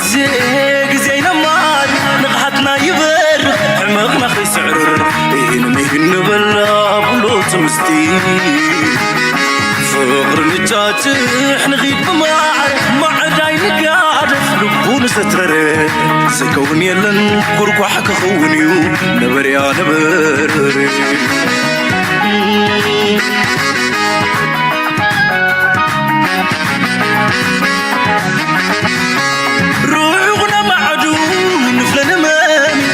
زينا مال نقحتنا يبر حمقنا خي سعر مين نبلا بلوت مستي فقر نجاتح نغيب مع داينك عارف لبون سترر سكون يلن قرقو حكا خونيو نبر يا نبر روحنا معدوم نفلنا مامي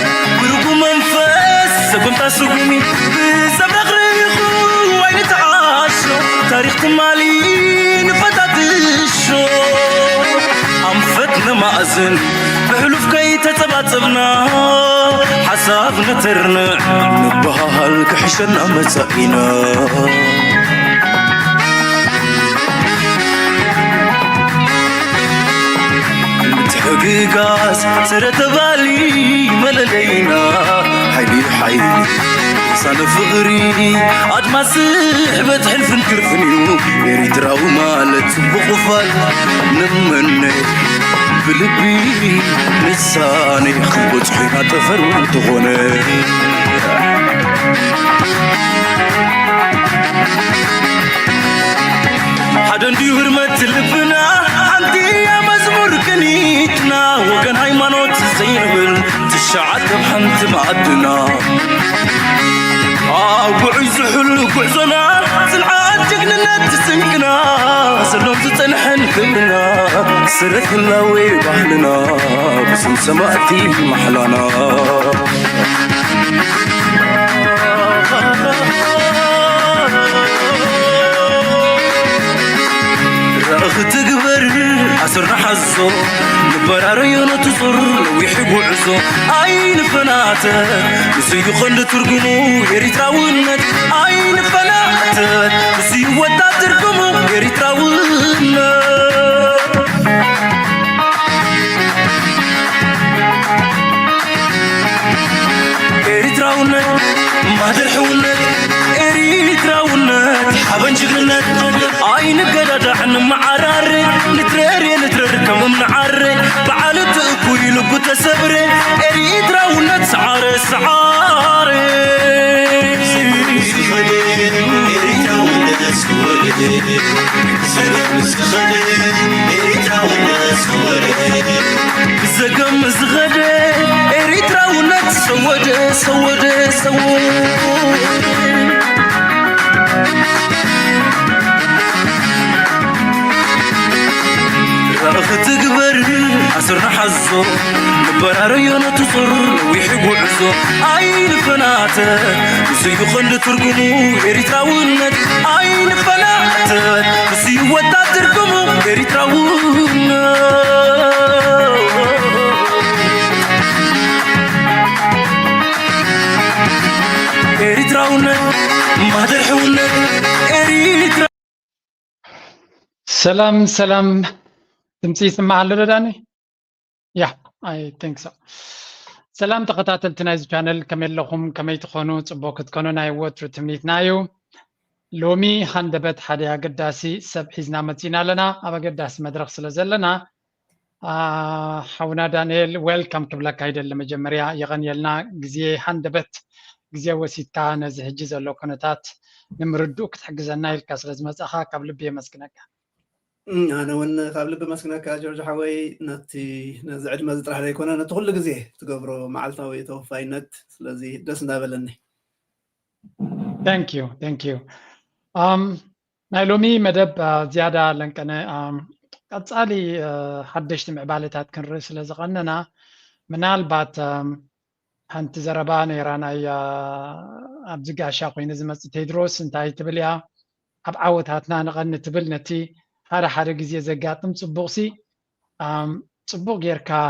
ورقو منفس سقم تاسقومي بزبرق ريخو وين تعاشو تاريخ تمالي نفتاتشو أنفتنا مأزن بحلوف كي تتباتبنا حسابنا ترنع نبهال كحشنا مسائنا متحققاس سرت بالي مللينا حيلي حيلي صار فغري عاد ما سحبت حلف نكرفنيو يريد راو مالت بقفال نمني بلبي لساني خبط حينا تفر تغني حدا ندي هرمت لبنا عندي يا مزمور كنيتنا وكان هايمانوت زينبل تشعد بحنت معدنا وعز حلو كعزنا سنعاد جقنا تسنقنا سلوم تتنحن كبنا سرت اللاوي بحلنا بسم سماتي محلانا رأخ تقبر عصرنا حزو نبرار يونو تصر ويحبو عزو عين فناتك بسيو خند ترقمو يريد راونت عين فناتك بسيو ودا ترقمو يريد راونت يريد راونت ما درحونت يريد راونت حبن جغلنت عين قدد عن معرار نترر كم منعر بعالت اكوي لقو تسبري اريد راونت سعار سعار زقم زغدي اريد راونت سود رأخ تقبر عصرنا حزو نبرار يونا تصر ويحبو عزو عين فناتك بسيو خند ترقمو يريد راونت عين فناتك بسيو ودا ترقمو يريد راونت يريد راونت ما درحونت يريد سلام تمسي يسمع له داني يا اي ثينك سو سلام تقاتلتنا از channel كمل لكم كما تكونوا صبوك تكونوا ناي وتر تمنيتنايو لومي هندبت حدا قداسي سب حزنا متينا لنا ابا قداس مدرخ سلازلنا حونا دانيال ويلكم كبلك هيدل لمجمريا يغنيلنا غزي هندبت غزي وسيتا نزه جزلو كنتات نمردوك تحجزنا الكاس غزمصخا قبل بي مسكنك أنا وين قبل بمسكنك جورج حوي نتي نزعج ما زطرح لي كنا نتقول جزيه تقبروا معلتاوي توفاينت سلازي دسنا بلني ثانك يو نايلومي مدب زياده لنكنا قصالي حدشت معبالتات كنرس لزقننا منالبات حنت زربا نيرانا يا ابزقاشا قوين زمص تيدروس انتي تبليا اب عوتاتنا نغن تبل نتي حدا غزي زغاطم صبوقسي صبوق غيركا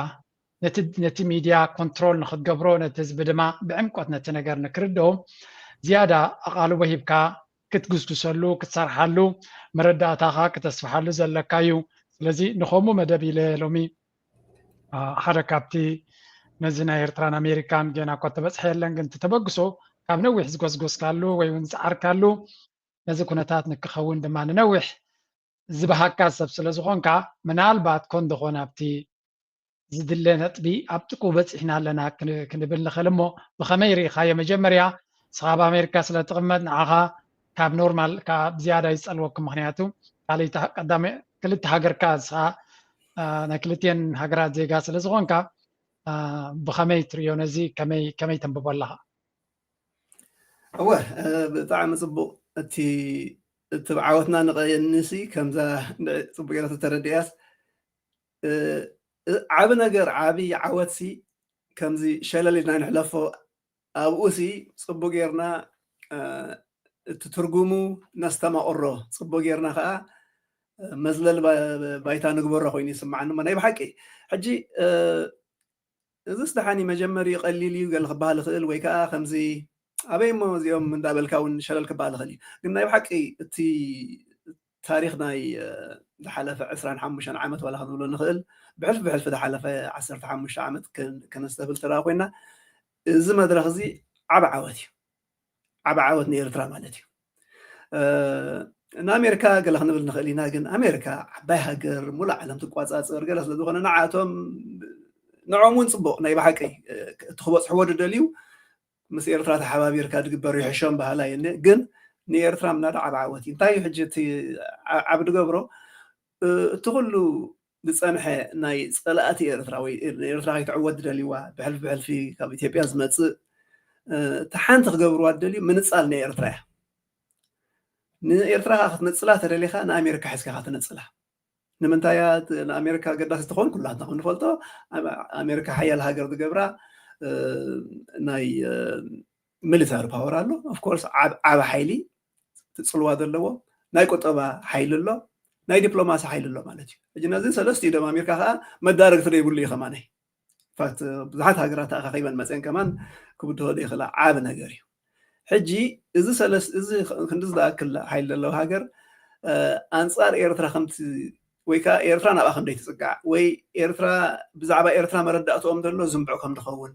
نتي ميديا كنترول نخدغبرو نتزب دما بعمقت نتنغر نكردو زياده اقالو بهيبكا كتغسكسلو كتصرحلو مرداتاخا كتسفحلو زلكايو ስለዚህ ንኸሙ መደብ ኢለ ሎሚ ሓረካብቲ ነዝና ኤርትራን ኣሜሪካን ገና እኳ ተበፅሐ የለን ግን ተበግሶ ካብ ነዊሕ ዝጎስጎስካሉ ወይ እውን ዝዓርካሉ ነዚ ኩነታት ንክኸውን ድማ ንነዊሕ ዝበሃካ ሰብ ስለ ዝኾንካ ምናልባት ኮን ዝኾነ ኣብቲ ዝድለ ነጥቢ ኣብ ጥቁ በፂሕና ኣለና ክንብል ንኽእል እሞ ብኸመይ ርኢኻዮ መጀመርያ ንስኻ ኣብ ኣሜሪካ ስለ ትቕመጥ ንዓኻ ካብ ኖርማል ካብ ዝያዳ ይፀልወኩም ምክንያቱ ክልተ ሃገርካ ንስኻ ናይ ክልትኤን ሃገራት ዜጋ ስለ ዝኾንካ ብኸመይ ትሪኦ ነዚ ከመይ ተንብቦ ኣለኻ? እወ ብጣዕሚ ፅቡቅ እቲ ብዓወትና ንቐየንሲ ከምዛ ፅቡቅ ጌራ ተተረዲያስ ዓብ ነገር ዓብይ ዓወትሲ ከምዚ ሸለሊና ንሕለፎ ኣብኡሲ ፅቡቅ ጌርና እቲ ትርጉሙ ነስተማቕሮ ፅቡቅ ጌርና ከዓ መዝለል ባይታ ንግበሮ ኮይኑ ይስማዓኒ ናይ ብሓቂ ሕጂ እዚ ስደሓኒ መጀመሪ ቀሊል እዩ ገለ ክበሃል ይኽእል ወይ ከዓ ከምዚ ኣበይ እሞ እዚኦም እንዳበልካ እውን ሸለል ክበሃል ይኽእል እዩ ግን ናይ ብሓቂ እቲ ታሪክ ናይ ዝሓለፈ 25 ዓመት ዋላ ክንብሎ ንኽእል ብሕልፊ ዝሓለፈ 15 ዓመት ከነስተብል ተረኣ ኮይና እዚ መድረክ እዚ ዓብ ዓወት እዩ ዓብ ዓወት ንኤርትራ ማለት እዩ ንኣሜሪካ ገለ ክንብል ንኽእል ኢና ግን ኣሜሪካ ዓባይ ሃገር ሙሉእ ዓለም ትቋፃፀር ገለ ስለ ዝኾነ ንዓቶም ንዖም እውን ፅቡቅ ናይ ብሓቂ እቲ ክበፅሕዎ ድደልዩ ምስ ኤርትራ ተሓባቢርካ ድግበር ይሕሾም ባህላ የኒ ግን ንኤርትራ ምናዳ ዓብ ዓወት እዩ እንታይ እዩ ሕጂ እቲ ዓብ ድገብሮ እቲ ኩሉ ዝፀንሐ ናይ ፀላእቲ ኤርትራ ወይ ኤርትራ ከይትዕወት ድደልይዋ ብሕልፊ ካብ ኢትዮጵያ ዝመፅእ እቲ ሓንቲ ክገብርዋ ድደልዩ ምንፃል ናይ ኤርትራ እያ ንኤርትራ ክትነፅላ ተደሊኻ ንኣሜሪካ ሒዝካ ክትነፅላ ንምንታይ እያ ንኣሜሪካ ገዳሲ ትኾን ኩላትና ክንፈልጦ ኣሜሪካ ሓያል ሃገር ዝገብራ ናይ ሚሊታሪ ፓወር ኣሎ ኦፍኮርስ ዓብ ሓይሊ ትፅልዋ ዘለዎ ናይ ቁጠባ ሓይሊ ኣሎ ናይ ዲፕሎማሲ ሓይሊ ኣሎ ማለት እዩ ሕጂ ነዚ ሰለስቲኡ ደማ ኣሜሪካ ከዓ መዳረግቲ ደይብሉ እዩ ከማነይ ፋክት ብዙሓት ሃገራት ከይበን መፅአን ከማን ክብድሆ ደይኽእላ ዓብ ነገር እዩ ሕጂ እዚ ክንዲ ዝኣክል ሓይሊ ዘለዎ ሃገር ኣንፃር ኤርትራ ከምቲ ወይ ከዓ ኤርትራ ናብኣ ክንደይ ትፅጋዕ ወይ ኤርትራ ብዛዕባ ኤርትራ መረዳእትኦም ዘሎ ዝምብዑ ከም ድኸውን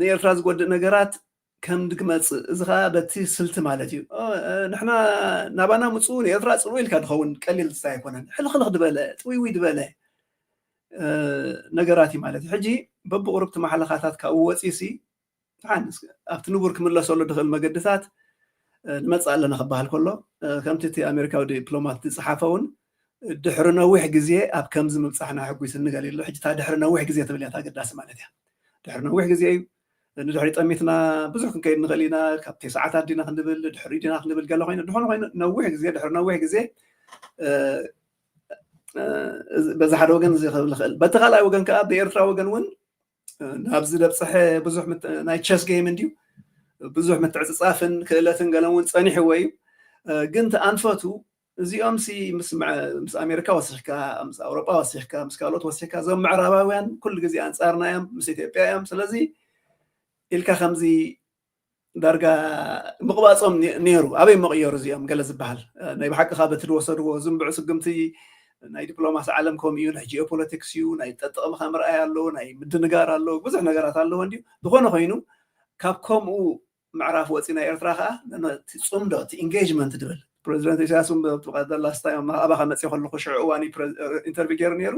ንኤርትራ ዝጎድእ ነገራት ከም ድክመፅእ እዚ ከዓ በቲ ስልቲ ማለት እዩ ንሕና ናባና ምፁ ንኤርትራ ፅልው ኢልካ ድኸውን ቀሊል ዝስታ ኣይኮነን ሕልኽልኽ ድበለ ጥውይውይ ድበለ ነገራት እዩ ማለት እዩ ሕጂ በብቁርብቲ ማሕለኻታት ካብኡ ወፂሲ ኣብቲ ንቡር ክምለሰሉ ድኽእል መገድታት ንመፅእ ኣለና ክበሃል ከሎ ከምቲ እቲ ኣሜሪካዊ ዲፕሎማት ዝፀሓፈ እውን ድሕሪ ነዊሕ ግዜ ኣብ ከምዚ ምብፃሕና ሕጉስኒ ገሊሉ ሕጂ እታ ድሕሪ ነዊሕ ግዜ ትብል እያ ተገዳሲ ማለት እያ ድሕሪ ነዊሕ ግዜ እዩ ንድሕሪ ጠሚትና ብዙሕ ክንከይድ ንኽእል ኢና ካብ 9 ሰዓታት ዲና ክንብል ድሕሪ ዲና ክንብል ገለ ኮይኑ ድኾነ ኮይኑ ነዊሕ ግዜ ድሕሪ ነዊሕ ግዜ በዛ ሓደ ወገን እዚ ክብል ንኽእል በቲ ካልኣይ ወገን ከዓ ብኤርትራ ወገን እውን ናብዚ ደብፅሐ ብዙሕ ናይ ቸስ ጌም እንድዩ ብዙሕ ምትዕፅፃፍን ክእለትን ገለ እውን ፀኒሕዎ እዩ ግን ተኣንፈቱ እዚኦም ምስ ኣሜሪካ ወሲኽካ ምስ ኣውሮጳ ወሲኽካ ምስ ካልኦት ወሲኽካ እዞም ምዕራባውያን ኩሉ ግዜ ኣንፃርና እዮም ምስ ኢትዮጵያ እዮም ስለዚ ኢልካ ከምዚ ዳርጋ ምቕባፆም ነይሩ ኣበይ መቕየሩ እዚኦም ገለ ዝበሃል ናይ ብሓቂ ካ በቲ ዝወሰድዎ ዝምብዑ ስግምቲ ናይ ዲፕሎማሲ ዓለም ከምኡ እዩ ናይ ጂኦፖለቲክስ እዩ ናይ ጠጥቕምካ ምርኣይ ኣሎ ናይ ምድንጋር ኣሎ ብዙሕ ነገራት ኣለዎ እንድዩ ዝኾነ ኮይኑ ካብ ከምኡ ምዕራፍ ወፂና ኤርትራ ከዓ ነቲ ፅምዶ እቲ ኢንጌጅመንት ድብል ፕሬዚደንት ኢሳያስ ላስታ ኣባኻ መፅእ ከለኹ ሽዑ እዋን ኢንተርቪው ገይሩ ነይሩ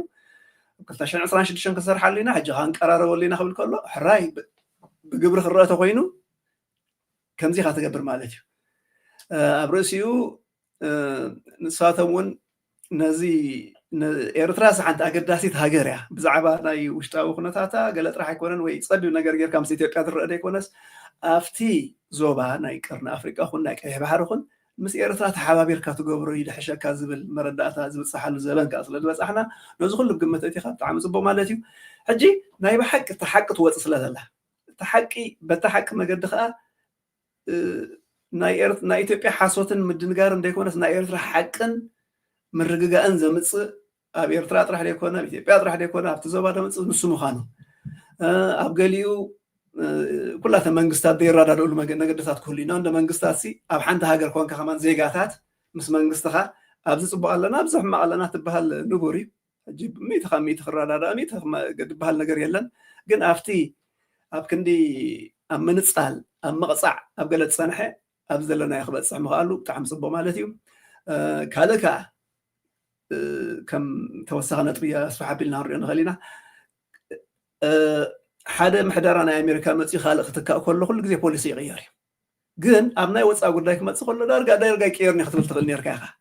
2026 ክሰርሓሉ ኢና ሕጂ ከዓ ንቀራረበሉ ኢና ክብል ከሎ ሕራይ ብግብሪ ክረአ ተኮይኑ ከምዚ ኢኻ ትገብር ማለት እዩ ኣብ ርእሲኡ ንሳቶም እውን ነዚ ኤርትራ ሓንቲ ኣገዳሲት ሃገር እያ ብዛዕባ ናይ ውሽጣዊ ኩነታታ ገለ ጥራሕ ኣይኮነን ወይ ፀቢብ ነገር ጌርካ ምስ ኢትዮጵያ ትረአ ደይኮነስ ኣብቲ ዞባ ናይ ቀርኒ ኣፍሪቃኹን ናይ ቀይሕ ባሕሪኹን ምስ ኤርትራ ተሓባቢርካ ትገብሮ ይድሕሸካ ዝብል መረዳእታ ዝብፅሓሉ ዘበን ከዓ ስለ ዝበፅሕና ነዚ ኩሉ ብግምት እቲኻ ብጣዕሚ ፅቡቅ ማለት እዩ ሕጂ ናይ ብሓቂ እቲ ሓቂ ትወፅእ ስለ ዘላ እቲ ሓቂ በቲ ሓቂ መገዲ ከዓ ናይ ኢትዮጵያ ሓሶትን ምድንጋርን እንደይኮነስ ናይ ኤርትራ ሓቅን ምርግጋእን ዘምፅእ ኣብ ኤርትራ ጥራሕ ደይኮነ ኣብ ኢትዮጵያ ጥራሕ ደይኮነ ኣብቲ ዞባ ደምፅእ ንሱ ምዃኑ ኣብ ገሊኡ ኩላተን መንግስታት ዘይረዳድእሉ ነገድታት ክህሉ ኢና እንደ መንግስታት ኣብ ሓንቲ ሃገር ኮንካ ከማን ዜጋታት ምስ መንግስትኻ ኣብዚ ፅቡቅ ኣለና ኣብዚ ሕማቅ ኣለና ትበሃል ንቡር እዩ ሕጂ ሚእቲ ካብ ሚእቲ ክረዳዳእ ሚእቲ ዝበሃል ነገር የለን ግን ኣብቲ ኣብ ክንዲ ኣብ ምንፃል ኣብ ምቕፃዕ ኣብ ገለ ዝፀንሐ ኣብዚ ዘለናዮ ክበፅሕ ምኽኣሉ ብጣዕሚ ፅቡቅ ማለት እዩ ካልእ ከዓ كم توسخنا طبيا أصبح بيلنا هرينا خلينا حدا محدرنا أمريكا متي خالق تكا كل جزء بوليسي غيري جن أبناء واتس أقول لك ما تقول دارجا كيرني خطبت تغني ركاخة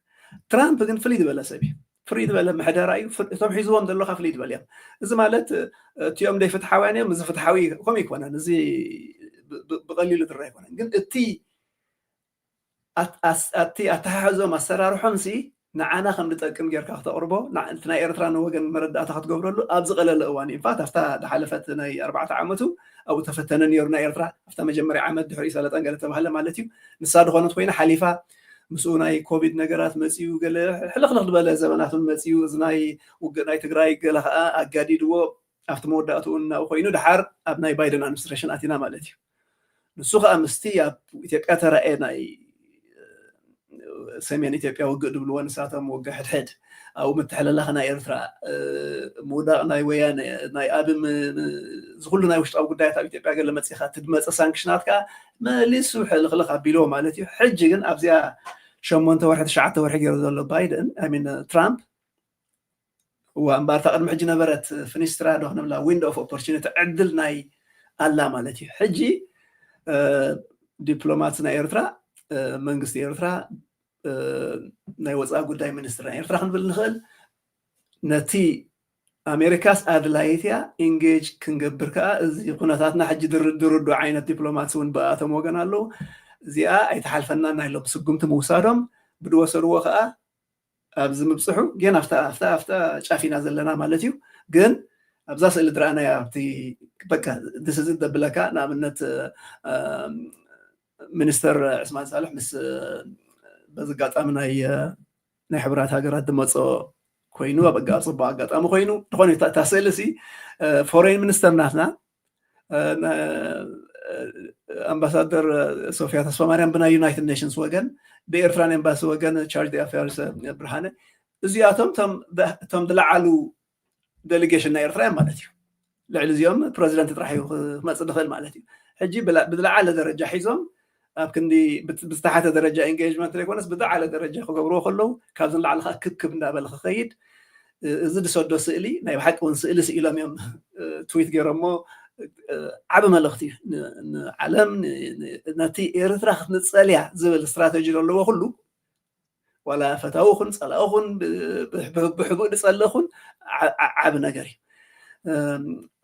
ترامب جن فليد بلا سبي فريد بلا محدا رأي طب حيزوهم دلوخة فليد بلا إذا مالت تيوم دي فتحواني مز فتحوي كم يكون أنا زي بقليل الرأي كون جن التي أتحازو مسار حمسي نعنا خم نتأكد جير كاخت أوربو نعنا إيرتران وجن مرد أتاخد جبرلو أبزق على الأواني فات أفتا دحلفتنا 4 عامتو أو تفتنا نيرنا إيرترا أفتا مجمري عمد دحري سالت أنقلت بهلا مالتيو نصاد غنط وين حليفة مسؤوناي كوفيد نجارات مسيو قال حلق لغد بلا زمانات مسيو زناي وجناي تجراي قال أجديد و أفت موداتو إنه خوينو دحر أبناي بايدن أدمنستريشن أتينا مالتيو نسوق أمستيا إثيوبيا ترى ناي سمين إثيوبيا وجد بلوان ساعتهم وجحد حد أو متحلل لنا إيرترا مودا ناي ويان ناي أبم زغل ناي وش أو قداية إثيوبيا قال لما تسيخات تدمت سانكشنات كا ما لسه خلق بيلو مالتي حجين أبزيا شمونته واحد شعته واحد يرد بايدن أمين ترامب وأمبار تقدم حجنا برت فينسترا دهنا لا ويندو أوف أوبورتيونيتي عدل ناي الله مالتي حجي دبلوماتنا إيرترا منجست إيرترا ناي وصا قداي منستر إيرترا خنبل نخل نتي أمريكاس أدلايتيا إنجيج كنجبركا زي قناتنا حج دردو عين الدبلومات ون بقاتهم وقنا له زي يتحالفنا ناي لو بسقمت موسادهم بدو وصلوا خا أبز مبصحو جين أفتا شافينا زلنا مالتيو جن أبزاس اللي درانا يا بتي بكا this is the بلاكا نعملت منستر عثمان صالح مس بزقات أمنا ناي حبرات هاجرات دمصو كوينو بقى صبا قطعم كوينو تخوني تاسلسي فورين منستر ناتنا امباسادر صوفيا تسفا مريم بنا يونايتد نيشنز وغن بإيرتران امباس وغن تشارج دي افيرز برهانه ازياتهم تم دلعلو ديليجيشن ايرتران مالتي لعل زيوم بريزيدنت راح يمصدخل مالتي حجي بدلعله درجه حيزهم أبكندي بستحت درجة إنجاجمنت ليكونس بدأ على درجة خبروه كله كابزن لعلها كب نابل خيد زد سودو سئلي نايب حق ونسئل سئلهم يوم تويت جرمو عبما لختي علم نتي إيرترا نتصاليا زبل استراتيجي لو كله ولا فتاوخن صلاوخن بحبوب نصلخن عب نجري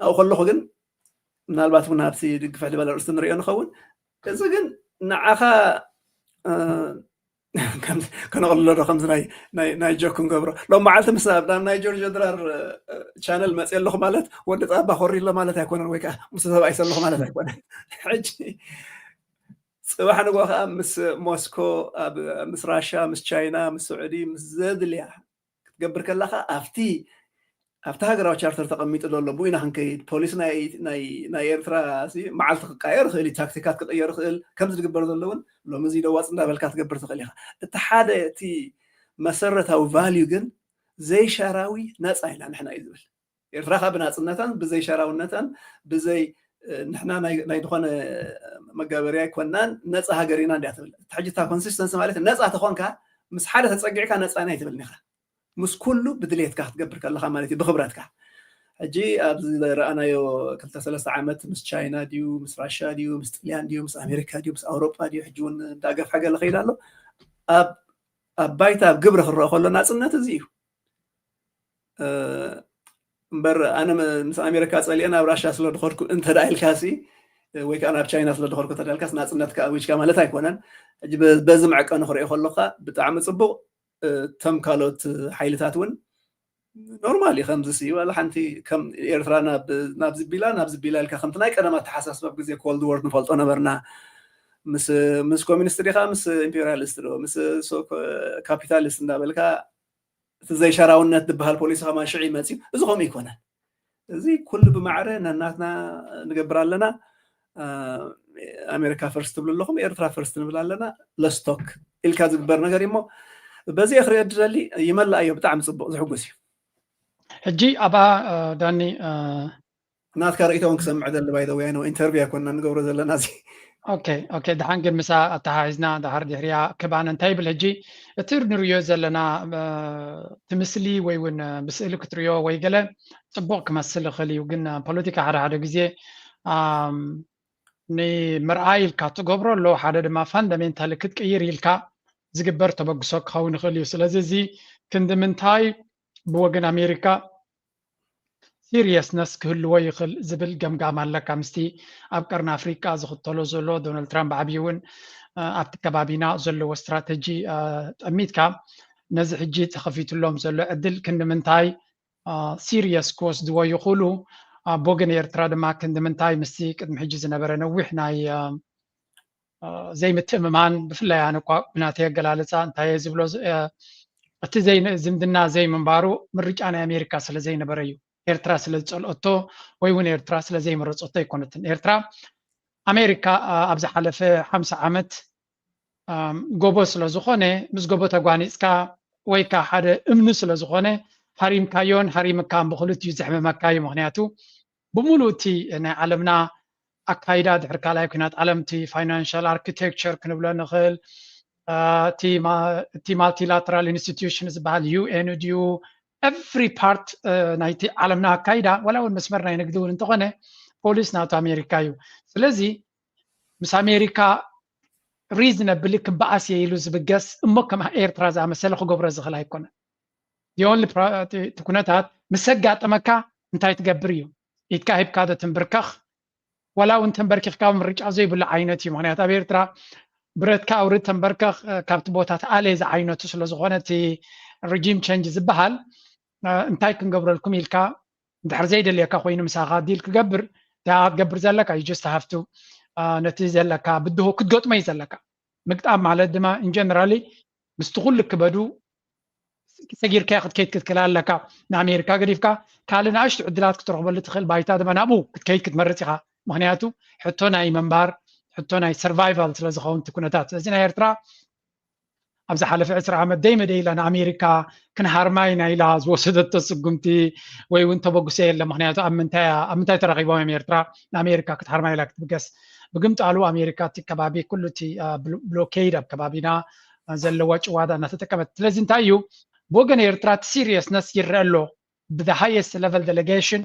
أو كله جن نالبات من هابسي دقف على بلا رستن ريان خون إذا جن نعخا كان أقول الرقم ناي جوكم قبره لو ما علت مساب دام ناي جورج درار channel ما تسأل له مالت ودت أبا خوري له مالت هيكون الويكا مساب يسأل له مالت هيكون حجي صباح نقول مس موسكو مس راشا مس تشاينا مس سعودي مس زاد اللي قبر كلها أفتح قرأ شارتر تقميت الله بوينا هنكيد بوليس ناي إيرترا سي معلت قاير خلي تاكتيكات قاير خل كم تقبر ذلون لو مزيد واصلنا بالكات قبر تخليها التحاد تي مسرة أو فاليو جن زي شراوي ناس أهلا نحنا يزول إيرترا خبنا صنتان بزي شراوي نتان بزي نحنا ناي دخان مجابريا كونان ناس هاجرينا دياتبل تحجتها كونسيستنس مالت الناس أتخون كا مسحالة تسقع كا ناس أنا يتبل نخرة مس كله بدليت كه تقبر كله خمالتي بخبراتك حجي أبز رأنا يو كنت 3 عامات مس تشاينا ديو مس راشا ديو مس طليان ديو مس أمريكا ديو مس أوروبا ديو حجون داقف حاجة لخير له أب بايتا بقبر خرّا خلنا ناس الناتزيو بر أنا مس أمريكا صلي أنا براشا سلو دخلكم أنت رأي الكاسي ويك أنا بتشاينا سلو دخلكم ترى الكاس ناس الناتك ويش كمان لا تكونن أجيب بزمعك أنا خرّا خلقة بتعمل صبو تم كالوت حيلتاتون نورمالي 5 سي ولا حنتي كم إيرترانا نابز بيلا الكخمتنا كلام تحسس بجزء كولد وورد نفلت أنا برنا مس كومينستري خامس إمبيرياليست لو مس سو كابيتاليست نابلكا زي شراونات دبها البوليس خما شعي ماتي زغم يكونه زي كل بمعرنا ناتنا نقبر لنا أمريكا فيرست بقول لهم إيرترا فيرست نقول لنا لستوك الكاذب برنجر يمو بزي آخر يدرالي يمل أيوة بتاع مصبوغ زحوقسي حجي أبا داني نات كاريتون كسمع ذا اللي باي ذا وي انه انترفيو كنا نقول ذا نازي اوكي دحان ግን ምሳ ኣተሓሒዝና ዳሃር ድሕርያ ክባነ እንታይ ብል ሕጂ እቲ ንሪዮ ዘለና ትምስሊ ወይ እውን ብስእሊ ክትሪዮ ወይ ገለ ፅቡቅ ክመስል ይኽእል እዩ ግን ፖለቲካ ሓደ ግዜ ንምርኣይ ኢልካ ትገብሮ ኣሎ ሓደ ድማ ፋንዳሜንታሊ ክትቅይር ኢልካ ዝግበር ተበግሶ ክኸውን ይኽእል እዩ ስለዚ እዚ ክንዲ ምንታይ ብወገን ኣሜሪካ ሲሪየስነስ ክህልዎ ይኽእል ዝብል ገምጋም ኣለካ ምስቲ ኣብ ቀርኒ ኣፍሪቃ ዝኽተሎ ዘሎ ዶናልድ ትራምፕ ዓብዪ እውን ኣብቲ ከባቢና ዘለዎ ስትራቴጂ ጠሚትካ ነዚ ሕጂ ተኸፊትሎም ዘሎ ዕድል ክንዲ ምንታይ ሲሪየስ ክወስድዎ ይኽእሉ ብወገን ኤርትራ ድማ ክንዲ ምንታይ ምስቲ ቅድሚ ሕጂ ዝነበረ ነዊሕ ናይ ዘይምትእምማን ብፍላይ ኣነ እኳ ብናተይ ኣገላልፃ እንታይ እየ ዝብሎ እቲ ዝምድና ዘይምንባሩ ምርጫ ናይ ኣሜሪካ ስለ ዘይነበረ እዩ ኤርትራ ስለ ዝፀልኦቶ ወይ እውን ኤርትራ ስለ ዘይመረፆቶ ኣይኮነትን ኤርትራ ኣሜሪካ ኣብ ዝሓለፈ 50 ዓመት ጎቦ ስለ ዝኾነ ምስ ጎቦ ተጓኒፅካ ወይ ከዓ ሓደ እምኒ ስለ ዝኾነ ሃሪምካዮን ሃሪምካን ብክልቲኡ ዘሕመመካ እዩ ምክንያቱ ብምሉእ እቲ ናይ ዓለምና ኣካይዳ ድሕሪ ካልኣይ ኩናት ዓለም እቲ ፋይናንሻል ኣርኪቴክቸር ክንብሎ ንኽእል እቲ ማልቲላተራል ኢንስቲትዩሽን ዝበሃል ዩኤን ድዩ ኤቭሪ ፓርት ናይቲ ዓለምና ኣካይዳ ዋላ እውን መስመር ናይ ንግዲ እውን እንተኾነ ፖሊስ ናቱ ኣሜሪካ እዩ ስለዚ ምስ ኣሜሪካ ሪዝነብል ክበኣስ እየ ኢሉ ዝብገስ እሞ ከም ኤርትራ ዝኣመሰለ ክገብሮ ዝኽእል ኣይኮነን ዮን እቲ ኩነታት ምስ ኣጋጠመካ እንታይ ትገብር እዩ ኢትካ ሂብካ ዶ ትንብርከኽ ዋላ እውን ተንበርኪኽካ ምርጫ ዘይብሉ ዓይነት እዩ ምክንያቱ ኣብ ኤርትራ ብረትካ ኣውርድ ተንበርከኽ ካብቲ ቦታት ኣለየ ዝዓይነቱ ስለ ዝኾነ እቲ ሪጂም ቸንጅ ዝበሃል እንታይ ክንገብረልኩም ኢልካ ድሕር ዘይደልየካ ኮይኑ ምሳኻ ዲል ክገብር ትገብር ዘለካ ዩ ጀስት ሃፍቱ ነቲ ዘለካ ብድሆ ክትገጥሞ እዩ ዘለካ ምግጣም ማለት ድማ ኢንጀነራሊ ምስቲ ኩሉ ክበዱ ሰጊርካ ክትከይድ ክትክእል ኣለካ ንኣሜሪካ ገዲፍካ ካልእ ንኣሽቱ ዕድላት ክትረኽበሉ ትኽእል ባይታ ድማ ናብኡ ክትከይድ ክትመርፅ ኢኻ ምክንያቱ ሕቶ ናይ መንባር ሕቶ ናይ ሰርቫይቫል ስለ ዝኸውን እቲ ኩነታት ስለዚ ናይ ኤርትራ ኣብ ዝሓለፈ 20 ዓመት ደይመደይላ ንኣሜሪካ ክንሃርማይ ናይላ ዝወሰደቶ ስጉምቲ ወይ እውን ተበግሶ የለ ምክንያቱ ኣብ ምንታይ ተረኺቦም እዮም ኤርትራ ንኣሜሪካ ክትሃርማይላ ክትብገስ ብግምጣሉ ኣሜሪካ እቲ ከባቢ ኩሉ እቲ ብሎኬድ ኣብ ከባቢና ዘለዎ ጭዋዳ እናተጠቀመት ስለዚ እንታይ እዩ ብወገን ኤርትራ እቲ ሲሪየስነስ ይረአ ኣሎ ብዘ ሃይስት ሌቨል ዴሌጌሽን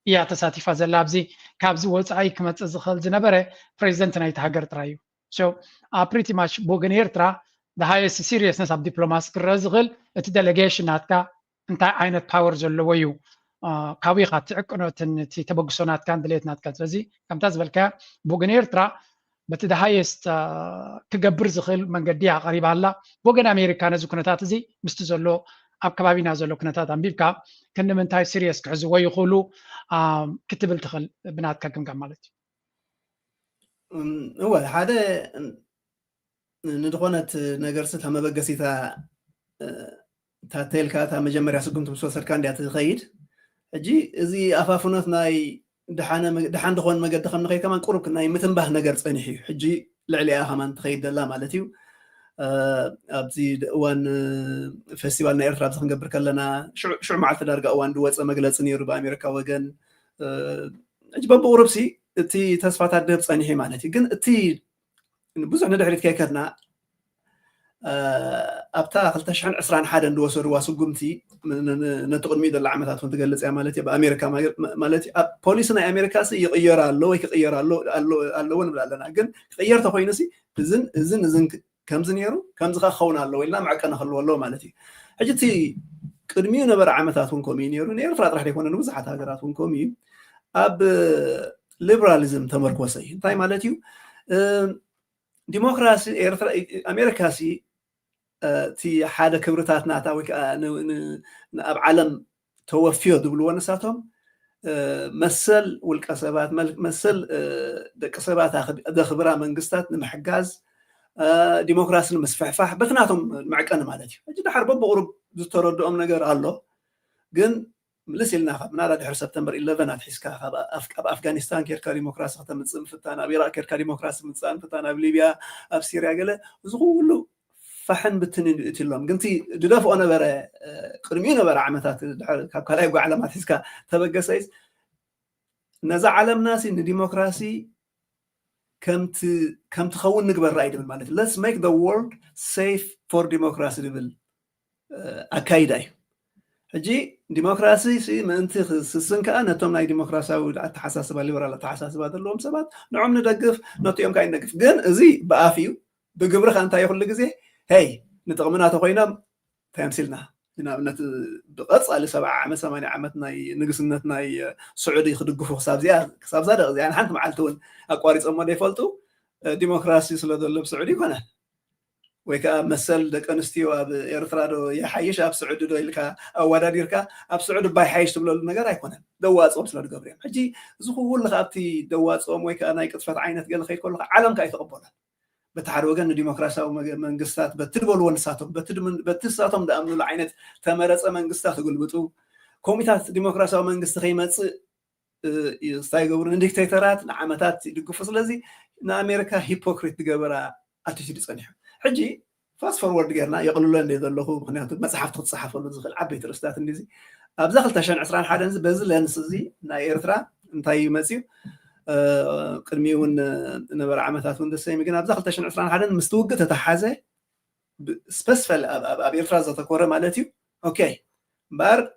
እያ ተሳቲፋ ዘላ ኣብዚ ካብዚ ወፃኢ ክመፅእ ዝኽእል ዝነበረ ፕሬዚደንት ናይቲ ሃገር ጥራይ እዩ ፕሪቲ ማች ብወገን ኤርትራ the highest seriousness of diplomacy ክረዝግል እቲ ዴሌጌሽን ናትካ እንታይ ዓይነት ፓወር ዘለዎ እዩ ካቢኻ ትዕቅኖትን እቲ ተበግሶ ናትካን ድሌት ናትካን ስለዚ ከምታ ዝበልካ ብወገን ኤርትራ በቲ the highest ክገብር ዝኽእል መንገዲ ኣቐሪባ ኣላ ብወገን ኣሜሪካ ነዚ ኩነታት እዚ ምስቲ ዘሎ ኣብ ከባቢና ዘሎ ኩነታት ኣንቢብካ ክንምንታይ ሲሪየስ ክሕዝዎ ይኽእሉ ክትብል ትኽእል ብናትካ ግምጋም ማለት እዩ እወ ሓደ ንድኾነት ነገር ተመበገሲታ ታተልካ ታ መጀመርያ ስጉምቲ ምስ ወሰድካ እንድያ ትኸይድ ሕጂ እዚ ኣፋፍኖት ናይ ድሓን ድኾን መገዲ ከም ንኸይድ ከማን ቁሩብ ናይ ምትንባህ ነገር ፀኒሕ እዩ ሕጂ ልዕሊኣ ከማን ትኸይድ ዘላ ማለት እዩ ኣብዚ እዋን ፌስቲቫል ናይ ኤርትራ ብዚ ክንገብር ከለና ሽዑ መዓልቲ ዳርጋ እዋን ድወፀ መግለፂ ነይሩ ብኣሜሪካ ወገን ሕጂ በብቁሩብሲ እቲ ተስፋታት ድህብ ፀኒሕ ማለት እዩ ግን እቲ ብዙሕ ንድሕሪት ከይከድና ኣብታ 2021 እንደወሰድዋ ስጉምቲ ነቲ ቅድሚኡ ዘላ ዓመታት እውን ትገልፅ እያ ማለት እዩ ብኣሜሪካ ማለት እዩ ፖሊሲ ናይ ኣሜሪካ ይቕየር ኣሎ ወይ ክቕየር ኣለዎ ንብል ኣለና ግን ክቕየር ተኮይኑሲ እዝን ከምዚ ነይሩ ከምዚ ካ ክኸውን ኣለዎ ኢልና መዐቀኒ ክህልዎ ኣለዎ ማለት እዩ ሕጂ እቲ ቅድሚኡ ነበረ ዓመታት እውን ከምኡ ነይሩ ንኤርትራ ጥራሕ ዘይኮነ ንብዙሓት ሃገራት እውን ከምኡ እዩ ኣብ ሊበራሊዝም ተመርኮሰ እዩ እንታይ ማለት እዩ ዲሞክራሲ ኤርትራ ኣሜሪካሲ እቲ ሓደ ክብርታት ናታ ወይ ከዓ ኣብ ዓለም ተወፊዮ ዝብልዎ ንሳቶም መሰል ውልቀ ሰባት መሰል ደቂ ሰባት ዘኽብራ መንግስታት ንምሕጋዝ ዲሞክራሲ ንምስፍሕፋሕ በትናቶም መዕቀኒ ማለት እዩ ሕጂ ድሓር በብቁሩብ ዝተረድኦም ነገር ኣሎ ግን ملس لنا من هذا حر سبتمبر 11 حسكا أب أفغانستان كيركا ديمقراطية ختم فتانا بعراق كيركا ديمقراطية متصان فتانا بليبيا أب سوريا قال زغولو فحن بتنين تلهم قنتي دلافو أنا برا قرمينا برا عمتات كابكالاي علامات حسكا تبقى سايس نزع عالم ناسي إن ديمقراطي كم تخون نقبل رأي دبل مالتي let's make the world safe for democracy دبل أكايداي هجي ديمقراطي سي ما أنت سسن كأنا توم ناي ديمقراطي أو تحساسبها ليبرال تحساسبها دلهم سبات نعم ندقف نطيهم كاين ندقف جن زي بقافيو بجبرخ أنت يقول لك زي هاي نتغمنا تقينا تمثيلنا هنا بنت بقص على 7 عامات 8 عامات ناي نقصنتنا سعودي يخدقوا حساب زياد يعني حنت معلتون أقواريص أما ديفولتو ديمقراطي سلادو بسعودي كنا ويكا مسل دك أنستيو أب إرترادو يحيش أب سعودي دو إلكا أو وداديركا أب سعودي باي حيش تبلو النجار يكونن دوات أم سلادو قبريم حجي زخو ولا خابتي دوات أم ويكا أنا يكتفت عينت قال خير كل عالم كاي تقبله بتحروا جن ديمقراطية ومنجستات بتدبل ونساتهم بتساتهم ده أمنوا العينت تمارس منجستات تقول بتو كوميتات ديمقراطية ومنجست خيمات يستيقظون ديكتاتورات نعمتات يدقوا لذي نا أمريكا هيبوكريت جبرة أتشيد صنيح حجي فاست فورورد جرنا يقولوا لنا إذا الله مخنيات ما صحفت تصحف ولا زغل عبيت رستات النزي أبزغل تشان عسران حدا بزل لنسزي نا إيرترا انتي مسيو قدميون نبر عامتات وند السيم جنا أبزغل تشان عسران حدا مستوجة تتحازة سبيسفل أب إيرترا زتكورة مالتيو أوكي بار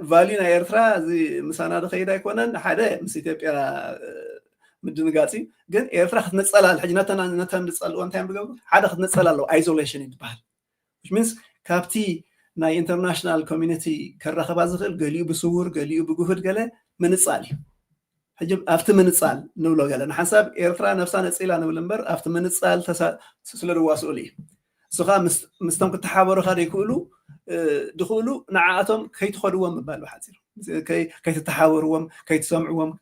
فالينا إيرترا زي مسانا دخيدا يكونن حدا مسيتيب يا مدنقاتي جن إيرترا خد نتسأل الحجناتنا نتهم نتسأل وان تايم بقول حدا خد نتسأل له isolation يتبهل which means كابتي ناي international community كرخ بازخل قاليو بصور قاليو بجهد قاله من نتسأل حجب أفت من نتسأل نقوله قاله نحسب إيرترا نفسها نتسأل أنا والنبر أفت من نتسأل تسأل الواسولي سخا مستمك التحاور خارج يقولوا دخولوا نعاتهم كي تخلوهم مبالو حزير كي تتحاورهم كي تسمعوهم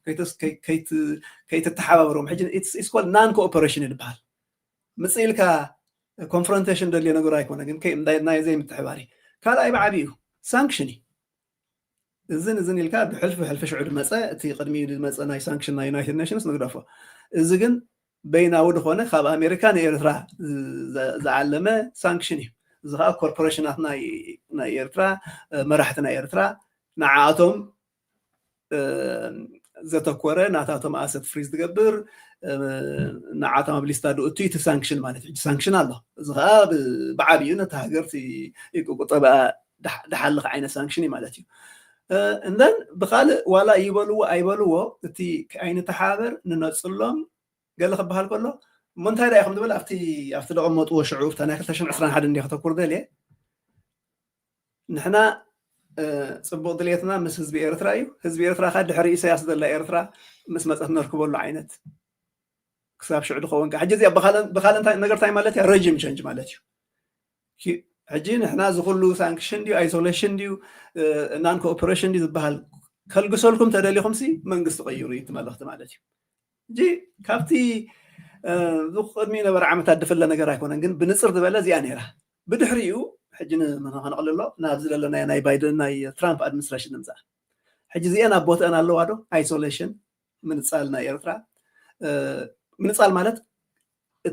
كي تتحاورهم حجن it's called non cooperation البال مثل كا confrontation دليل أنا قرأي كنا كي مدايدنا زي متحواري كلا أي بعبيه sanctionي الزن الكا بحلف شعور مساء تي قدمي المساء ناي sanction ناي United Nations نقرأه الزجن بين أود خونه خاب أمريكان إيرترا زعلمه سانكشني زها كوربوريشنات ناي إيرترا مرحتنا إيرترا نعاتهم زتكورة نعاتهم أسد فريز تقبر نعاتهم بليستادو أتي تسانكشن مالتي سانكشن الله زها بعبيونه تهجرتي يقول طبعا دحلق عين سانكشني مالتي إندن بخال ولا يبلو تي عين تحابر ننصلهم قال لك بحال كله منتهى رايكم دبل افتي دقمط وشعوب تناكل تشن عسران حد اللي خطكور دلي نحنا صبو دليتنا مس حزب إيرترا حزب إيرترا خد حري سياسة دل إيرترا مس مصف نركبوا له عينت كساب شعود خوان حجزي بخال انت نقر تاي مالتي ريجيم تشنج مالتي كي حجي نحنا زغلو سانكشن ديو ايزوليشن ديو نان كوبريشن دي بحال كلقسولكم تدلي خمسي منقص غيروا يتملخت مالتي جي كابتي ذو قدمي نبر عامة دفل لنا جرا يكون عندن بنصر دبلا زي أنيرة بدحريو حجنا من هنقول الله نازل لنا ناي بايدن ناي ترامب أدمنستريشن نمزح حج زي أنا بوت أنا اللي وادو isolation من سالنا إيرترا من سال مالت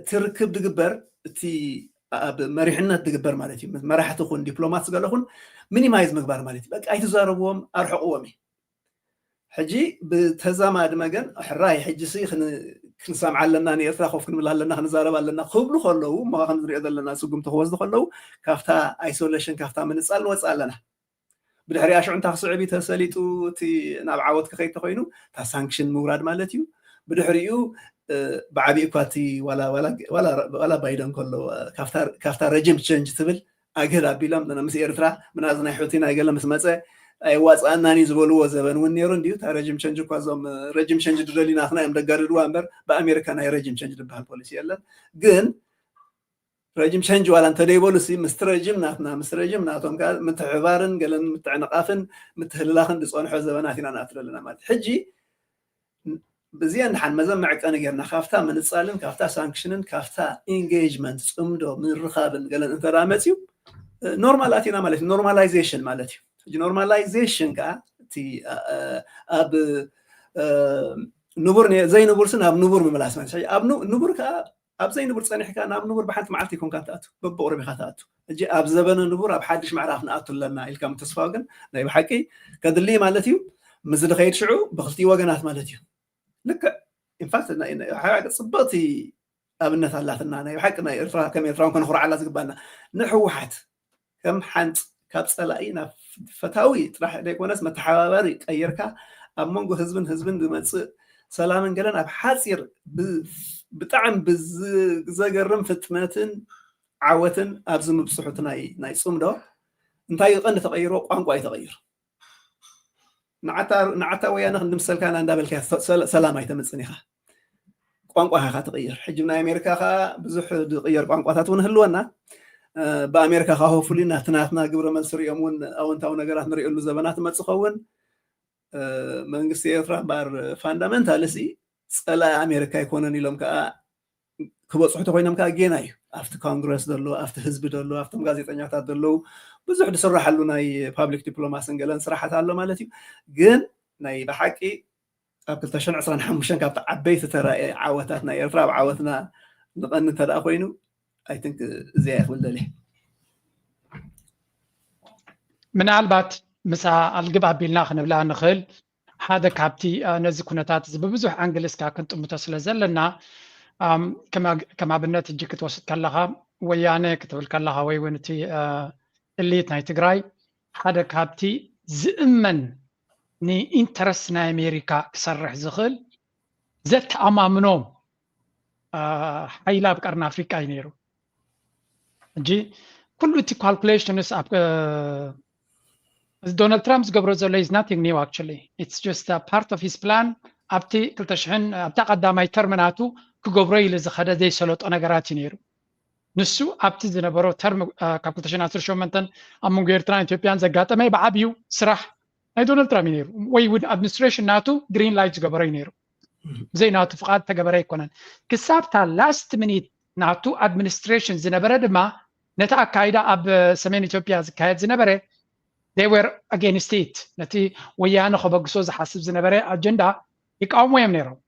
تركب دقبر تي مريحنا دقبر مالتي مريحة تكون دبلومات قالوا مينيمايز مقبار مالتي بق أي تزاربهم أرحقوهم حجي بتزامد مجن حراي حجي سي خنسام علنا نيرترا خوف كنمل لنا خنزارب لنا خبلو خلو ما خنزري لنا سقم تخوز خلو كافتا ايسوليشن كافتا من صال وصالنا بدحري اشعن تاع صعبي تسليتو تي نابعوت كخيت تخوينو تا سانكشن موراد مالتيو بدحريو بعبي كواتي ولا بايدن كله كافتا ريجيم تشينج تبل اجرا بيلم انا مس إيرترا من ازنا حوتينا يقال مس مصه أي واسأناني زبولوا زبان ونيرون ديو تا رجيم تشنج كوازم رجيم تشنج دلينا احنا ام دغاردو امبر بامريكا ناي رجيم تشنج دبال بوليسي يلا جن رجيم تشنج ولا انت ديبولسي مسترجم ناتنا مسترجم ناتهم قال متعبارن قالن متعنقافن متهللاخن دصونحو زباناتنا ناتلنا مال حجي بزيان حن مزمع كان غيرنا خافتا من تصالن كافتا سانكشنن كافتا انجيجمنت صمدو من رخابن قالن انت رامتيو نورمالاتينا مالتي نورماليزيشن مالتي normalization كا تي اب نبور زي نبور سن اب نبور مملاس ماشي اب نبور كا اب زي نبور صنيح كان اب نبور بحنت معلتي يكون كانت ببور بخاتات اجي اب زبن نبور اب حدش معرفنا اتو لنا الكم تصفاقن لا بحقي كدلي مالتي مزل خير شعو بخلتي وجنات مالتيو لك in fact حاجة صبتي أبنت الله ثنا يحقنا إرفا كم إرفا كنا خرع على زقبنا نحوحت كم حنت كابس لاقينا فتاوي راح ديك وناس متحابري أيركا أمونجو هزبن بمتص سلام قالنا بحاسير بطعم بزجرم فتناتن عوتن أبزم بصحة ناي صمدا انتي قن تغيره قانقوا يتغير نعتا ويانا نمسل كان عندها بالكاس سلام يتمسنيها قانقوا تغير حجمنا أمريكا بزح تغير قانقوا تاتون هلونا بأمريكا هو فلنا تناتنا قبل ما نصير يومون أو أنت أو نجارات نري له زبانات ما تسخون من قصة يطرح بار فاندامنتالسي سألا أمريكا يكونني لهم كبر صحته وينهم كأجيناي after Congress دلوا after حزب دلوا after مجازيت أنياتا دلوا بزح بسرعة حلو ناي public diplomacy نقلن صراحة حلو مالتي جن ناي بحكي قبل تشن عصرا حمشان كابت عبيت ترى عواتنا يرفع عواتنا نقن ترى أخوينو I think زي أقول له من البات مسا الجبهة بيلنا خن بلا نخل هذا كابتي نزي كونتات ببزح أنجلس كنت متصل زلنا كما بنت تجيك توسط كلها ويانا كتب كلها وينتي اللي تناي تجراي هذا كابتي زمن ني انترسنا أمريكا كسرح زخل زت أمامنهم حيلا بكرنا أفريقيا ينيرو جي كل تي calculations up Donald Trump's government is nothing new actually. It's just a part of his plan. أبتي كلتشحن أبتقد ما يترمناتو كجبريل إذا خد زي سلطة أنا قرأت نيرو. نسو أبتي زنا برو ترم كابتشحن أصير شو منتن أمم غير تران إثيوبيان زقاتا ما يبعبيو صراح. أي دونالد ترامب نيرو. وي would administration ناتو green lights جبري نيرو. زي ناتو فقط تجبري كونن. كسبتها last minute ناتو administration زنا برد ما نتا كايدا أب سمين إثيوبيا كايد زنا برد. They were against it. نتي ويانا خبقصوز حسب زنبرة أجندة يقاوموا يمنيرو.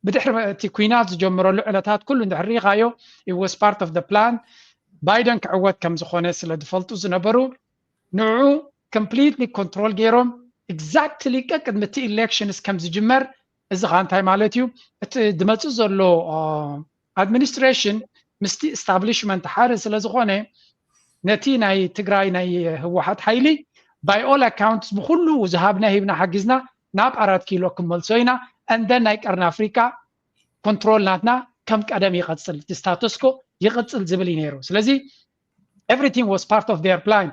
بدحر تكوينات جمروا العلاتات كله دحري غايو. It was part of the plan. بايدن كعوات كم زخونس لدفلتو زنبرو نوعو completely control جيروم exactly كقد متي elections كم زجمر إذا كانت هاي مالتيو دمتو زلو administration مستي establishment حارس لزخونه نتي ناي تجراي ناي هو حد حيلي by all accounts بخلو ذهبنا هبنا حجزنا ناب 4 كيلو كمل سوينا and then نايك أرنا أفريقيا control ناتنا كم قدم يقتصل تستاتوسكو يقتصل زبلينيرو سلزي everything was part of their plan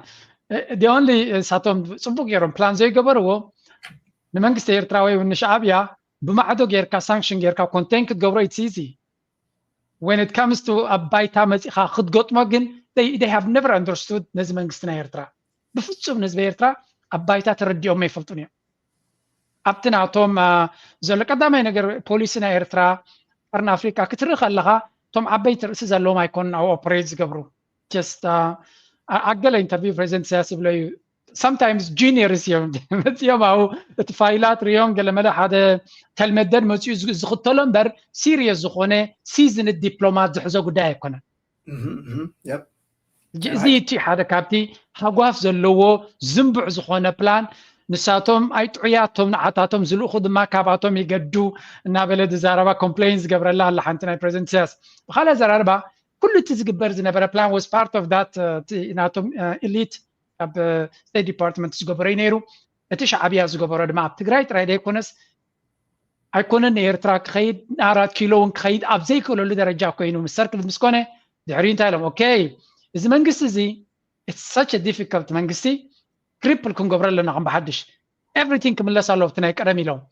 the only ساتهم صبوك يرون plan زي قبروا نمانكس تيرتراوي والنشعبيا بمعدو غيركا sanction غيركا contain كتقبروا it's easy when it comes to a بايتا مزيخا خد قط مجن they have never understood نزل منقستنا إيرترا بفتشوف نزل إيرترا أبايتا ترديهم ما يفلتوني أبتنا توم زلك قدامي نجر بوليسنا إيرترا أرنا أفريقيا كتير خلها توم أبيت رأسي لو ما يكون أو أوبريتس قبره just أقل interview present سياسي بلاي sometimes juniors يوم بس يوم أو الفايلات ريوم قال ما هذا تلمدر مسيو زخطلهم بر سيريس زخونه سيزن الدبلومات زحزو قداي كنا yep زي تي هذا كابتي حقواف زلوه زنبع زخونه بلان نساتهم أي تعياتهم نعتاتهم زلو خد ما كاباتهم يقدو نابلد زاربا complaints قبر الله اللي حنتنا present سياس وخلا زاربا كل تزقبر زنبرا plan was part of that ناتهم elite اب state department زقبرينيرو اتشعبيا زقبرو دما بتقراي تراي ديكونس أيكون إيرتراك خيد 4 كيلو خيد أبزي كله لدرجة كوينو مسرك مسكونه دعرين تعلم أوكي إذا منقص زي it's such a difficult منقصي كريبل كون قبر لنا عم بحدش everything كمل صاروا تناي كرامي لهم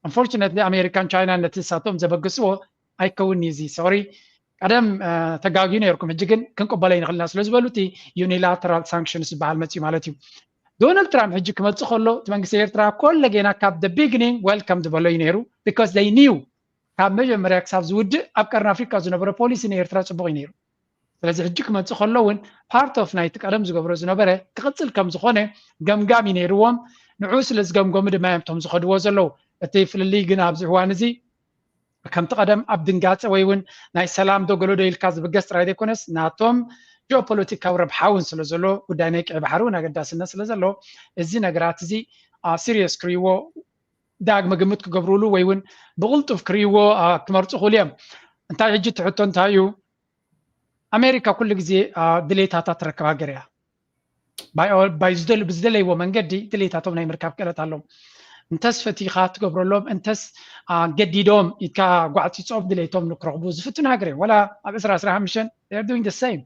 unfortunately American China التي ساتهم زبقسوا أيكون نيزي sorry قدم تجاوبين يركم الجيجن كن قبلين خلنا سلزبلوتي unilateral sanctions بعلمتي مالتي دونالد ترامب هجيك ما تخلو تمنقص إيرترا كل جينا كاب the beginning welcome the بلوينيرو because they knew كاب مجمع رأكساب زود أبكرنا أفريقيا زنبرة بوليس إيرترا تبغينيرو لازم هجيك ما تخلوون part of night كلام زقبر زنبرة تقتل كم زخونه جمجامي نيروهم نعوس لزجمجم دماء تهم زخد وزلو التيف اللي جنا بزحوانزي كم تقدم أبدنجات ويون ناي سلام دوغلو ديل كاز بقص رايدي كونس ناتهم جيوبوليتيكا ورب حاون سلزلو ودانيك بحرونا قداس الناس سلزلو الزينة قرات زي سيريس كريو داق مقمت كقبرولو ويون بغلطف كريو كمرصو خوليم انت حجي تحطو انتايو امريكا كل جزي دليتاتا تركب هاجريا باي بزدل يو منقدي دليتاتو ناي مركب كلت علوم انتس فتيخات قبرولهم انتس قديدوم يتكا قعدتي تصوب دليتهم نكرغبو زفتون هاجري ولا اسرا اسرا همشن they're doing the same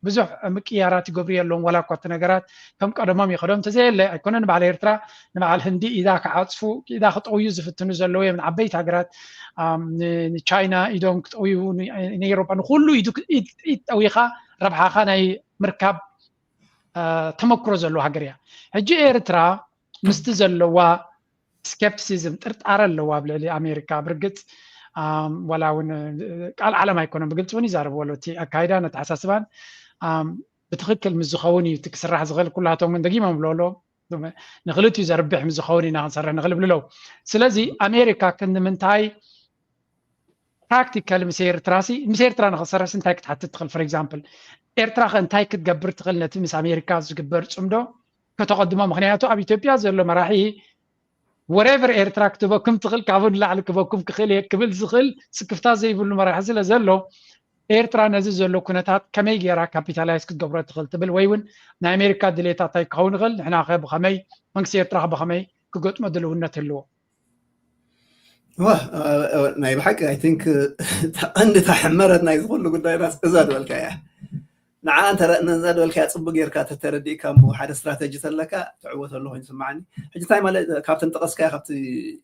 بزح مكيارات جبريلهم ولا قط نجارات كم قدمهم يخدم تزيل يكونن على إيرترا مع الهندي إذا كعطفوا إذا خطوا يوزف التنزلوية من عبيت هجرات تشاينا يدوم كتويو نيروبا نخلو يد أويخا ربحا خاني مركب تمكرو زلو هجريا هجي إيرترا مستزلوا سكيبسيزم ترتعر اللوا بلي أمريكا برقت ولا ون قال على ما يكون بقلت وني زارب ولو تي أكايدا نتحسسبان بتخكل مزخوني تكسرح زغل كلها توم من دقيمة مبلولو نغلط يزربح مزخوني نغسر نغلب لولو سلازي أمريكا كن من تاي براكتيكال مسير ترا نغسر سنتاي كتحت تدخل فور اكزامبل إيرترا انتاي كتقبر تغل نتمس أمريكا زقبر تصمدو كتقدمه مخنياتو أبي إثيوبيا زلو مراحي whatever إيرترا كتبوكم تغل كابون لعل كبوكم كخيل كبل زغل سكفتا زي بلو مراحي زلا زلو إيرترا نزل زلو كنتات كمي جرا كابيتالايز كتقبر تغل تبل ويون نا أمريكا دليتا تاي كون غل إحنا خيب خمي منكس إيرترا بخمي كقط مدلو النتلو واه ناي بحق I think عند تحمرت ناي زغل قداي راس زاد والكايا نعم ترى نزاد والكايا تصبق يركا تتردي كم واحد استراتيجي لك تعوت الله يسمعني حاجة تايم على كابتن تقص كايا خبتي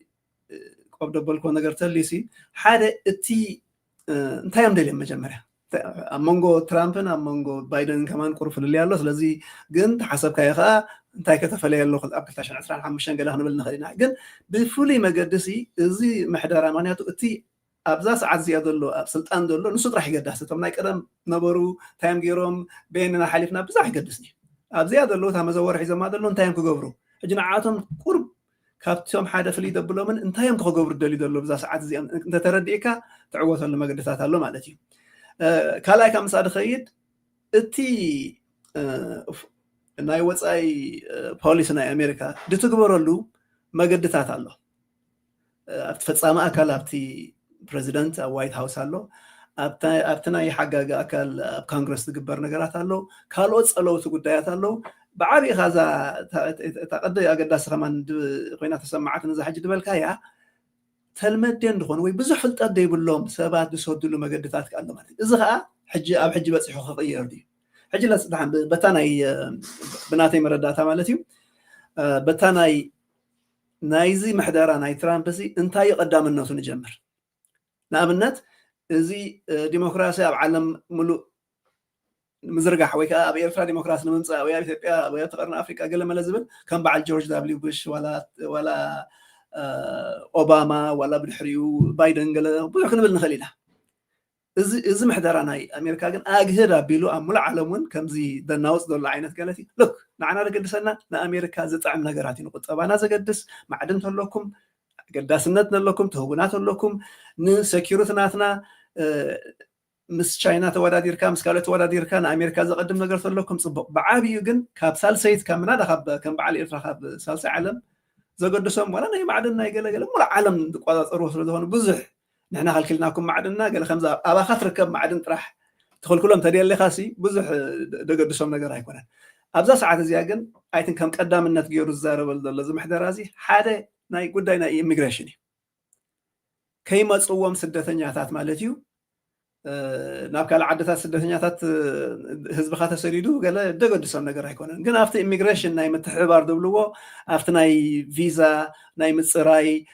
قبل دبل كون نقدر تليسي حدا تي انتايم دليل مجمرة أمونغو ترامبن أمونغو بايدن كمان قرف اللي يالله لذي قنت حسب كايا انتاي كتفلي الله خذ أبكت عشان عسران حمشان قال هنبل نخلينا قن بفولي مقدسي زي محدارا مانياتو تي أبزاس عزي أدلو سلطان دلو نسوت راح يقدس تمناي قدم نبرو تايم جيروم بيننا حليفنا بزاح يقدسني أبزي أدلو تام زور حزم أدلو انتايم كجبرو جماعاتهم قرب كابتهم حدا فلي دبلو من انتايم كجبر دلي دلو بزاس عزي انت ترديكا تعوث لما قدسات الله مالتي كالاي كم صار خيد تي ناي وصاي بوليس ناي أمريكا دتكبرلو ما قدسات الله أفتفصام أكل أبتي بريزيدنت وايت هاوس الله أبتنا يحقق أكل كونغرس تقبر نجارات الله كالوت الله تقديات الله بعري هذا تقدي أقدس كمان قينا تسمعت نزح حج دبل كايا تلمدين دخون ويبزح التقدي باللوم سبات بسود له ما قدتات كأنه مالي إذا حج أب حج بس خطير دي حج لا صدقان بتاناي بناتي مرداتها مالتي بتاناي نايزي محدارا ناي ترامبسي انتاي قدام الناس نجمر نابنت زي ديمقراسي اب عالم ملو مزرقح ويكا اب إيرترا ديمقراسي نمنصا ويا إثيوبيا ويا تقرن أفريقيا قال ما لازم كان بعد جورج دبليو بوش ولا أوباما ولا بالحريو بايدن قال بروح نبل نخلينا إذا محدارا ناي أمريكا كان أجهرة بيلو أمول عالمون كم زي دناوس دول عينت قالتي لك نعنا لقدسنا نا أمريكا زطعم نجاراتي نقطة أنا زقدس معدن لكم قداسنتنا لكم تهونات لكم نسكيورتناتنا مس تشاينا تودادير كام سكالت تودادير كان أمريكا زقدم نجارت لكم صبق بعابي يجن كابسال سيد كم نادا خب كم بعلي إفرا خب سالس عالم زقدسهم ولا نهي معدننا يقال مول عالم قادة أروح لهون بزح نحن خلكلناكم معدننا قال خمسة أبا خاطركم معدن طرح تدخل كلهم تدي اللي خاسي بزح دقدسهم نجار هيكونن أبزا ساعات زياجن أيتن كم قدام النت جيرو الزارب لازم حدا رازي حدا ناي قدينا إيميغريشني كيما تصوم سدتنياتات مالتيو ناب كلا عدتات سدتنياتات حزب خاطر سريدو قال دقدسهم نجار هيكونن قلنا أفتى إيميغريشن ناي متحبار دبلوه أفتى ناي فيزا ناي متصراي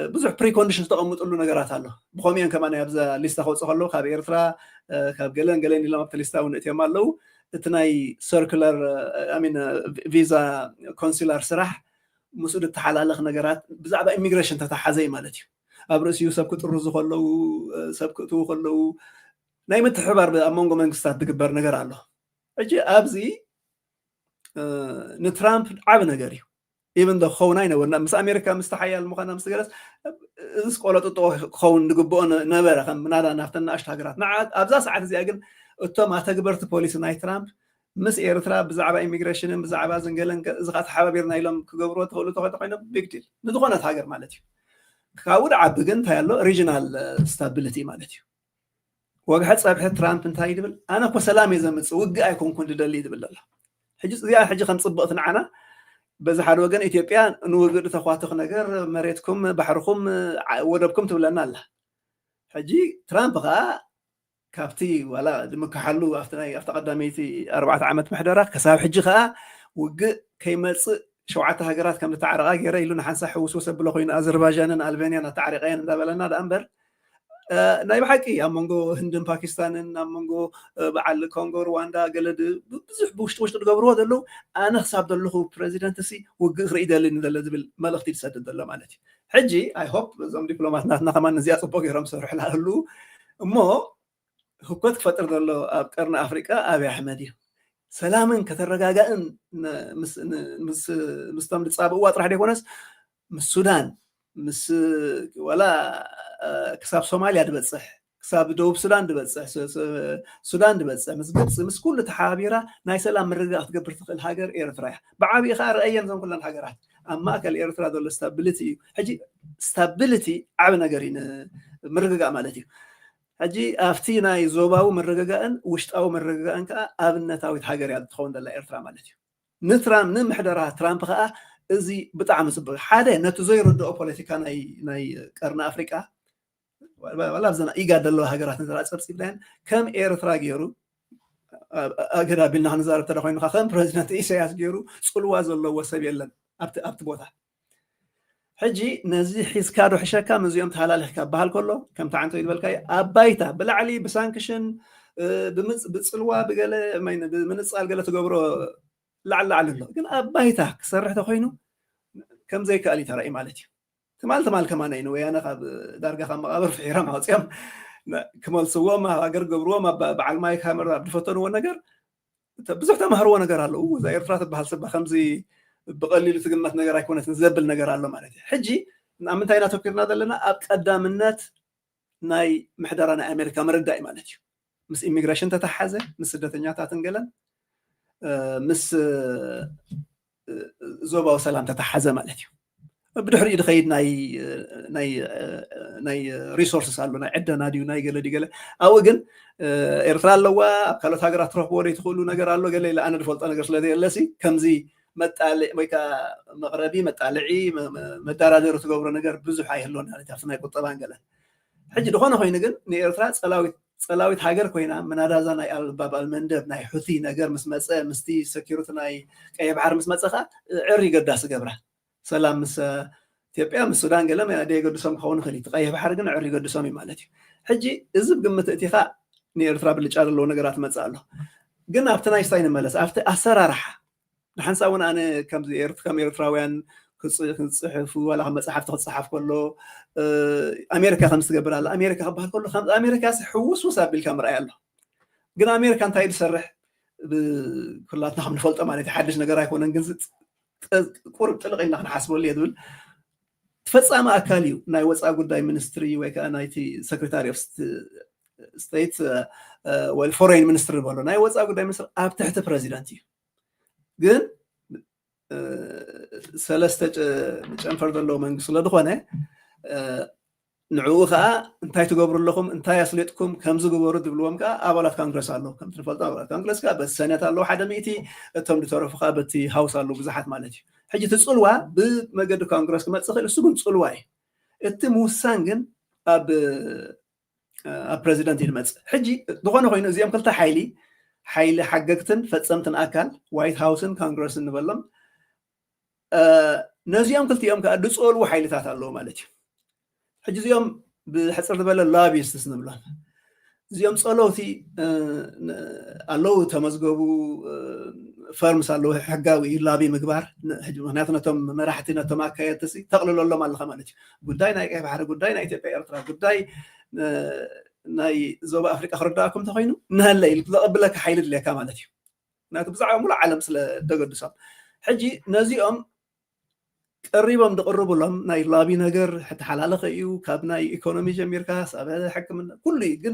بزح بري كونديشنز تقوم تقول له نجارات الله بخوميان كمان يبزا لسه خلص خلوا خاب إيرترا خاب قالن إلا ما بتلسته ونأتي مالو تناي سيركلر أمين فيزا كونسولار سرح مسؤول التحالة نجارات بزعبة إيميغريشن تتحازي مالتي أبرسيو سبكت الرز خلوا سبكتو خلوا نايم تحبر بأمونغو منقصات تكبر نجار الله أجي أبزي نترامب عاب نجاري even though خوناينا ورنا مس أمريكا مستحيل المقارنة مستجلس إذا قالت تو خون نجبون نبرة خم نادا نفتن أشتاقرات نعاد أبزاس عاد زي أجن أنت ما تجبرت بوليس ناي ترامب مس إيرترا بزعبة إيميغريشن بزعبة زنجلن زغات حبابيرنا يلهم كجبروا تقولوا تقولنا بيج ديل ندخلنا هاجر مالتي كاود عبجن تايلو ريجنال ستابيليتي مالتي وقحت صبح ترامب انتهي دبل أنا كسلام يزمت وقع يكون كنت دليل دبل الله حجي خمس صبغت معنا بز حد وجن إثيوبيا نوجد تخواتك نجار مريتكم بحركم ودبكم تبلنا الله حجي ترامب غا كافتي ولا دمكحلو أفتقدميتي 4 عامات محدرة كساب حجي خا وق كيملص شوعة هجرات كم تعرقا غير يلون حنسح وسوسب بلوخين أذربيجان ألبانيا تعرقين دبلنا الأنبر نايب حكي أمونغو هندن باكستان أمونغو بعل كونغو رواندا قلد بزح بوشت تقبروا دلو أنا حساب دلو بريزيدنتسي وقر إيدا لين دل زبل ملختي تسدد دلو مالتي حجي I hope زم دبلوماتنا كمان زيادة بوجي رمس روح لهلو مو هكوت فترة دلو أبقرنا أفريقيا أبي أحمدي سلامن كترجاءن مستمر تصاب واطرح ديكونس مس السودان مس ولا كساب صوماليا دبصح كساب دوب السودان دبصح السودان دبصح مس قبص مس كل تحابيره ناي سلام مرقه تقبر تقل هاجر ايرترا بعابي خار ايام زم كلن هاجرات اما كل ايرترا دول ستابيليتي حجي ستابيليتي عب نغرين مرقه مالتي حجي افتينا يزوباو مرققان وشطاو مرققان كا ابنتاويت هاجر يا تخون دلا ايرترا مالتي نترام نمحدرها ترامب خا ازي بطعم صبغ حدا نتو زي ردو بوليتيكا ناي قرن افريقيا ولا بزنا ايغاد دلو هاجرات نزرا صبصي بلان كم ايرترا غيرو اغدا بينا نزار تدخوين خا بريزيدنت إيساياس غيرو صلوا زلو وسب يلن ابت بوتا حجي نزي حيس كادو حشكا مزيوم تحلالح كبحال كله كم تعنتو يدبلكاي ابايتا بلعلي بسانكشن بصلوا بقله ماين بمنصال قله تغبرو لعل على كن ابايتا كسرح تخوينو كم زي كالي ترى مالتي تمال كمان انه ويانا دارغا خم مقابر في حيرام عصيام كمال سوا ما هاجر قبروا ما بعل ما يكامر بفتنوا النجر بزح تمهروا نجر الله زي رفرات بحال سبا خمسي بقليل تقمت نجر يكون نزبل نجر الله مالتي حجي امنتاينا تفكرنا دلنا قدامنات ناي محدرنا امريكا مردا مالتي مس إيميغريشن تتحازه مس سدتنيا تاتنقلن مس زوبا وسلام تتحازه مالتي بدحر يدخيد ناي ريسورسز قالوا ناي عده ناديو ناي قال او جن ايرترا لوا كالوت هاجرات تروح بوري تقولوا نجر قالوا قال لي انا دفلت نجر سلادي لسي كمزي مطالع ويكا مغربي مطالعي مدارادير تغبر نجر بزح يهلون يعني تفنا يقطبان قال حجي دخونه خوين جن ني ايرترا صلاويت هاجر كوينا منادازا ناي الباب المندب ناي حثي نجر مسمصه مستي سكيورتي ناي قي بحر مسمصخه عري قداس قبره سلام مس ኢትዮጵያ ምስ ሱዳን ገለ ማያደ ይገድሶም ከሆነ خليت قي بحر ግን عري قدسوم مالتي حجي እዝብ ግምት እቲኻ ንኤርትራ ብልጫ ዘለዎ ነገራት መጻአሎ ግን ኣብተና ይስታይን መለስ ኣብተ ኣሰራርሓ ንሓንሳውን ኣነ ከም ኤርትራውያን ክጽሕፉ ወላ መጽሓፍ ተጽሐፍ ከሎ ኣሜሪካ ከም ዝገብር ኣለ ኣሜሪካ ክባል ከሎ ከም ኣሜሪካ ሕውስ ወሳቢል ከም ራእይ ኣለ ግን ኣሜሪካ እንታይ ይሰርሕ ኩላትና ከም ንፈልጦ ማለት ሓድሽ ነገር ኣይኮነን ግን ቁርብ ጥልቅና ክንሓስበሉ የድብል تفصام أكاليو ناي وصا قداي منستري ويكا نايتي سكرتاري اوف ستيت والفورين منستر بولو ناي وصا قداي منستر اب تحت بريزيدنتي ግን ሰለስተ ጨንፈር ደለው መንግስት ስለደኾነ ንዕኡ ከዓ እንታይ ትገብሩ ኣለኹም እንታይ ያስለጥኩም ከምዚ ግበሩ ድብልዎም ከዓ ኣባላት ኮንግረስ ኣለዉ ከም ትፈልጡ ኣባላት ኮንግረስ ከዓ በሰነት ኣለዉ ሓደ ሚእቲ እቶም ዝተረፉ ከዓ በቲ ሃውስ ኣለዉ ብዙሓት ማለት እዩ ሕጂ ትጽልዋ ብመገዲ ኮንግረስ ክመጽእ ክእል እሱ ግን ጽልዋ እዩ እቲ ምውሳን ግን ኣብ ፕሬዚደንት ይመጽእ ሕጂ ዝኾነ ኮይኑ እዚኦም ክልተ ሓይሊ ሓገግትን ፈጸምትን ኣካል ዋይት ሃውስን ኮንግረስን ንበሎም ነዚኦም ክልቲኦም ከዓ ድጸልዉ ሓይልታት ኣለዉ ማለት እዩ ሕጂ እዚኦም ብሕፅር ዝበለ ላቢስትስ ንብሎም እዚኦም ጸለውቲ ኣለዉ ተመዝገቡ ፈርምስ ኣለዉ ሕጋዊ ላቢ ምግባር ሕጂ ምክንያቱ ነቶም መራሕቲ ነቶም ኣካየድቲ ተቕልለሎም ኣለኻ ማለት እዩ ጉዳይ ናይ ቀይ ባሕሪ ጉዳይ ናይ ኢትዮጵያ ኤርትራ ጉዳይ ናይ ዞባ ኣፍሪቃ ክርዳእኩም ተኮይኑ ንህለ ኢሉ ዘቐብለካ ሓይሊ ድልየካ ማለት እዩ ምክንያቱ ብዛዕባ ሙሉእ ዓለም ስለ ደገድሶም ሕጂ ነዚኦም ቀሪቦም ድቕርብሎም ናይ ላቢ ነገር ተሓላለኸ እዩ ካብ ናይ ኢኮኖሚ ጀሚርካ ሳበ ሕክምና ኩሉ ግን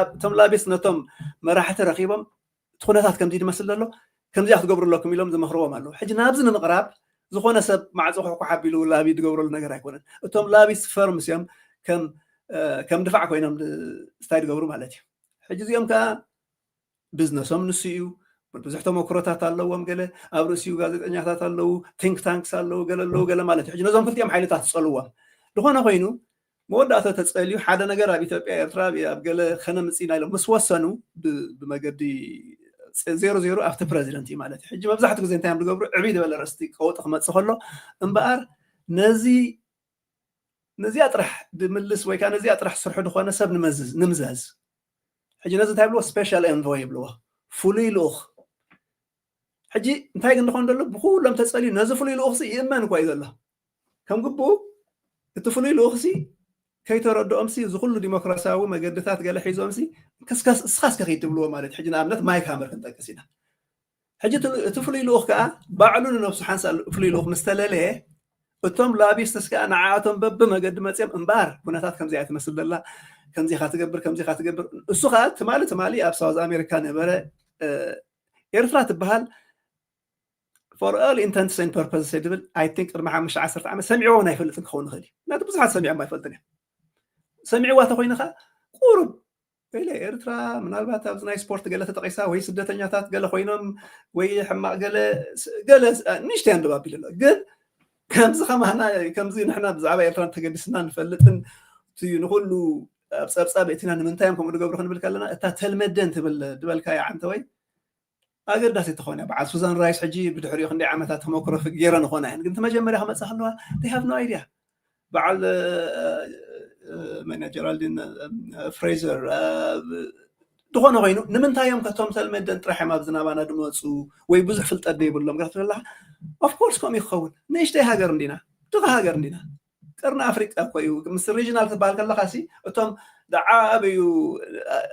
እቶም ላቢስ ነቶም መራሕቲ ረኺቦም تخونات كم زيد مثل له كم زيد تقبر لكم يلوم زي مخروم له حجنا نابزنا مقراب زخونه سب مع زخو حبيلو لابي تقبر له نجار يكون أتوم لابي فيرمس يوم كم دفع كوينهم ستايل تقبروا مالتي حجز يوم كا بزنسهم نسيو بزحتهم مكروتات اللو قال أبرسيو قال أنياتات اللو think tanks اللو قال اللو قال مالتي حجنا زم كنت يوم حيلتات تصلوهم دخونا خوينو مودعته تسأليو حدا نجار بيتبقى إرترابي أبقى خنا مسينا له مسوسنو بمجدي 0-0 after president مالتي حجي ما بزحتك زين تايم بقبر عبيد ولا رستي قوت أخمد سخله انبقر نزي أطرح بملس ويكان نزي أطرح سرح دخونا سب نمزز حجي نزي تايم له special envoy بلوه فولي لوخ حجي انتاي قلنا دلو بقول لم تسألي نزي فولي لوخ سي إيمان كويس الله كم قبو التفولي لوخ سي كي تردو أمسي زخلو ديمقراساوي مجدتات قال حيزو أمسي كسكس اسخاس كخيت بلوه مالت حجنا عملت مايك هامر كنت كسينا حجي تفولي لوخ كا بعلون نفسه حنسأل فولي لوخ مستلله أتوم لابيس تسكا نعاتهم بب مجد ماتيم انبار بناتات كم زي تمثل الله كم زي خاتجبر السخات تمالي أب ساوث أمريكا نبرة إرثرات بهال for all intents and purposes I think المحا مش 10 عام سمعونا يفلتن خون خلي لا تبص سمع ما يفلتن سمعوا تخوينا خا قرب إلى إرترا من البات أبزناي سبورت قالت تقيسا وهي سدتني تات قال خوينهم وهي حما قال نشتي عند بابي لا قال كم زخمة هنا كم زين إحنا بزعبة إرترا تقدسنا نفلتن تينقولوا أبصاب إتنا من تايمكم اللي قبل خلنا بالكلنا تتلمدن تبل كاي عن توي أقدر داسي تخوني بعد سوزان رايس حجي بدحري خندي عمتها تموكرة في جيران نخونا يعني قلت ما جمري هم سهلوا they have no idea بعد من جيرالدين فريزر تخونا غينو نمن تايم كتوم تلمدن ترحم أبزنا بانا دموتسو ويبزح في التقدي بقول قلت له of course كم يخون نيش ده هاجر ندينا تغى هاجر ندينا كرنا أفريقيا كويو مصر ريجنال تبالك الله خاسي أتوم دعاء بيو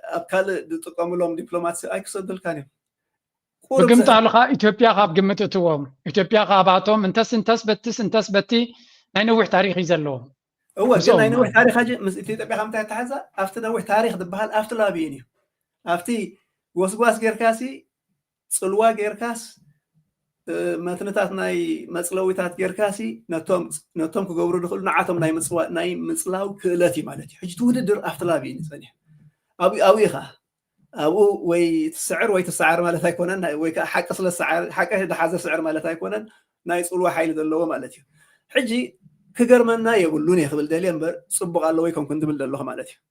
أبكال تقوم لهم دبلوماسي أيكسود بالكانيم بقمت على إثيوبيا خاب قمتتهم إثيوبيا خاباتهم انتس بتي نوح تاريخ يزلهم هو كنا نوح تاريخ حاجة إثيوبيا خامتها تحزة أفتنا نوح تاريخ دبها أفت لابيني أفتي وسواس غيركاسي صلوا غيركاس مثنتات ناي مصلويتات غيركاسي نتوم كغبرو دخل نعاتهم ناي مصلاو كلاتي مالتي حج توددر أفت لابيني صنيح أبي خا أبو ويتسعر مالتها يكونن ويك حق أصل السعر حق هذا حازر سعر مالتها يكونن نايس أولوا حيل دلوا مالتي حجي كجرمنا يقولوني خبل دالين بر صبغ الله ويكم كنت بالله مالتي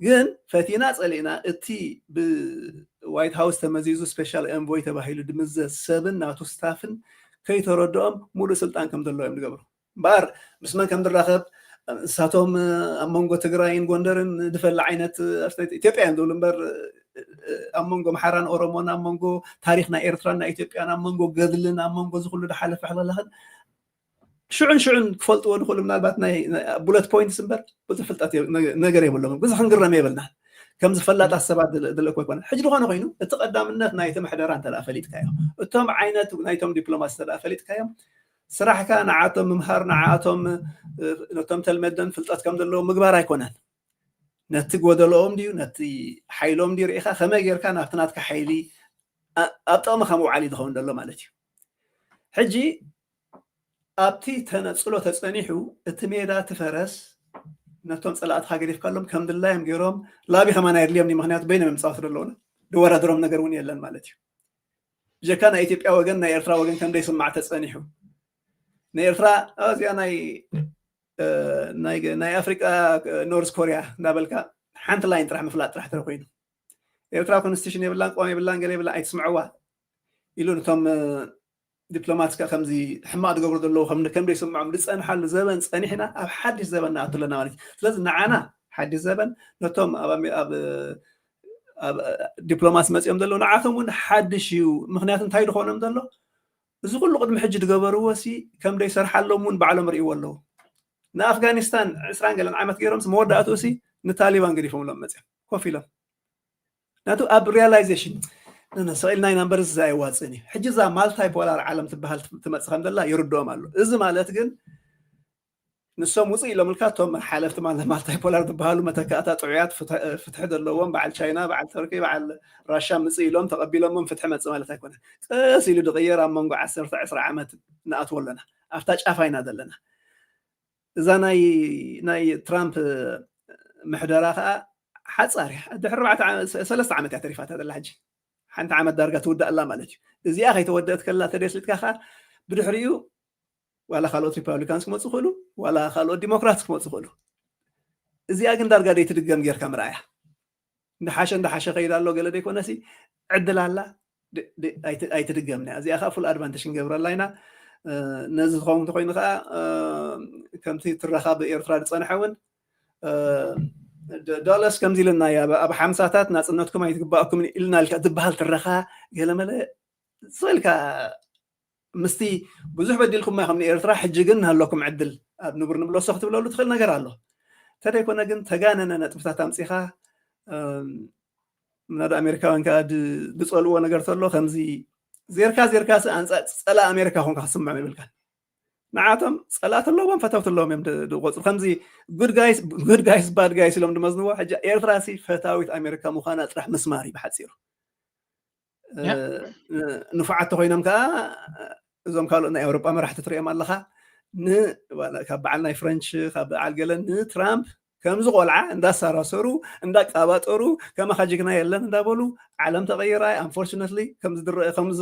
جن فتينات علينا التي بوايت هاوس تمزيزو سبيشال انفوي تبعيلو دمز سبن ناتو ستافن كي تردهم مولو سلطان كم دلوا يوم قبل بار بس ما كم دراخب ساتهم أمونغو تجراين غوندرن دفل عينة إثيوبيا عندهم بر أمونغو محران أورومون أمونغو تاريخنا إيرترانا إثيوبيا أمونغو قدلنا أمونغو زخلو ده حالة فعلا لهن شعن كفلت ونخل من الباتنا بولت بوينتس بر بزفلت أتي نجري ولا بس خنقرنا ميبلنا كم زفلات السبعة دلكوا يكون حجرو خانو غينو التقدم الناس نايتم حدران تلافليت كايو التوم عينة نايتم دبلوماسي تلافليت كايو صراحة كان عاتم مهارنا عاتم نتم تلمدن فلتات كم دلو مقبار يكونن نتقو دلوهم ديو نتي حيلهم ديو ريخا خما غير كان افتنات كحيلي أبطأ خمو عالي دخون دلو مالتي حجي أبتي تنصلو تسانيحو التميدا تفرس نتم صلاة خاقريف كلهم كم دلله يمجيرهم لا بي خمانا يرليهم دي مخنيات بينهم مصافر اللون دوارا دروم نقروني يلن مالتي جا كان إيتيبيا وغن يرفرا وغن كان ديسم مع تسانيحو نيرفرا أزيا ناي أفريقيا نورث كوريا نابلكا حنت لاين ترح مفلات ترح تروحين يرفرا كونستيشن يبلان قومي يبلان قلي يبلان تسمعوا يلون تم دبلوماتيكا خمزي حماد قبر دلو خمنا كم يسمعوا لسان حل زبن ساني حنا أب حد زبن نعطلنا مالك لازم نعنا حد زبن نتم دبلومات مسيم دلو نعاثمون حد شيو مخنيات انتهي دخونهم دلو إذا كل قدم حج تجبروا وسي كم ده يصير حلهم من بعلم رأي والله نا أفغانستان إسرائيل قالن عمت كيرم سمود أتوسي نتاليبان قريفهم لهم مزح كوفيلا ناتو أب رياليزيشن أنا سؤال ناين نمبرز زي واتسني حج زا مال تايب ولا عالم تبهال تمسخ الحمد لله يردوا ماله إذا مالت جن ንሶም ውፅእ ኢሎም ልካቶም ሓለፍቲ ማልታይ ፖላር ዝበሃሉ መተካእታ ጥዑያት ፍትሒ ዘለዎም በዓል ቻይና በዓል ተርኪ በዓል ራሻ ምፅእ ኢሎም ተቐቢሎሞም ፍትሒ መፅእ ማለት ኣይኮነ ቀስ ኢሉ ድቕየር ኣብ መንጎ 10-20 ዓመት ንኣትዎ ኣለና ኣብታ ጫፋ ኢና ዘለና እዛ ናይ ትራምፕ ምሕደራ ከዓ ሓፃር ድሕሪ 3 ዓመት እያ ተሪፋታ ዘላ ሕጂ ሓንቲ ዓመት ዳርጋ ትውዳእ ኣላ ማለት እዩ እዚኣ ከይተወደአት ከላ ተደስሊትካ ከዓ ብድሕሪኡ ዋላ ካልኦት ሪፐብሊካንስ ክመፁ ይኽእሉ ዋላ ካልኦት ዲሞክራትስ ክመፁ ይኽእሉ እዚኣ ግን ዳርጋ ደይትድገም ጌርካ ምርኣያ እንዳሓሸ ከይዳ ኣሎ ገለ ደይኮነሲ ዕድል ኣላ ኣይትድገምና እዚኣ ከዓ ፉል ኣድቫንቴጅ ክንገብረላ ኢና ነዚ ዝኸውን እንተኮይኑ ከዓ ከምቲ ትረኻ ብኤርትራ ዝፀንሐ እውን ዶለስ ከምዚ ኢልና ኣብ ሓምሳታት ናፅነትኩም ኣይትግባአኩም ኢልና ልካ ዝበሃል ትረኻ ገለመለ ዝልካ ምስቲ ብዙሕ በዲልኩም ማይ ከምኒ ኤርትራ ሕጂ ግን ሃለኩም ዕድል ኣብ ንቡር ንብለሶ ክትብለሉ ትኽእል ነገር ኣሎ ተደይኮነ ግን ተጋነነ ነጥብታት ኣምፂኻ ምናደ ኣሜሪካውያን ከዓ ዝፀልዎ ነገር ተሎ ከምዚ ዜርካስ ኣንፃፅ ፀላ ኣሜሪካ ኮንካ ክስማዕ ይብልካ ንዓቶም ፀላት ኣለዎም ፈተውት ኣለዎም እዮም ዝቆፅሩ ከምዚ ጉድ ጋይስ ባድ ጋይስ ኢሎም ድመዝንዎ ሕጂ ኤርትራ ሲ ፈታዊት ኣሜሪካ ምዃና ጥራሕ ምስማር እዩ ብሓፂሩ ንፉዓት ተኮይኖም ከዓ እዞም ካልኦት ናይ ኣውሮጳ መራሕቲ ትሪኦም ኣለኻ ካብ በዓል ናይ ፍረንች ካብ በዓል ገለ ንትራምፕ ከምዚ ቆልዓ እንዳሳራሰሩ እንዳቃባጠሩ ከመኻ ጅግና የለን እንዳበሉ ዓለም ተቐይራ አንፎርቹነትሊ ከምዚ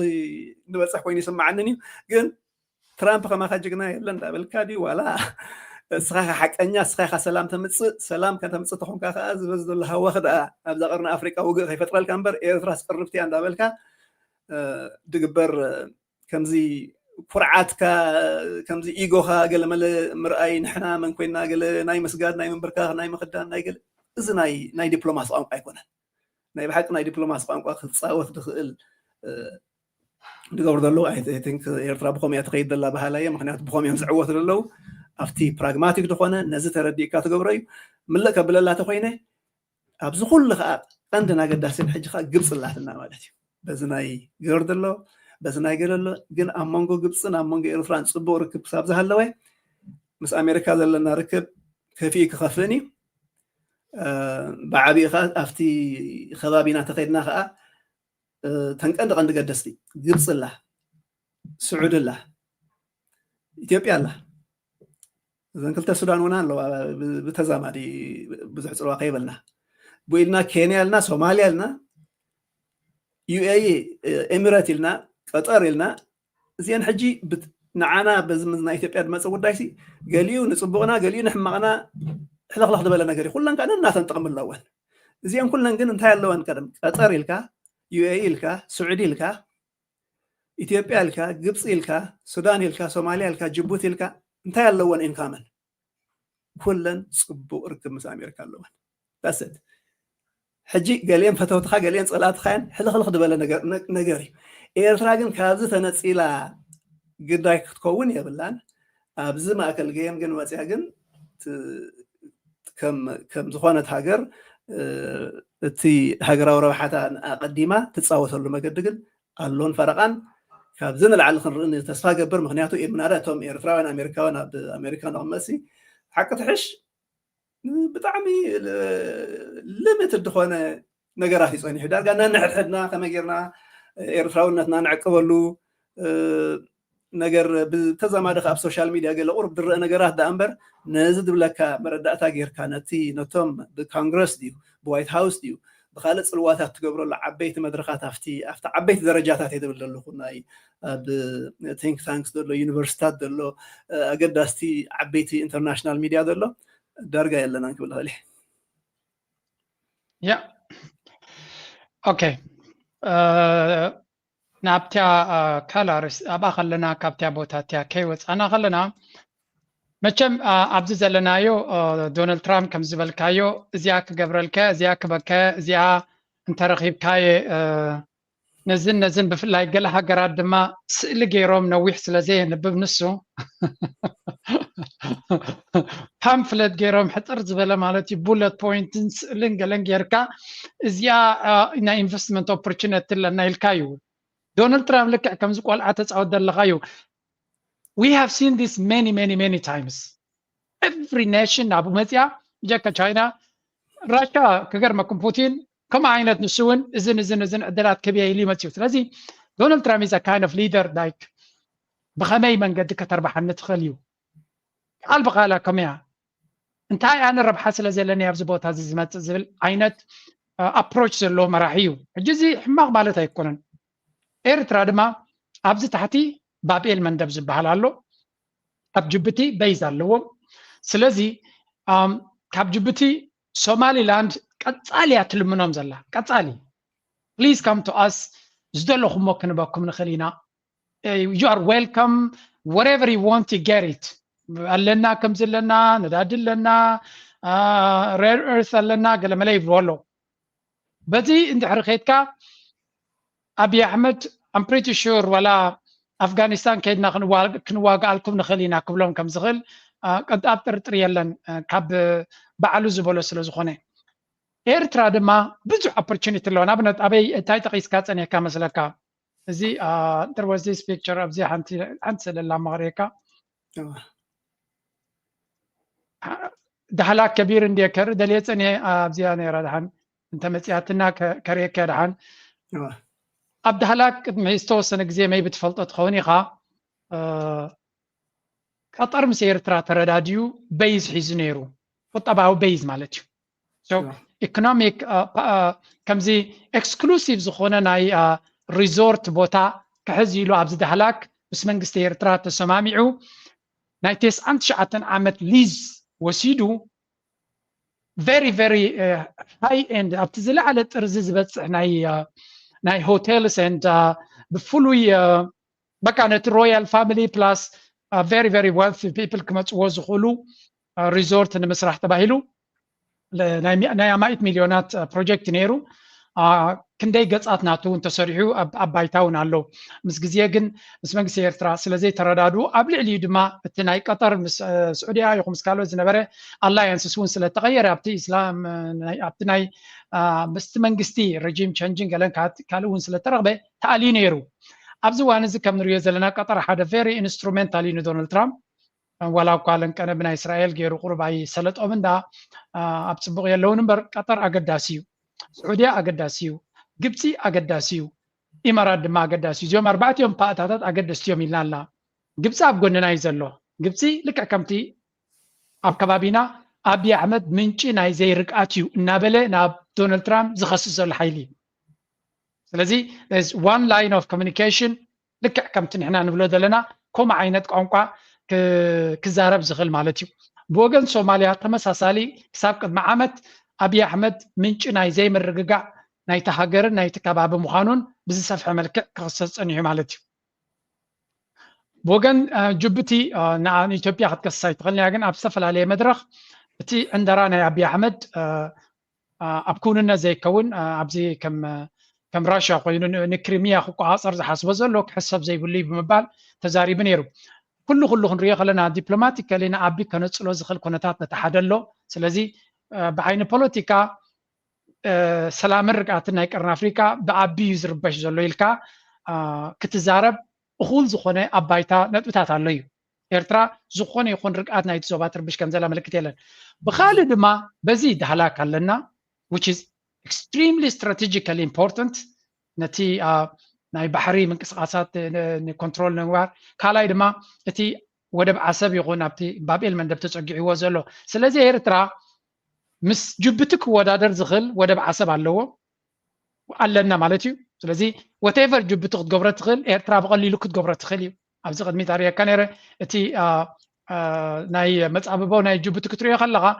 ንበፅሕ ኮይኑ ይስማዓንን እዩ ግን ትራምፕ ከመኻ ጅግና የለን እንዳበልካ ድዩ ዋላ እስኻ ሓቀኛ እስኻ ሰላም ተምፅእ ሰላም ከተምፅእ ተኾንካ ከዓ ዝበዝ ዘሎ ሃዋኽ ደኣ ኣብዛ ቀርኒ ኣፍሪቃ ውግእ ከይፈጥረልካ እምበር ኤርትራ ስቅርብቲ እያ እንዳበልካ ድግበር ከምዚ ኩርዓትካ ከምዚ ኢጎኻ ገለ መለ ምርኣይ ንሕና መን ኮይና ገለ ናይ ምስጋድ ናይ ምንብርካኽ ናይ ምኽዳን ናይ ገለ እዚ ናይ ዲፕሎማሲ ቋንቋ ኣይኮነን ናይ ብሓቂ ናይ ዲፕሎማሲ ቋንቋ ክትፃወት ድኽእል ድገብሩ ዘለዉ ኣይቲንክ ኤርትራ ብኸምኡ እያ ትኸይድ ዘላ ባህላ እየ ምክንያቱ ብኸምኡ እዮም ዝዕወቱ ዘለዉ ኣብቲ ፕራግማቲክ ድኾነ ነዚ ተረዲእካ ትገብሮ እዩ ምልእ ከብለላ ተኮይነ ኣብዚ ኩሉ ከዓ ቀንድን ኣገዳሲን ሕጂ ከዓ ግብፂ ኣላትና ማለት እዩ በዚ ናይ ግበር ዘሎ በዚ ናይ ገለሎ ግን ኣብ መንጎ ግብፅን ኣብ መንጎ ኤርትራን ፅቡቅ ርክብ ክሳብ ዝሃለወ ምስ ኣሜሪካ ዘለና ርክብ ከፊኡ ክኸፍን እዩ ብዓብዪ ከዓ ኣብቲ ከባቢና ተኸይድና ከዓ ተንቀንዲ ገደስቲ ግብፂ ኣላ ስዑድ ኣላ ኢትዮጵያ ኣላ እዘን ክልተ ሱዳን እውን ኣለዋ ብተዛማዲ ብዙሕ ፅልዋ ከይበልና ብኢልና ኬንያ ኣልና ሶማልያ ኣልና ዩኤኢ ኤሚሬት ኢልና ቀጠር ኢልና እዚአን ሕጂ ንዓና በዚ ናይ ኢትዮጵያ ድመፀ ጉዳይ ሲ ገሊኡ ንፅቡቕና ገሊኡ ንሕማቕና ሕለኽለኽ ዝበለ ነገር እዩ ኩለን ከዓ ነናተን ጥቕሚ ኣለወን እዚአን ኩለን ግን እንታይ ኣለወን ቀደም ቀጠር ኢልካ ዩኤኢ ኢልካ ስዑዲ ኢልካ ኢትዮጵያ ኢልካ ግብፂ ኢልካ ሱዳን ኢልካ ሶማልያ ኢልካ ጅቡቲ ኢልካ እንታይ ኣለወን ኢንካመን ኩለን ፅቡቕ ርክብ ምስ ኣሜሪካ ኣለወን ዳሰት ሕጂ ገሊአን ፈተውትካ ገሊአን ፀላትካን ሕልኽልኽ ዝበለ ነገር እዩ ኤርትራ ግን ካብዚ ተነፂላ ግዳይ ክትከውን የብላን ኣብዚ ማእከል ገየም ግን መፅያ ግን ከም ዝኾነት ሃገር እቲ ሃገራዊ ረብሓታ ኣቐዲማ ትፃወተሉ መገዲ ግን ኣሎን ፈረቓን ካብዚ ንላዕሊ ክንርኢ ተስፋ ገብር ምክንያቱ ምናዳ እቶም ኤርትራውያን ኣሜሪካውያን ኣብ ኣሜሪካ ንቕመሲ ሓቂ ትሕሽ ብጣዕሚ ልምትድ ዝኾነ ነገራት ይፀኒሑ ዳርጋ ነንሕድሕድና ከመይ ጌርና ኤርትራውነትና ንዕቅበሉ ነገር ብተዛማዲ ኣብ ሶሻል ሚድያ ገለ ቁርብ ዝረአ ነገራት ዳ እምበር ነዚ ድብለካ መረዳእታ ጌርካ ነቶም ብኮንግረስ ድዩ ብዋይት ሃውስ ድዩ ብካልእ ፅልዋታት ትገብረሉ ዓበይቲ መድረኻት ኣብቲ ዓበይቲ ደረጃታት እየ ዝብል ዘለኹ ናይ ኣብ ቲንክ ታንክስ ዘሎ ዩኒቨርሲታት ዘሎ ኣገዳስቲ ዓበይቲ ኢንተርናሽናል ሚድያ ዘሎ ዳርጋ የለና ክብል ኽእል ያ ኦኬ ናብትያ ካላርስ ኣብኣ ከለና ካብትያ ቦታትያ ከይወፃና ከለና መቸም ኣብዚ ዘለናዮ ዶናልድ ትራምፕ ከም ዝበልካዮ እዚኣ ክገብረልከ እዚኣ ክበከ እዚኣ እንተረኺብካየ ነዝን ብፍላይ ገለ ሃገራት ድማ ስእሊ ገይሮም ነዊሕ ስለዘየንብብ ንሱ ፓምፍለት ገይሮም ሕፅር ዝበለ ማለት እዩ ቡለት ፖይንትን ስእልን ገለን ጌርካ እዚኣ ናይ ኢንቨስትመንት ኦፖርቹኒቲ ኣለና ኢልካ እዩ ዶናልድ ትራምፕ ልክዕ ከምዚ ቆልዓ ተፃወት ዘለካ እዩ we have seen this many times every nation نابو مزيا جاكا تشاينا راشا كغرمكم بوتين كما عينت نسون إذن عدلات كبيرة اللي متيو لازم دونالد ترامب is a kind of leader like بخمي من قد كتربح النتخليو قال بقالا كميا انتهي أنا ربح سلازي لاني أفزبوت هذا الزمات زبل عينت approach زلو مراحيو جزي حماق بالتا يكونن إيرترا دما أبزي تحتي بابيل من دبز بحلالو أب جبتي بيزالو سلازي كاب جبتي سومالي لاند كتالي أتلمنهم زلا كتالي please come to us زدلو خموك نباكم نخلينا you are welcome whatever you want to get it قالنا كم زلنا ندادل لنا rare earth قالنا قال ملاي بولو بدي انت حرقيتك أبي أحمد I'm pretty sure ولا أفغانستان كيدنا كنواقع لكم نخلينا كبلهم كم زغل قد أبتر يلن كاب بعلو زبولو سلوزخوني إيرترا دما بزو opportunity لون أبنت أبي تاي تقيس كاتس أني كامس لكا زي there was this picture of زي حنتسل الله مغريكا دهلاك كبير اندي كر دليت أني زي أنا رادحان أنت مسيحتنا كريكا دحان أبدا هلاك ميستوسن زي ما يبتفلطت خوني خا قطر مسير ترى ترداديو بيز حزنيرو وطبعه بيز مالتيو so economic كمزي exclusive زخونا ناي resort بوتا كحزيلو أبدا هلاك بس منجست إيرترا تسمامعو نايتيس أنشأتن عمت ليز وسيدو very very high end أبتزل على ترزيز بس ناي hotels and بفلوي بكانت royal family plus very very wealthy people كما تزخلو resort نمسرح تباهلو ناي 100 مليونات project نيرو كندي قصات ناتو انتسريحو أبايتاون علو مس جزيجن مس منجس إيرترا سلازي تردادو قبل علي دما بتناي قطر مس سعودية يقوم سكالو زنبرة الله ينسسون سلا تغير أبتي إسلام أبتناي بس منجستي رجيم changing قالن كالون سلا ترغبة تعالي نيرو أبزو أنا كم نريز لنا قطر هذا very instrumental إنه دونالد ترامب ولا قالن كان بنا إسرائيل غير قرباي سلط أمن دا أبسبوغ يلون بر قطر أقداسيو سعودية أقداسيو جبتي أقداسيو إمارات دما أقداسيو يوم 4 يوم باتاتات أقدستيو ميلان لا جبتي أبغون نايزلو جبتي لك أكمتي أب كبابينا أبي أحمد منشي نايزي ركعتيو نابلة ناب دونالد ترامب زخصص الحيلي سلازي there's one line of communication لك أكمتي نحنا نبلو دلنا كوم عينت قنقع كزارب زغل مالتيو بوغن سوماليا تمساسالي سابق معامت أبي أحمد منش نايزي من رقاق ناي تهاجر ناي تكاباب مخانون بزي سفح ملكة كخصص أنيو مالتي بوغن جبتي نعم إثيوبيا قد كسايت غلني أغن أبسفل عليه مدرخ بتي عندرانا أبي أحمد أبكوننا زي كون أبزي كم راشا قوينو نكريميا خوكو عصر زي حسب زلوك حسب زي بولي بمبال تزاري بنيرو كله نريق لنا دبلوماتيكا لنا أبي كانت سلو زخل كونتات نتحدلو سلازي بعين بوليتيكا سلام رقعتنا يقرن أفريقيا بأبي يزربش زلو يلكا كتزارب أخول زخونة أبايتا نتبتات عليو إيرترا زخونة يخون رقعتنا يتزوبات ربش كنزلا ملكتيلا بخالد ما بزيد هلاك لنا which is extremely strategically important نتي ناي بحري من قصاصات نكنترول نوار كالاي دما اتي ودب عصب يغون ابتي بابيل من دبت تصقعي وزلو سلازي إيرترا مس جبتك ودادر زغل ودب عصب علو علنا مالتيو سلازي whatever جبتك تقبرت تغل إيرترا بقليلو كتقبرت تخليو أبزي قد ميتاريا كانير اتي ناي مصعببو ناي جبتك تريا خلغا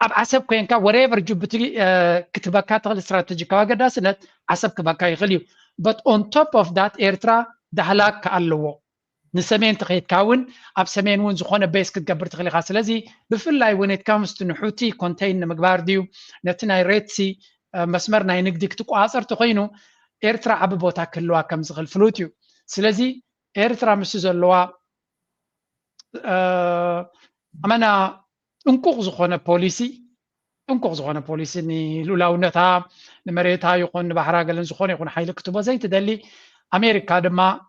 أب عصب كوينكا whatever جبتك كتبكا تغل استراتيجيكا وقداسنت عصب كبكا يغليو but on top of that إيرترا دهلاك كألو نسمين تقيت كاون أب سمين وين زخونة بيس كتقبر تغلي خاص لذي بفلاي when it comes to نحوتي contain مقبار ديو نتناي ريتسي مسمرنا ينقدك تقو عصر تقينو إيرترا عببوتا كلوا كم زغل فلوتيو سلذي إيرترا مسوز اللوا أمانا انقوغ زخونة بوليسي ني لولاونتها نمريتها يقون بحرا قلن زخونة يقون حيلك كتبو زي تدلي أمريكا دما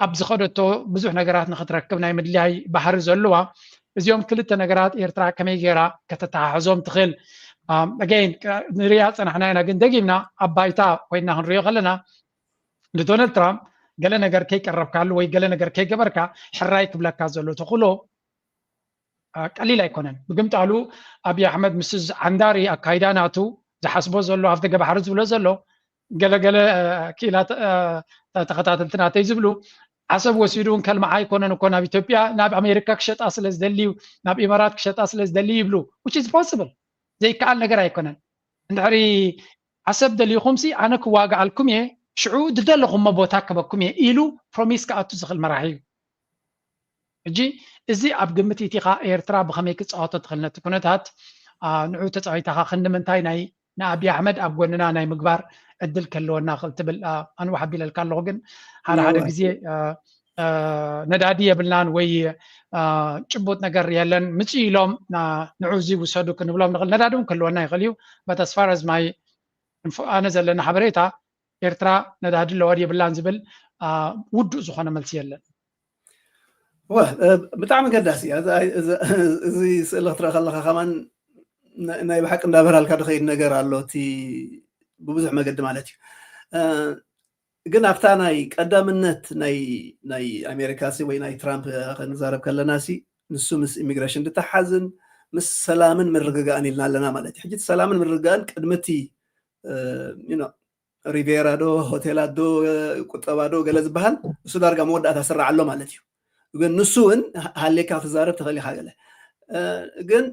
أبز خدتو بزوح نقرات نخطركب ناي مدلي بحر زلوا እዚኦም ክልተ ነገራት ኤርትራ ከመይ ጌራ ከተተሓሕዞም ትኽእል again ንሪኣ ፀናሕና ኢና ግን ደጊምና ኣብ ባይታ ኮይና ክንሪኦ ከለና ንዶናልድ ትራምፕ ገለ ነገር ከይቀረብካሉ ወይ ገለ ነገር ከይገበርካ ሕራይ ክብለካ ዘሎ ተኽእሎ ቀሊል ኣይኮነን ብግምጣሉ ኣብይ ኣሕመድ ምስ ዓንዳሪ ኣካይዳ ናቱ ዝሓስቦ ዘሎ ኣብቲ ገባሕሪ ዝብሎ ዘሎ ገለገለ ክኢላት ተኸታተልትናተይ ዝብሉ ዓሰብ ወሲዱ ከልማዓ ኣይኮነን እኮ ናብ ኢትዮጵያ ናብ ኣሜሪካ ክሸጣ ስለ ዝደልዩ ናብ ኢማራት ክሸጣ ስለ ዝደልዩ ይብሉ which is possible ዘይከኣል ነገር ኣይኮነን እንድሕሪ ዓሰብ ደልይኹም ሲ ኣነ ክዋግዓልኩም እየ ሽዑ ዝደለኹም ቦታ ከበኩም እየ ኢሉ ፕሮሚስ ከኣቱ ዝኽእል መራሒ እዩ እጂ እዚ ኣብ ግምት ኢቲኻ ኤርትራ ብኸመይ ክፃወቶ ትኽእል ነቲ ኩነታት ንዑ ተፃዊታኻ ክንምንታይ ናይ ንኣብይ ኣሕመድ ኣብ ጎንና ናይ ምግባር ዕድል ከለወና ክእል ትብል ኣንዋሕ ኣቢለልካ ኣለኹ ግን ሓደ ግዜ ነዳዲ የብልናን ወይ ጭቡጥ ነገር የለን ምፂ ኢሎም ንዑ እዚ ውሰዱ ክንብሎም ንኽእል ነዳዲ እውን ክህልወና ይኽእል እዩ በት as far as my ኣነ ዘለና ሓበሬታ ኤርትራ ነዳዲ ለወድ የብላን ዝብል ውዱእ ዝኾነ መልሲ የለን ብጣዕሚ ገዳሲ እዚ ስእሊ ክትርኢ ከለካ ከማን ናይ ብሓቂ እንዳበራልካ ድኸይድ ነገር ኣሎ እቲ ብብዙሕ መገዲ ማለት እዩ ግን ኣብታ ናይ ቀዳምነት ናይ ኣሜሪካ ወይ ናይ ትራምፕ ክንዛረብ ከለና ሲ ንሱ ምስ ኢሚግሬሽን ድተሓዝን ምስ ሰላምን ምርግጋእን ኢልና ኣለና ማለት እዩ ሕጂ ሰላምን ምርግጋእን ቅድምቲ ሪቬራ ዶ ሆቴላት ዶ ቁጠባ ዶ ገለ ዝበሃል እሱ ዳርጋ መወዳእታ ስራዕ ኣሎ ማለት እዩ ግን ንሱ እውን ሃሌካ ክትዛረብ ትኽእል ኢኻ ገለ ግን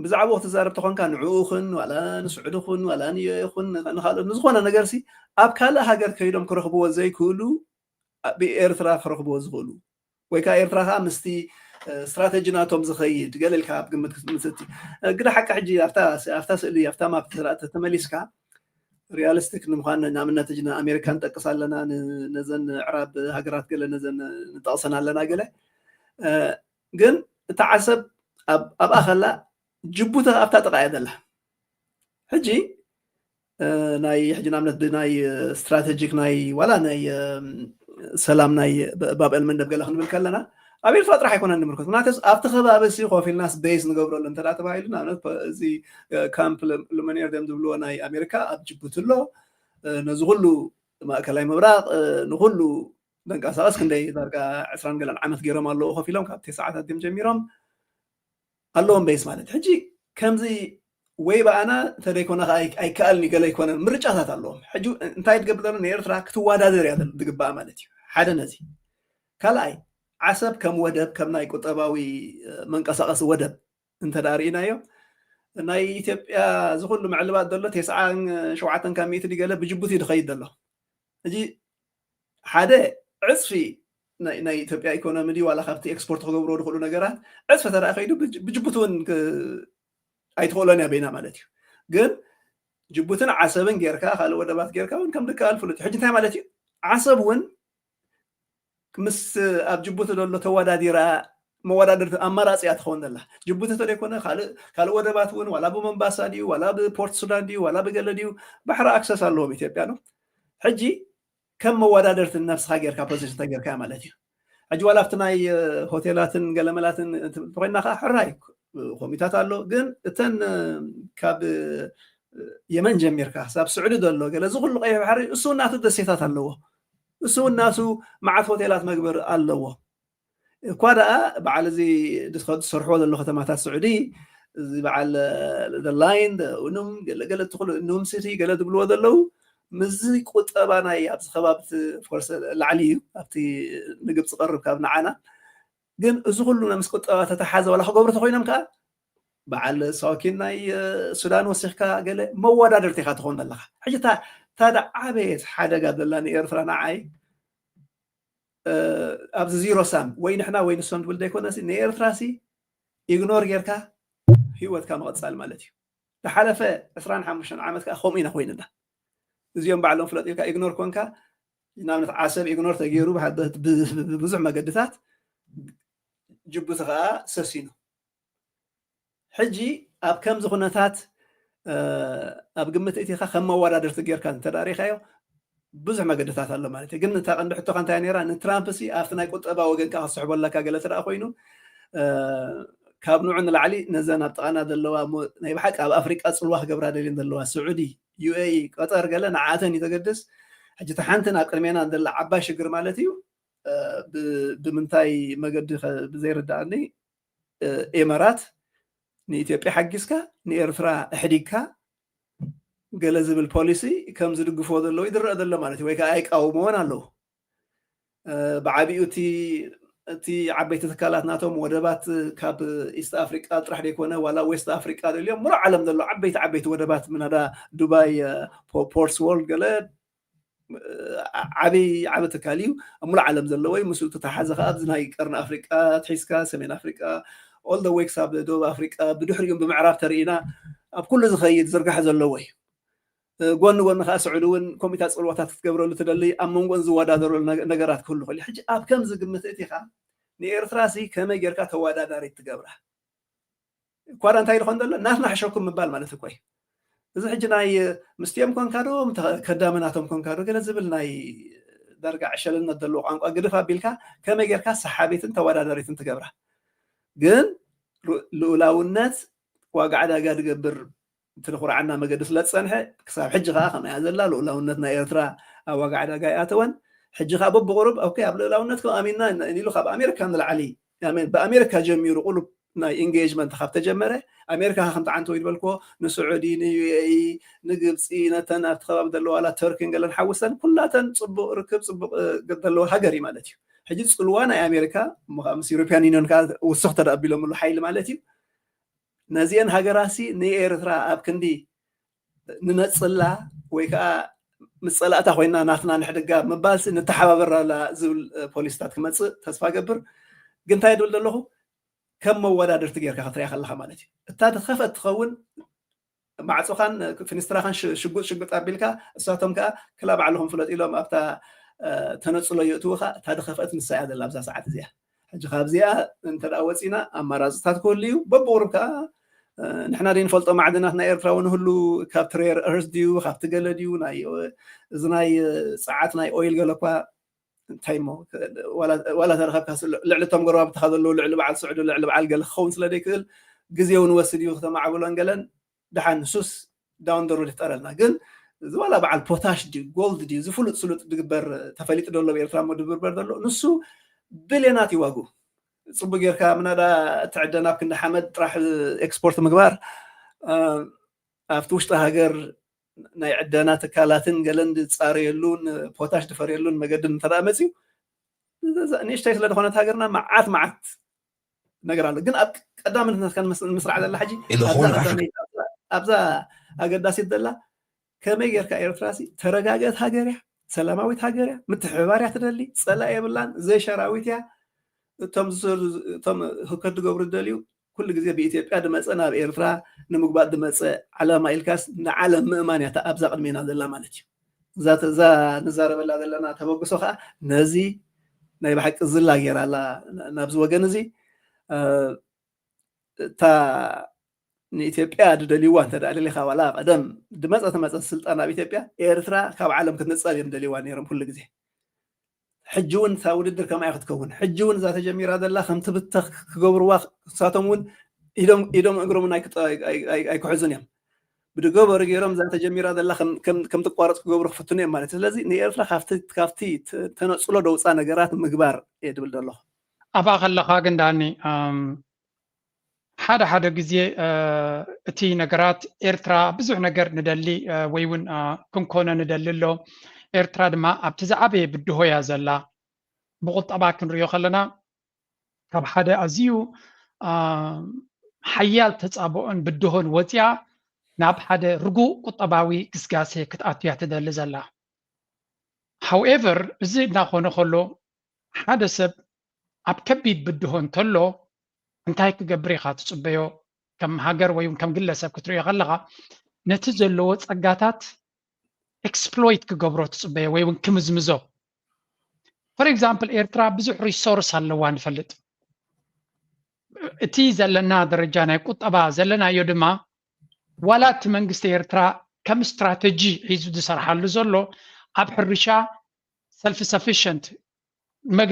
ብዛዕባ ክትዛረብ ተኾንካ ንዕኡኹን ዋላ ንስዑድኹን ዋላ ንየኹን ንኻልኦት ንዝኾነ ነገር ሲ ኣብ ካልእ ሃገር ከይዶም ክረኽብዎ ዘይክእሉ ብኤርትራ ክረኽብዎ ዝኽእሉ ወይ ከዓ ኤርትራ ከዓ ምስቲ ስትራቴጂ ናቶም ዝኸይድ ገለ ኢልካ ኣብ ግምት ክትምስቲ ግደ ሓቂ ሕጂ ኣብታ ስእሊ ኣብታ ማፕ ተመሊስካ ሪያሊስቲክ ንምዃን ንኣብነት እጅ ንኣሜሪካ ንጠቅስ ኣለና ነዘን ዕራብ ሃገራት ገለ ነዘን ንጠቕሰን ኣለና ገለ ግን እታ ዓሰብ ኣብኣ ከላ ጅቡቲ ኣብታ ጥቃ እያ ዘላ ሕጂ ናይ ሕጂ ንኣብነት ብናይ ስትራቴጂክ ናይ ዋላ ናይ ሰላም ናይ ባብኤል መንደብ ገለ ክንብል ከለና ኣብ ኤርትራ ጥራሕ ኣይኮነን ንምልከት ምክንያቱስ ኣብቲ ከባቢ ሲ ኮፍ ኢልናስ ቤዝ ንገብረሉ እንተዳ ተባሂሉ ንኣብነት እዚ ካምፕ ሉሚኔር ዝብልዎ ናይ ኣሜሪካ ኣብ ጅቡቲ ኣሎ ነዚ ኩሉ ማእከላይ ምብራቅ ንኩሉ ተንቀሳቀስ ክንደይ ዳርጋ 20 ገለን ዓመት ገይሮም ኣለዎ ኮፍ ኢሎም ካብ 9 ሰዓታት ድም ጀሚሮም ኣለዎም ቤዝ ማለት ሕጂ ከምዚ ወይ በኣና ተደይኮነ ኣይከኣልኒ ገለ ይኮነን ምርጫታት ኣለዎም ሕጂ እንታይ ትገብር ዘሎ ንኤርትራ ክትወዳደር እያ ዝግባእ ማለት እዩ ሓደ ነዚ ካልኣይ ዓሰብ ከም ወደብ ከም ናይ ቁጠባዊ መንቀሳቀሲ ወደብ እንተዳሪእናዮ ናይ ኢትዮጵያ ዝኩሉ ምዕልባት ዘሎ 97 ካብ 100 ገለ ብጅቡቲ ድኸይድ ዘሎ ሕጂ ሓደ ዕፅፊ ናይ ኢትዮጵያ ኢኮኖሚ ዲ ዋላ ካብቲ ኤክስፖርት ክገብሮ ዝኽእሉ ነገራት ዕፅፊ ተረኣ ከይዱ ብጅቡቲ እውን ኣይትኽእሎን እያ በይና ማለት እዩ ግን ጅቡትን ዓሰብን ጌርካ ካልእ ወደባት ጌርካ እውን ከም ድከኣል ፍሉጥ ሕጂ እንታይ ማለት እዩ ዓሰብ እውን ምስ ኣብ ጅቡቲ ዘሎ ተወዳዲራ መወዳደርቲ ኣማራፂ እያ ትኸውን ዘላ ጅቡቲ ተደይኮነ ካልእ ወደባት እውን ዋላ ብሞምባሳ ድዩ ዋላ ብፖርት ሱዳን ድዩ ዋላ ብገለ ድዩ ባሕሪ ኣክሰስ ኣለዎም ኢትዮጵያ ነው ሕጂ ከም መወዳደርቲ ነፍስኻ ጌርካ ፖዚሽን ተጌርካ ማለት እዩ ሕጂ ዋላ ኣብቲ ናይ ሆቴላትን ገለመላትን ኮይና ከዓ ሕራይ ኮሚታት ኣሎ ግን እተን ካብ የመን ጀሚርካ ሳብ ስዑዲ ዘሎ ገለ ዝኩሉ ቀይሕ ባሕሪ እሱ እናቱ ደሴታት ኣለዎ እሱ እናቱ መዓት ሆቴላት መግበር ኣለዎ እኳ ደኣ በዓል እዚ ዝሰርሕዎ ዘሎ ከተማታት ስዑዲ እዚ በዓል ላይን እኖም ገለ ትኽእሉ እኖም ሲቲ ገለ ዝብልዎ ዘለው ምዚ ቁጠባ ናይ ኣብዚ ከባቢ ፎርስ ላዕሊ እዩ ኣብቲ ንግብፂ ዝቐርብ ካብ ንዓና ግን እዚ ኩሉ ምስ ቁጠባ ተተሓዘ ዋላ ክገብሩ ተኮይኖም ከዓ በዓል ሳኪን ናይ ሱዳን ወሲኽካ ገለ መወዳደርቲ ኢኻ ትኾን ዘለካ ሕጂ ታዳ ዓበየት ሓደጋ ዘላ ንኤርትራ ንዓይ ኣብዚ ዚሮ ሳም ወይ ንሕና ወይ ንሶም ትብል ዘይኮነሲ ንኤርትራ ሲ ኢግኖር ጌርካ ሂወትካ መቐፃል ማለት እዩ ዝሓለፈ 25 ዓመት ከዓ ከምኡ ኢና ኮይንና እዚኦም ባዕሎም ፍለጥ ኢልካ ኢግኖር ኮንካ ንኣብነት ዓሰብ ኢግኖር ተገይሩ ብብዙሕ መገድታት ጅቡቲ ከዓ ሰሲኑ ሕጂ ኣብ ከምዚ ኩነታት ኣብ ግምት እቲኻ ከም መወዳደርቲ ጌርካ እንተዳሪኻዮ ብዙሕ መገድታት ኣሎ ማለት እዩ ግን እታ ቀንዲ ሕቶካ እንታይ ነይራ ንትራምፕ ሲ ኣብቲ ናይ ቁጠባ ወገንካ ክስሕበለካ ገለ ተደኣ ኮይኑ ካብ ንዑ ንላዕሊ ነዘን ኣብ ጥቓና ዘለዋ ናይ ብሓቂ ኣብ ኣፍሪቃ ፅልዋ ክገብራ ደልየን ዘለዋ ስዑዲ ዩኤኢ ቀጠር ገለ ንዓተን ይተገድስ ሕጂ እቲ ሓንቲ ናብ ቅድሜና ዘላ ዓባይ ሽግር ማለት እዩ ብምንታይ መገዲ ብዘይርዳእኒ ኤመራት ንኢትዮጵያ ሓጊዝካ ንኤርትራ እሕዲግካ ገለ ዝብል ፖሊሲ ከም ዝድግፎ ዘለዎ ይድረአ ዘሎ ማለት እዩ ወይ ከዓ ኣይቃወሞዎን ኣለዉ ብዓቢኡ እቲ ዓበይቲ ትካላት ናቶም ወደባት ካብ ኢስት ኣፍሪቃ ጥራሕ ደይኮነ ዋላ ዌስት ኣፍሪቃ ደልዮም ሙሉእ ዓለም ዘሎ ዓበይቲ ወደባት ምናዳ ዱባይ ፖርትስ ወርልድ ገለ ዓበይ ትካል እዩ ኣብ ሙሉእ ዓለም ዘለዎ እዩ ምስኡ ተተሓዘ ከዓ ኣብዚ ናይ ቀርኒ ኣፍሪቃ ትሒዝካ ሰሜን ኣፍሪቃ ኦል ደ ዌይ ክሳብ ደቡብ ኣፍሪቃ ብድሕሪኦም ብምዕራብ ተርኢና ኣብ ኩሉ ዝኸይድ ዝርጋሐ ዘለዎ እዩ ጎኒ ከዓ ስዑድ እውን ኮሚታት ፅልዋታት ክትገብረሉ ትደሊ ኣብ መንጎን ዝወዳደረሉ ነገራት ክህሉ ይኽእል ሕጂ ኣብ ከም ዝግምት እቲ ኻ ንኤርትራ ከመይ ጌርካ ተወዳዳሪት ትገብራ ኳዳ እንታይ ዝኾን ዘሎ ናትና ሓሸኩም ምባል ማለት እኮ እዩ እዚ ሕጂ ናይ ምስትዮም ኮንካ ዶ ከዳመናቶም ኮንካ ዶ ገለ ዝብል ናይ ዳርጋ ዕሸልነት ዘለዎ ቋንቋ ግድፍ ኣቢልካ ከመይ ጌርካ ሰሓቢትን ተወዳዳሪትን ትገብራ ግን ልኡላውነት ዋጋ ዕዳጋ ዝገብር ትንኹርዓና መገዲ ስለ ዝፀንሐ ክሳብ ሕጂ ከዓ ከመያ ዘላ ልኡላውነት ናይ ኤርትራ ኣብ ዋጋ ዕዳጋ ይኣተወን ሕጂ ከዓ በብቁሩብ ኦኬ ኣብ ልኡላውነት ኣሚንና ኢሉ ካብ ኣሜሪካ ንላዕሊ ብኣሜሪካ ጀሚሩ ቁሉብ ናይ ኢንጌጅመንት ካብ ተጀመረ ኣሜሪካ ከምቲ ዓንተ ይበልኮ ንስዑዲ ንዩኤኢ ንግብፂ ነተን ኣብቲ ከባቢ ዘለዋ ዋላ ተርኪን ገለን ሓውሰን ኩላተን ፅቡቅ ርክብ ፅቡቅ ዘለዎ ሃገር እዩ ማለት እዩ ሕጂ ፅልዋ ናይ ኣሜሪካ ምስ ዩሮፕያን ዩኒዮን ከዓ ውስኽ ተዳኣቢሎምሉ ሓይሊ ማለት እዩ ነዚአን ሃገራሲ ንኤርትራ ኣብ ክንዲ ንነፅላ ወይ ከዓ ምስ ፀላእታ ኮይና ናትና ንሕድጋ ምባልሲ ንተሓባበራላ ዝብል ፖሊስታት ክመፅእ ተስፋ ገብር ግን እንታይ ድብል ዘለኹ ከም መወዳደርቲ ጌርካ ክትሪኣ ከለካ ማለት እዩ እታ ትኸፈት ትኸውን ማዕፆኻን ፍንስትራኻን ሽጉጥ ኣቢልካ እሳቶም ከዓ ክላ ባዕልኹም ፍለጥ ኢሎም ኣብታ ተነፅሎ የእትውኻ እታ ድኸፈት ንሳ እያ ዘላ ኣብዛ ሰዓት እዚኣ ሕጂ ካብዚኣ እንተደኣ ወፂና ኣማራፅታት ክህሉ እዩ በብቁሩብ ከዓ ንሕና ደይ ንፈልጦ ማዕድናት ናይ ኤርትራ እውን ህሉ ካብ ትሬር እርስ ድዩ ካብቲ ገለ ድዩ እዚ ናይ ፀዓት ናይ ኦይል ገለ እኳ እንታይ ሞ ዋላ ተረኸብካ ልዕሊ እቶም ጎረባብትኻ ዘለዉ ልዕሊ በዓል ስዑዲ ልዕሊ በዓል ገለ ክኸውን ስለ ደይክእል ግዜ እውን ወስድ እዩ ከተማዕብሎን ገለን ድሓን ንሱስ ዳውን ደ ሮድ ይፍጠረልና ግን እዚ ዋላ በዓል ፖታሽ ድዩ ጎልድ ድዩ ዝፍሉጥ ስሉጥ ድግበር ተፈሊጡ ደሎ ብኤርትራ ሞ ድብርበር ዘሎ ንሱ ቢልዮናት ይዋጉ ፅቡቅ ጌርካ ምናዳ ትዕደና ኣብ ክንዲ ሓመድ ጥራሕ ኤክስፖርት ምግባር ኣብቲ ውሽጢ ሃገር ናይ ዕደና ትካላትን ገለን ዝፃረየሉን ፖታሽ ድፈርየሉን መገድን እንተደኣ መፅዩ ንእሽተይ ስለ ዝኾነት ሃገርና መዓት ነገር ኣሎ ግን ኣብ ቀዳምነት ምስራዕ ዘላ ሕጂ ኣብዛ ኣገዳሲት ዘላ ከመይ ጌርካ ኤርትራሲ ተረጋገት ሃገር እያ ሰላማዊት ሃገር እያ ምትሕብባር እያ ትደሊ ፀላእ የብላን ዘይሸራዊት እያ እቶም ህከት ዝገብሩ ደልዩ ኩሉ ግዜ ብኢትዮጵያ ድመፀ ናብ ኤርትራ ንምግባእ ድመፀ ዓላማ ኢልካስ ንዓለም ምእማን እያ ኣብዛ ቅድሜና ዘላ ማለት እዩ እዛ ንዛረበላ ዘለና ተበግሶ ከዓ ነዚ ናይ ብሓቂ ዝላ ጌራላ ናብዚ ወገን እዚ እታ ንኢትዮጵያ ድደልይዋ እንተደኣ ደሊኻ ዋላ ቀደም ድመፀ ስልጣን ኣብ ኢትዮጵያ ኤርትራ ካብ ዓለም ክትነፀል እዮም ደልይዋ ነይሮም ኩሉ ግዜ ሕጂ እውን እታ ውድድር ከማይ ክትከውን ሕጂ እውን እዛ ተጀሚራ ዘላ ከምቲ ብተኽ ክገብርዋ ንሳቶም እውን ኢዶም እግሮም ኣይክሕዙን እዮም ብድገበሩ ገይሮም እዛ ተጀሚራ ዘላ ከም ትቋረፅ ክገብሩ ክፍትኑ እዮም ማለት ስለዚ ንኤርትራ ካብቲ ተነፅሎ ደውፃ ነገራት ምግባር እየ ድብል ዘለኹ ኣብኣ ከለኻ ግን ዳኒ ሓደ ግዜ እቲ ነገራት ኤርትራ ብዙሕ ነገር ንደሊ ወይ እውን ክንኮነ ንደሊ ኣሎ ኤርትራ ድማ ኣብቲ ዝዓበየ ብድሆ እያ ዘላ ብቁጠባ ክንሪኦ ከለና ካብ ሓደ ኣዝዩ ሓያል ተፃብኦን ብድሆን ወፂያ ናብ ሓደ ርጉእ ቁጠባዊ ግስጋሴ ክትኣትያ ትደሊ ዘላ ሃውኤቨር እዚ እናኾነ ከሎ ሓደ ሰብ ኣብ ከቢድ ብድሆ እንተሎ እንታይ ክገብር ኢኻ ትፅበዮ ከም ሃገር ወይ ከም ግለሰብ ክትሪኦ ከለኻ ነቲ ዘለዎ ፀጋታት ኤክስፕሎይት ክገብሮ ትፅበዮ ወይ እውን ክምዝምዞ ፎር ኤግዛምፕል ኤርትራ ብዙሕ ሪሶርስ ኣለዋ ንፈልጥ እቲ ዘለና ደረጃ ናይ ቁጠባ ዘለናዮ ድማ ዋላ እቲ መንግስቲ ኤርትራ ከም ስትራቴጂ ሒዙ ዝሰርሓሉ ዘሎ ኣብ ሕርሻ ሰልፍ ሰፊሽንት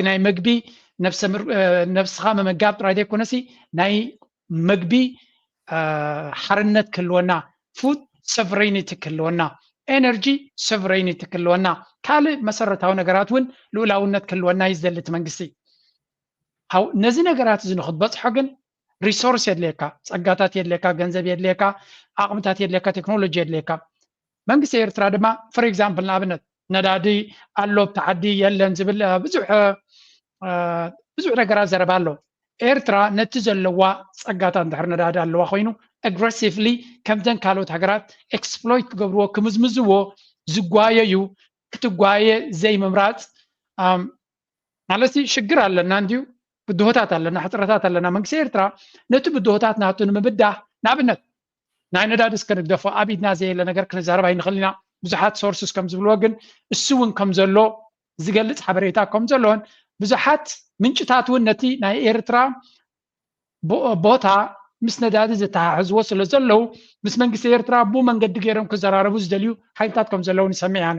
ናይ መግቢ ነፍስኻ መመጋብ ጥራይ ዘይኮነሲ ናይ መግቢ ሓርነት ክልወና ፉድ ሶቨሬኒቲ ክልወና ኤነርጂ ሶቨሬኒቲ ክልወና ካልእ መሰረታዊ ነገራት እውን ልኡላውነት ክልወና ይዝደሊ እቲ መንግስቲ ነዚ ነገራት እዚ ንክትበፅሖ ግን ሪሶርስ የድልየካ ፀጋታት የድልየካ ገንዘብ የድልየካ ኣቕምታት የድልየካ ቴክኖሎጂ የድልየካ መንግስቲ ኤርትራ ድማ ፎር ኤግዛምፕል ንኣብነት ነዳዲ ኣሎ ብታዓዲ የለን ዝብል ብዙሕ ነገራት ዘረባ ኣሎ ኤርትራ ነቲ ዘለዋ ፀጋታት እንድሕር ነዳዲ ኣለዋ ኮይኑ aggressively ከምዘን ካልኦት ሃገራት ኤክስፕሎይት ክገብርዎ ክምዝምዝዎ ዝጓየዩ ክትጓየ ዘይምምራፅ ማለት ሽግር ኣለና እንዲሁ ብድሆታት ኣለና ሕፅረታት ኣለና መንግስቲ ኤርትራ ነቲ ብድሆታት ናቱ ንምብዳህ ንኣብነት ናይ ነዳዲ እስከ ኣብ ኢድና ዘየለ ነገር ክንዛረብ ኣይንኽእል ኢና ብዙሓት ሶርስስ ከም ዝብልዎ ግን እሱ እውን ከም ዘሎ ዝገልፅ ሓበሬታ ከም ዘለዎን ብዙሓት ምንጭታት እውን ነቲ ናይ ኤርትራ ቦታ ምስ ነዳዲ ዝተሓሕዝዎ ስለ ዘለው ምስ መንግስቲ ኤርትራ ብኡ መንገዲ ገይሮም ክዘራረቡ ዝደልዩ ሓይልታት ከም ዘለውን ይሰምዕ ኣነ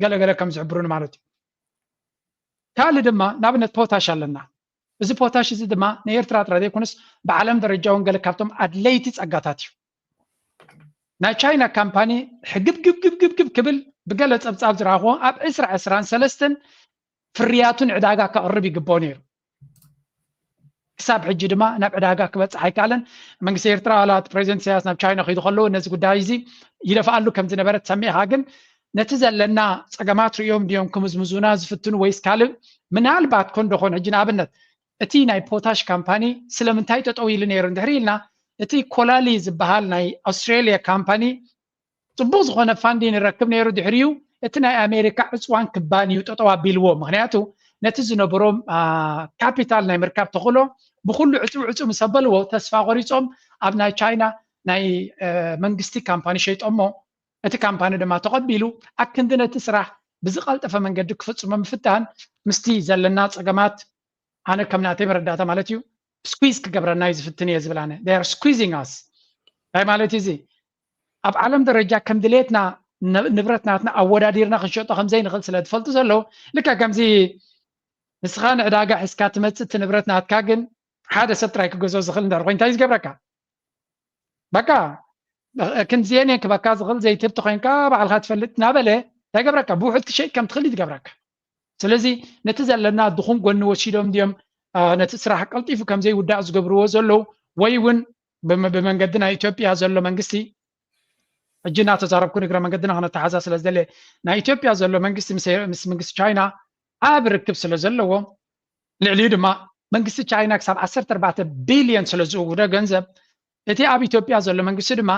ገለገለ ከም ዝሕብሩን ማለት እዩ ካልእ ድማ ንኣብነት ፖታሽ ኣለና እዚ ፖታሽ እዚ ድማ ንኤርትራ ጥራይ ዘይኮነስ ብዓለም ደረጃ እውን ገለ ካብቶም ኣድለይቲ ፀጋታት እዩ ናይ ቻይና ካምፓኒ ሕግብግብግብግብ ክብል ብገለ ፀብፃብ ዝረኽቦ ኣብ 2023 ፍርያቱን ዕዳጋ ከቕርብ ይግባኦ ነይሩ ክሳብ ሕጂ ድማ ናብ ዕዳጋ ክበፅሕ ኣይከኣለን መንግስቲ ኤርትራ ዋላት ፕሬዚደንት ኢሳያስ ናብ ቻይና ከይዱ ከለዉ ነዚ ጉዳይ እዚ ይለፍኣሉ ከም ዝነበረ ተሰሚዕካ ግን ነቲ ዘለና ፀገማት ሪኦም ድዮም ክምዝምዙና ዝፍትኑ ወይስ ካልእ ምናልባት ኮን ዶኾን ሕጂ ንኣብነት እቲ ናይ ፖታሽ ካምፓኒ ስለምንታይ ጠጠው ኢሉ ነይሩ እንድሕር ኢልና እቲ ኮላሊ ዝበሃል ናይ ኣውስትራልያ ካምፓኒ ፅቡቅ ዝኾነ ፋንዲን ይረክብ ነይሩ ድሕሪኡ እቲ ናይ ኣሜሪካ ዕፅዋን ክባን እዩ ጠጠው ኣቢልዎ ምክንያቱ ነቲ ዝነበሮም ካፒታል ናይ ምርካብ ተኽእሎ ብኩሉ ዕፁ ምስ ኣበልዎ ተስፋ ቆሪፆም ኣብ ናይ ቻይና ናይ መንግስቲ ካምፓኒ ሸይጦሞ እቲ ካምፓኒ ድማ ተቐቢሉ ኣክንዲ ነቲ ስራሕ ብዝቐልጠፈ መንገዲ ክፍፅሞ ምፍታን ምስቲ ዘለና ፀገማት ኣነ ከም ናተይ መረዳእታ ማለት እዩ ስኩዝ ክገብረና እዩ ዝፍትን እየ ዝብል ኣነ they are squeezing us እንታይ ማለት እዚ ኣብ ዓለም ደረጃ ከም ድሌትና ንብረትናትና ኣወዳዲርና ክንሸጦ ከምዘይንኽእል ስለ ትፈልጡ ዘለው ልክዕ ከምዚ ንስኻ ንዕዳጋ ሒዝካ ትመፅእ እቲ ንብረት ናትካ ግን ሓደ ሰብ ጥራይ ክገዝኦ ዝኽእል እንዳር ኮይኑ እንታይ ዝገብረካ በቃ ክንዚአን ክበካ ዝኽእል ዘይትብቲ ኮይንካ ባዕልካ ትፈልጥ ናበለ እንታይ ገብረካ ብውሑድ ክሸይጥ ከም ትኽእል ትገብረካ ስለዚ ነቲ ዘለና ድኹም ጎኒ ወሲዶም ድዮም ነቲ ስራሕ ቀልጢፉ ከምዘይውዳእ ዝገብርዎ ዘለው ወይ እውን ብመንገዲ ናይ ኢትዮጵያ ዘሎ መንግስቲ ሕጂ እናተዛረብኩ እግረ መንገድና ክነተሓዛ ስለ ዝደለ ናይ ኢትዮጵያ ዘሎ መንግስቲ ምስ መንግስቲ ቻይና ኣብ ርክብ ስለ ዘለዎ ልዕሊኡ ድማ መንግስቲ ቻይና ክሳብ 14 ቢልዮን ስለ ዝውውደ ገንዘብ እቲ ኣብ ኢትዮጵያ ዘሎ መንግስቲ ድማ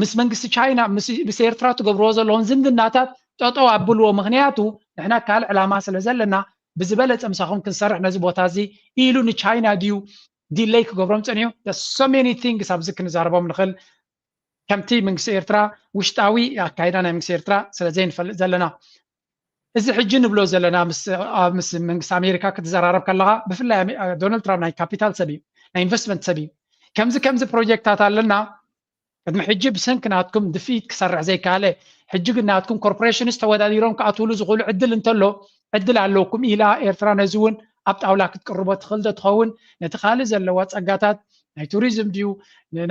ምስ መንግስቲ ቻይና ምስ ኤርትራ ትገብርዎ ዘለዎም ዝምድናታት ጠጠው ኣብልዎ ምክንያቱ ንሕና ካልእ ዕላማ ስለ ዘለና ብዝበለፀ ምሳኹም ክንሰርሕ ነዚ ቦታ እዚ ኢሉ ንቻይና ድዩ ዲሌይ ክገብሮም ፀኒሑ so many things ኣብዚ ክንዛረቦም ንኽእል ከምቲ መንግስቲ ኤርትራ ውሽጣዊ ኣካይዳ ናይ መንግስቲ ኤርትራ ስለዘይንፈልጥ ዘለና እዚ ሕጂ ንብሎ ዘለና ምስ መንግስቲ ኣሜሪካ ክትዘራረብ ከለካ ብፍላይ ዶናልድ ትራምፕ ናይ ካፒታል ሰብ እዩ ናይ ኢንቨስትመንት ሰብ እዩ ከምዚ ፕሮጀክታት ኣለና ቅድሚ ሕጂ ብሰንኪ ናትኩም ድፊት ክሰርሕ ዘይከኣለ ሕጂ ግን ናትኩም ኮርፖሬሽንስ ተወዳዲሮም ክኣትውሉ ዝኽእሉ ዕድል እንተሎ ዕድል ኣለውኩም ኢላ ኤርትራ ነዚ እውን ኣብ ጣውላ ክትቅርቦ ትኽእል ዶ ትኸውን ነቲ ካልእ ዘለዋ ፀጋታት ናይ ቱሪዝም ድዩ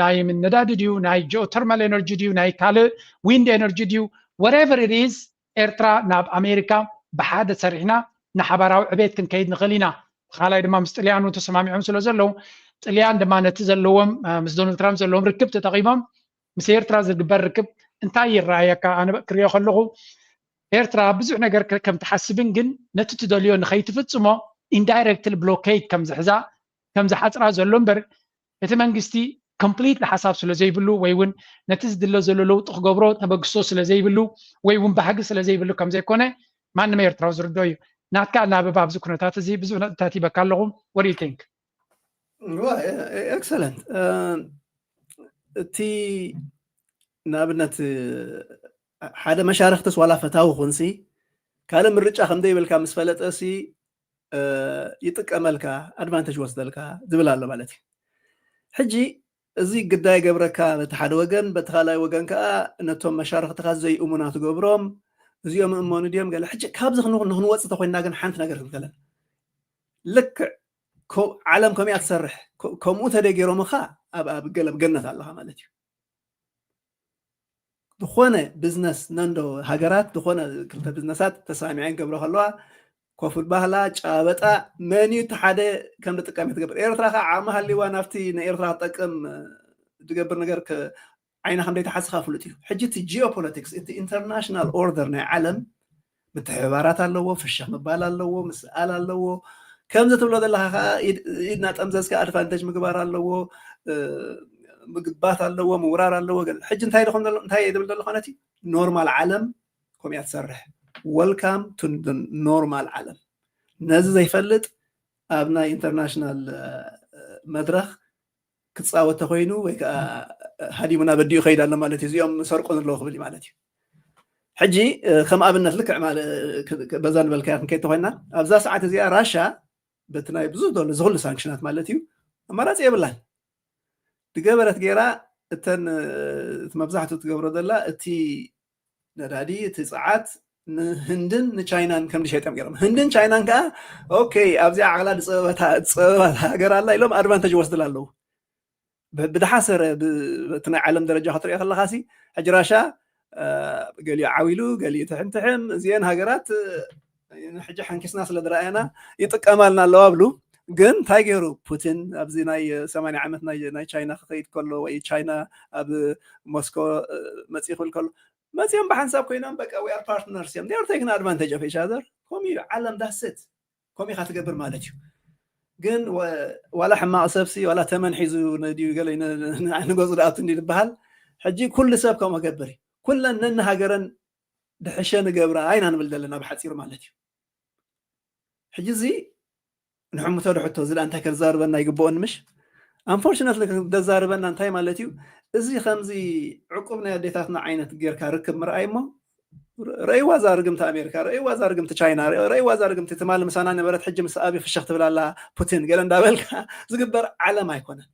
ናይ ነዳዲ ድዩ ናይ ጂኦተርማል ኤነርጂ ድዩ ናይ ካልእ ዊንድ ኤነርጂ ድዩ whatever it is ኤርትራ ናብ ኣሜሪካ ብሓደ ሰሪሕና ንሓበራዊ ዕቤት ክንከይድ ንኽእል ኢና ካልኣይ ድማ ምስ ጥልያን እውን ተሰማሚዖም ስለ ዘለው ጥልያን ድማ ነቲ ዘለዎም ምስ ዶናልድ ትራምፕ ዘለዎም ርክብ ተጠቒሞም ምስ ኤርትራ ዝግበር ርክብ እንታይ ይረኣየካ ኣነ ክሪኦ ከለኹ ኤርትራ ብዙሕ ነገር ከም ትሓስብን ግን ነቲ ትደልዮ ንኸይትፍፅሞ ኢንዳይሬክትሊ ብሎኬድ ከም ዝሕዛ ከም ዝሓፅራ ዘሎ እምበር እቲ መንግስቲ ኮምፕሊት ሓሳብ ስለ ዘይብሉ ወይ እውን ነቲ ዝድለ ዘሎ ለውጢ ክገብሮ ተበግሶ ስለ ዘይብሉ ወይ እውን ባህጊ ስለ ዘይብሉ ከም ዘይኮነ ማንም ኤርትራዊ ዝርድኦ እዩ ናትካ እናበባ ኣብዚ ኩነታት እዚ ብዙሕ ነጥብታት ይበካ ኣለኹ what do you think ኤክሰለንት እቲ ንኣብነት ሓደ መሻርክትስ ዋላ ፈታዊ ኩንሲ ካልእ ምርጫ ከምዘይብልካ ምስ ፈለጠሲ ይጥቀመልካ ኣድቫንቴጅ ወስደልካ ዝብል ኣሎ ማለት እዩ ሕጂ እዚ ግዳይ ገብረካ በቲ ሓደ ወገን በቲ ካልኣይ ወገን ከዓ ነቶም መሻርክትካ ዘይእሙና ትገብሮም እዚኦም እመኑ ድዮም ገለ ሕጂ ካብዚ ክንወፅእ ተኮይንና ግን ሓንቲ ነገር ክንከለን ልክዕ ዓለም ከመይ እያ ትሰርሕ ከምኡ ተደጊሮምካ ኣብ ገለ ገነት ኣለኻ ማለት እዩ ዝኾነ ቢዝነስ ነንዶ ሃገራት ዝኾነ ክልተ ቢዝነሳት ተሳሚዐን ገብሮ ከለዋ ኮፍል ባህላ ጫበጣ መንዩ ተሓደ ከም ተጠቃሚ ትገብር ኤርትራ ከዓ ዓቕሚ ሃልይዋ ናብቲ ንኤርትራ ትጠቅም ትገብር ነገር ዓይና ከም ዘይተሓስኻ ፍሉጥ እዩ ሕጂ እቲ ጂኦፖለቲክስ እቲ ኢንተርናሽናል ኦርደር ናይ ዓለም ምትሕብባራት ኣለዎ ፍሻህ ምባል ኣለዎ ምስኣል ኣለዎ ከምዚ ትብሎ ዘለካ ከዓ ኢድና ጠምዘዝካ ኣድቫንቴጅ ምግባር ኣለዎ ምግባት ኣለዎ ምውራር ኣለዎ ሕጂ እንታይ ደኹም እንታይ ይድብል ዘሎ ኾነቲ ኖርማል ዓለም ከምኡ እያ ትሰርሕ ዌልካም ቱ ኖርማል ዓለም ነዚ ዘይፈልጥ ኣብ ናይ ኢንተርናሽናል መድረኽ ክፃወተ ኮይኑ ወይ ከዓ ሃዲሙና በዲኡ ከይድ ኣሎ ማለት እዩ እዚኦም ሰርቆን ኣለዎ ክብል ማለት እዩ ሕጂ ከም ኣብነት ልክዕ በዛ ንበልካያ ክንከይድ ተኮይንና ኣብዛ ሰዓት እዚኣ ራሻ በቲ ናይ ብዙሕ ዶሎ ዝኩሉ ሳንክሽናት ማለት እዩ ኣማራፂ የብላን ትገበረት ገይራ እተን መብዛሕትኡ ትገብሮ ዘላ እቲ ነዳዲ እቲ ፀዓት ንህንድን ንቻይናን ከም ሸይጠም ገይሮም ህንድን ቻይናን ከዓ ኦኬ ኣብዚኣ ዓቕላ ዝፀበባት ሃገር ኣላ ኢሎም ኣድቫንቴጅ ወስድላ ኣለዉ ብድሓሰረ በቲ ናይ ዓለም ደረጃ ክትሪኦ ከለካ ሲ ሕጂ ራሻ ገሊኡ ዓዊሉ ገሊኡ ትሕምትሕም እዚአን ሃገራት ሕጂ ሓንኪስና ስለ ዝረኣየና ይጥቀማልና ኣለዋ ብሉ ግን እንታይ ገይሩ ፑቲን ኣብዚ ናይ 80 ዓመት ናይ ቻይና ክኸይድ ከሎ ወይ ቻይና ኣብ ሞስኮ መፅኡ ክብል ከሎ መፅኦም ብሓንሳብ ኮይኖም በቃ ዊ ኣር ፓርትነርስ እዮም ዴር ቴክን ኣድቫንቴጅ ኦፍ ኢች ኣዘር ከምኡ ዓለም ዳስት ከምኡ ኢኻ ትገብር ማለት እዩ ግን ዋላ ሕማቕ ሰብሲ ዋላ ተመን ሒዙ ነድዩ ገለ ንገፁ ዳኣቱ እንዲ ዝበሃል ሕጂ ኩሉ ሰብ ከምኡ ገብር እዩ ኩለን ነንሃገረን ድሕሸ ንገብራ ኣይና ንብል ዘለና ብሓፂር ማለት እዩ ሕጂ እዚ ንሕምቶ ድሕቶ ዝላ እንታይ ከዛርበና ይግብኦን ምሽ አንፎርቹነትሊ ከዛርበና እንታይ ማለት እዩ እዚ ከምዚ ዕቁብ ናይ ኣዴታትና ዓይነት ጌርካ ርክብ ምርኣይ እሞ ረእይዋ ዛርግምቲ ኣሜሪካ ረእይዋ ዛርግምቲ ቻይና ረእይዋ ዛርግምቲ ትማል ምሳና ነበረት ሕጂ ምስ ኣብይ ፍሽኽ ትብላላ ፑቲን ገለ እንዳበልካ ዝግበር ዓለም ኣይኮነን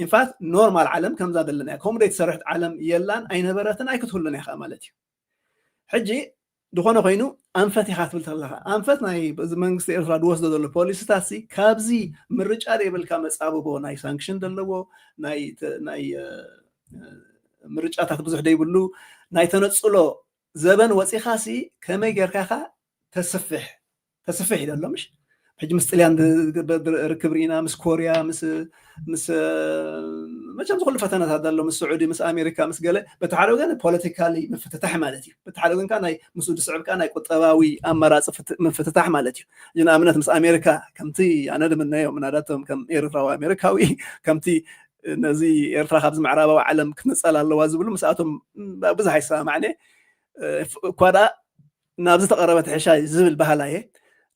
ኢንፋክት ኖርማል ዓለም ከምዛ ዘለና እያ ከምኡ ዘይትሰርሕት ዓለም የላን ኣይነበረትን ኣይክትህሉን ኢኻ ማለት እዩ ሕጂ ድኾነ ኮይኑ ኣንፈት ኢኻ ትብል ተለኻ ኣንፈት ናይ መንግስቲ ኤርትራ ድወስዶ ዘሎ ፖሊሲታት ካብዚ ምርጫ ዘይብልካ መፃብቦ ናይ ሳንክሽን ዘለዎ ናይ ምርጫታት ብዙሕ ደይብሉ ናይ ተነፅሎ ዘበን ወፂኻ ከመይ ጌርካ ኢኻ ተስፍሕ ይደሎ ምሽ ሕጂ ምስ ጥልያን ርክብ ርኢና ምስ ኮርያ ምስ መቸም ዝኩሉ ፈተናታት ኣሎ ምስ ስዑዲ ምስ ኣሜሪካ ምስ ገለ በቲ ሓደ ወገን ፖለቲካሊ ምፍትታሕ ማለት እዩ በቲ ሓደ ወገን ናይ ምስ ድስዕብካ ናይ ቁጠባዊ ኣመራፂ ምፍትታሕ ማለት እዩ እዚ ንኣብነት ምስ ኣሜሪካ ከምቲ ኣነ ድምነዮ ምናዳቶም ከም ኤርትራዊ ኣሜሪካዊ ከምቲ ነዚ ኤርትራ ካብዚ ምዕራባዊ ዓለም ክትነፀል ኣለዋ ዝብሉ ምስኣቶም ብዙሕ ኣይሰማዕነ ኳዳ ናብዚ ተቐረበት ሕሻ ዝብል ባህላ እየ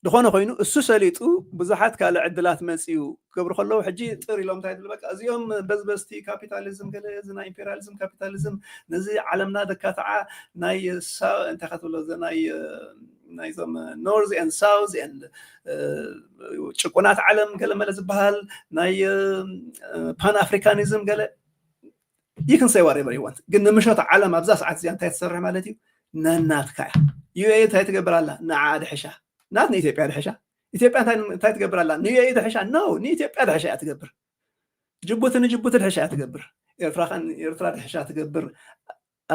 ድኾነ ኮይኑ እሱ ሰሊጡ ብዙሓት ካልእ ዕድላት መፅኡ ክገብሩ ከለዉ ሕጂ ጥር ኢሎም እንታይ ድል በቃ እዚኦም በዝበዝቲ ካፒታሊዝም ገለ እዚ ናይ ኢምፔሪያሊዝም ካፒታሊዝም ነዚ ዓለምና ደካትዓ ናይ እንታይ ክትብሎ ናይዞም ኖርዝ ኤንድ ሳውዝ ኤንድ ጭቁናት ዓለም ገለ መለ ዝበሃል ናይ ፓን ኣፍሪካኒዝም ገለ ይክን ሰይ ዋሬቨር ይዋንት ግን ንምሸት ዓለም ኣብዛ ሰዓት እዚኣ እንታይ ትሰርሕ ማለት እዩ ነናትካ እያ ዩኤ እንታይ ትገብር ኣላ ንዓ ድሕሻ ናት ንኢትዮጵያ ድሕሻ ኢትዮጵያ እንታይ ትገብር ኣላ ንዩኤ ድሕሻ ኖ ንኢትዮጵያ ድሕሻ እያ ትገብር ጅቡቲ ንጅቡቲ ድሕሻ እያ ትገብር ኤርትራ ድሕሻ ትገብር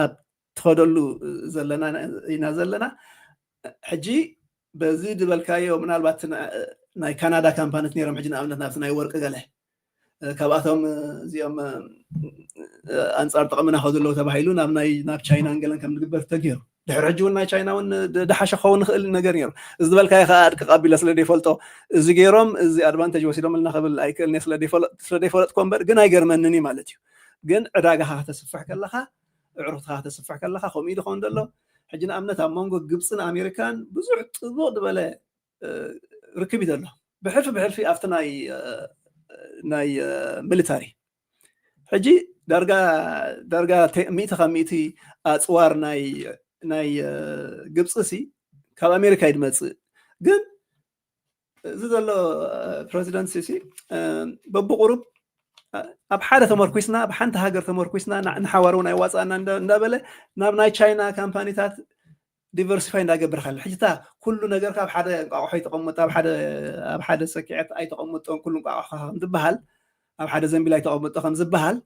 ኣብ ትኸደሉ ዘለና ኢና ዘለና ሕጂ በዚ ድበልካዮ ምናልባት ናይ ካናዳ ካምፓኒት ነይሮም ሕጂ ንኣብነት ናብቲ ናይ ወርቂ ገለ ካብኣቶም እዚኦም ኣንፃር ጥቕምና ከዘለዉ ተባሂሉ ናብ ቻይናን ገለን ከም ዝግበር ተገይሩ ድሕሪ ሕጂ እውን ናይ ቻይና እውን ድሓሸ ክኸውን ንኽእል ነገር ነይሩ እዚ ዝበልካዮ ከዓ ኣድቂ ቀቢለ ስለ ዘይፈልጦ እዚ ገይሮም እዚ ኣድቫንቴጅ ወሲዶም ልና ክብል ኣይክእልኒ ስለዘይፈለጥኮ እምበር ግን ኣይገርመንን ማለት እዩ ግን ዕዳጋኻ ከተስፍሕ ከለካ እዕሩትካ ከተስፍሕ ከለካ ከምኡ ኢሉ ክኸውን ዘሎ ሕጂ ንኣብነት ኣብ መንጎ ግብፅን ኣሜሪካን ብዙሕ ጥቡቕ ዝበለ ርክብ እዩ ዘሎ ብሕልፊ ኣብቲ ናይ ሚሊታሪ ሕጂ ዳርጋ ሚእቲ ካብ ሚእቲ ኣፅዋር ናይ ግብፅሲ ካብ ኣሜሪካ ይድመፅእ ግን እዚ ዘሎ ፕሬዚደንት ሲሲ በብቁሩብ ኣብ ሓደ ተመርኩስና ኣብ ሓንቲ ሃገር ተመርኩስና ንሓዋር እውን ኣይዋፃእና እንዳበለ ናብ ናይ ቻይና ካምፓኒታት ዲቨርሲፋይ እንዳገብር ካለ ሕጂታ ኩሉ ነገር ካብ ሓደ እንቋቑሖ ይተቐመጥ ኣብ ሓደ ሰኪዐት ኣይተቐመጦን ኩሉ እንቋቑሖ እንትበሃል ኣብ ሓደ ዘንቢላይ ተቐምጦ ከም ዝበሃል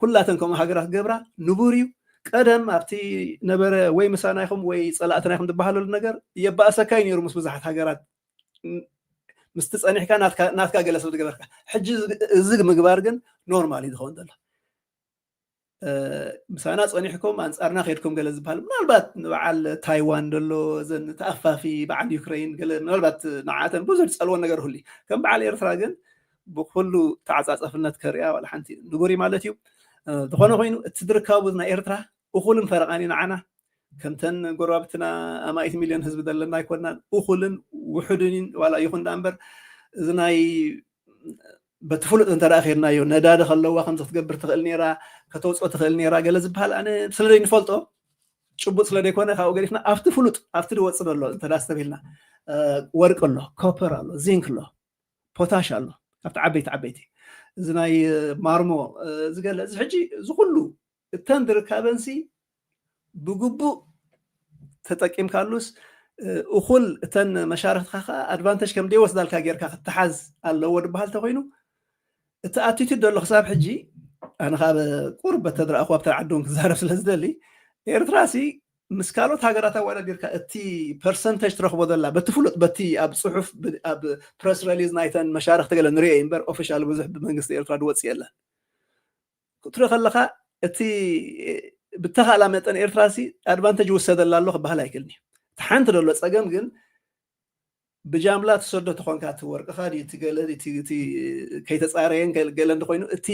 ኩላተን ከምኡ ሃገራት ገብራ ንቡርዩ ቀደም ኣብቲ ነበረ ወይ ምሳና ይኹም ወይ ፀላእትና ይኹም ዝበሃለሉ ነገር የባእሰካይ ነይሩ ምስ ብዙሓት ሃገራት ምስቲ ፀኒሕካ ናትካ ገለ ሰብ ትገበርካ ሕጂ እዚ ምግባር ግን ኖርማል እዩ ዝኸውን ዘሎ ምሳና ፀኒሕኩም ኣንፃርና ከይድኩም ገለ ዝበሃል ምናልባት ንበዓል ታይዋን ደሎ እዘን ተኣፋፊ በዓል ዩክሬን ገለ ምናልባት ንዓተን ብዙሕ ዝፀልዎን ነገር ህሉ ከም በዓል ኤርትራ ግን ብኩሉ ተዓፃፀፍነት ከሪያ ዋላ ሓንቲ ንቡሪ ማለት እዩ ዝኾነ ኮይኑ እቲ ዝርከቡ ናይ ኤርትራ እኹልን ፈረቓኒ ንዓና ከምተን ጎረባብትና ኣማኢት ሚልዮን ህዝቢ ዘለና ኣይኮናን እኹልን ውሕድን ዋላ ይኹን ዳ እምበር እዚ ናይ በትፍሉጥ እንተደኣ ኸይድናዮ ነዳዲ ከለዋ ከምዚ ክትገብር ትኽእል ነይራ ከተውፅኦ ትኽእል ነይራ ገለ ዝበሃል ኣነ ስለዘይ ንፈልጦ ጭቡጥ ስለደይኮነ ካብኡ ገዲፍና ኣብቲ ፍሉጥ ኣብቲ ዝወፅእ ዘሎ እንተደኣ ዝተብሂልና ወርቂ ኣሎ ኮፐር ኣሎ ዚንክ ኣሎ ፖታሽ ኣሎ ካብቲ ዓበይቲ እዚ ናይ ማርሞ ዝገለ እዚ ሕጂ እዚ ኩሉ እተን ዝርከበንሲ ብግቡእ ተጠቂምካሉስ እኹል እተን መሻርክትካ ከዓ ኣድቫንቴጅ ከም ደይወስዳልካ ጌርካ ክትሓዝ ኣለዎ ድበሃል ተኮይኑ እቲ ኣቲቱድ ዘሎ ክሳብ ሕጂ ኣነ ካብ ቁርበት ተድረኣኹ ኣብቲ ዓዶም ክዛረብ ስለ ዝደሊ ኤርትራሲ ምስ ካልኦት ሃገራት ኣዋዳ ጌርካ እቲ ፐርሰንቴጅ ትረኽቦ ዘላ በቲ ፍሉጥ በቲ ኣብ ፅሑፍ ኣብ ፕረስ ሪሊዝ ናይተን መሻርክቲ ገለ ንሪኦ እምበር ኦፊሻል ብዙሕ ብመንግስቲ ኤርትራ ድወፅእ የለን ክትሪኦ ከለካ እቲ ብተኻእላ መጠን ኤርትራሲ ኣድቫንቴጅ ውሰደላ ኣሎ ክበሃል ኣይክእልኒ እቲ ሓንቲ ደሎ ፀገም ግን ብጃምላ ትሰዶ ትኾንካ እቲ ወርቅኻ እቲ ገለ እቲ ከይተፃረየን ገለ እንተኮይኑ እቲ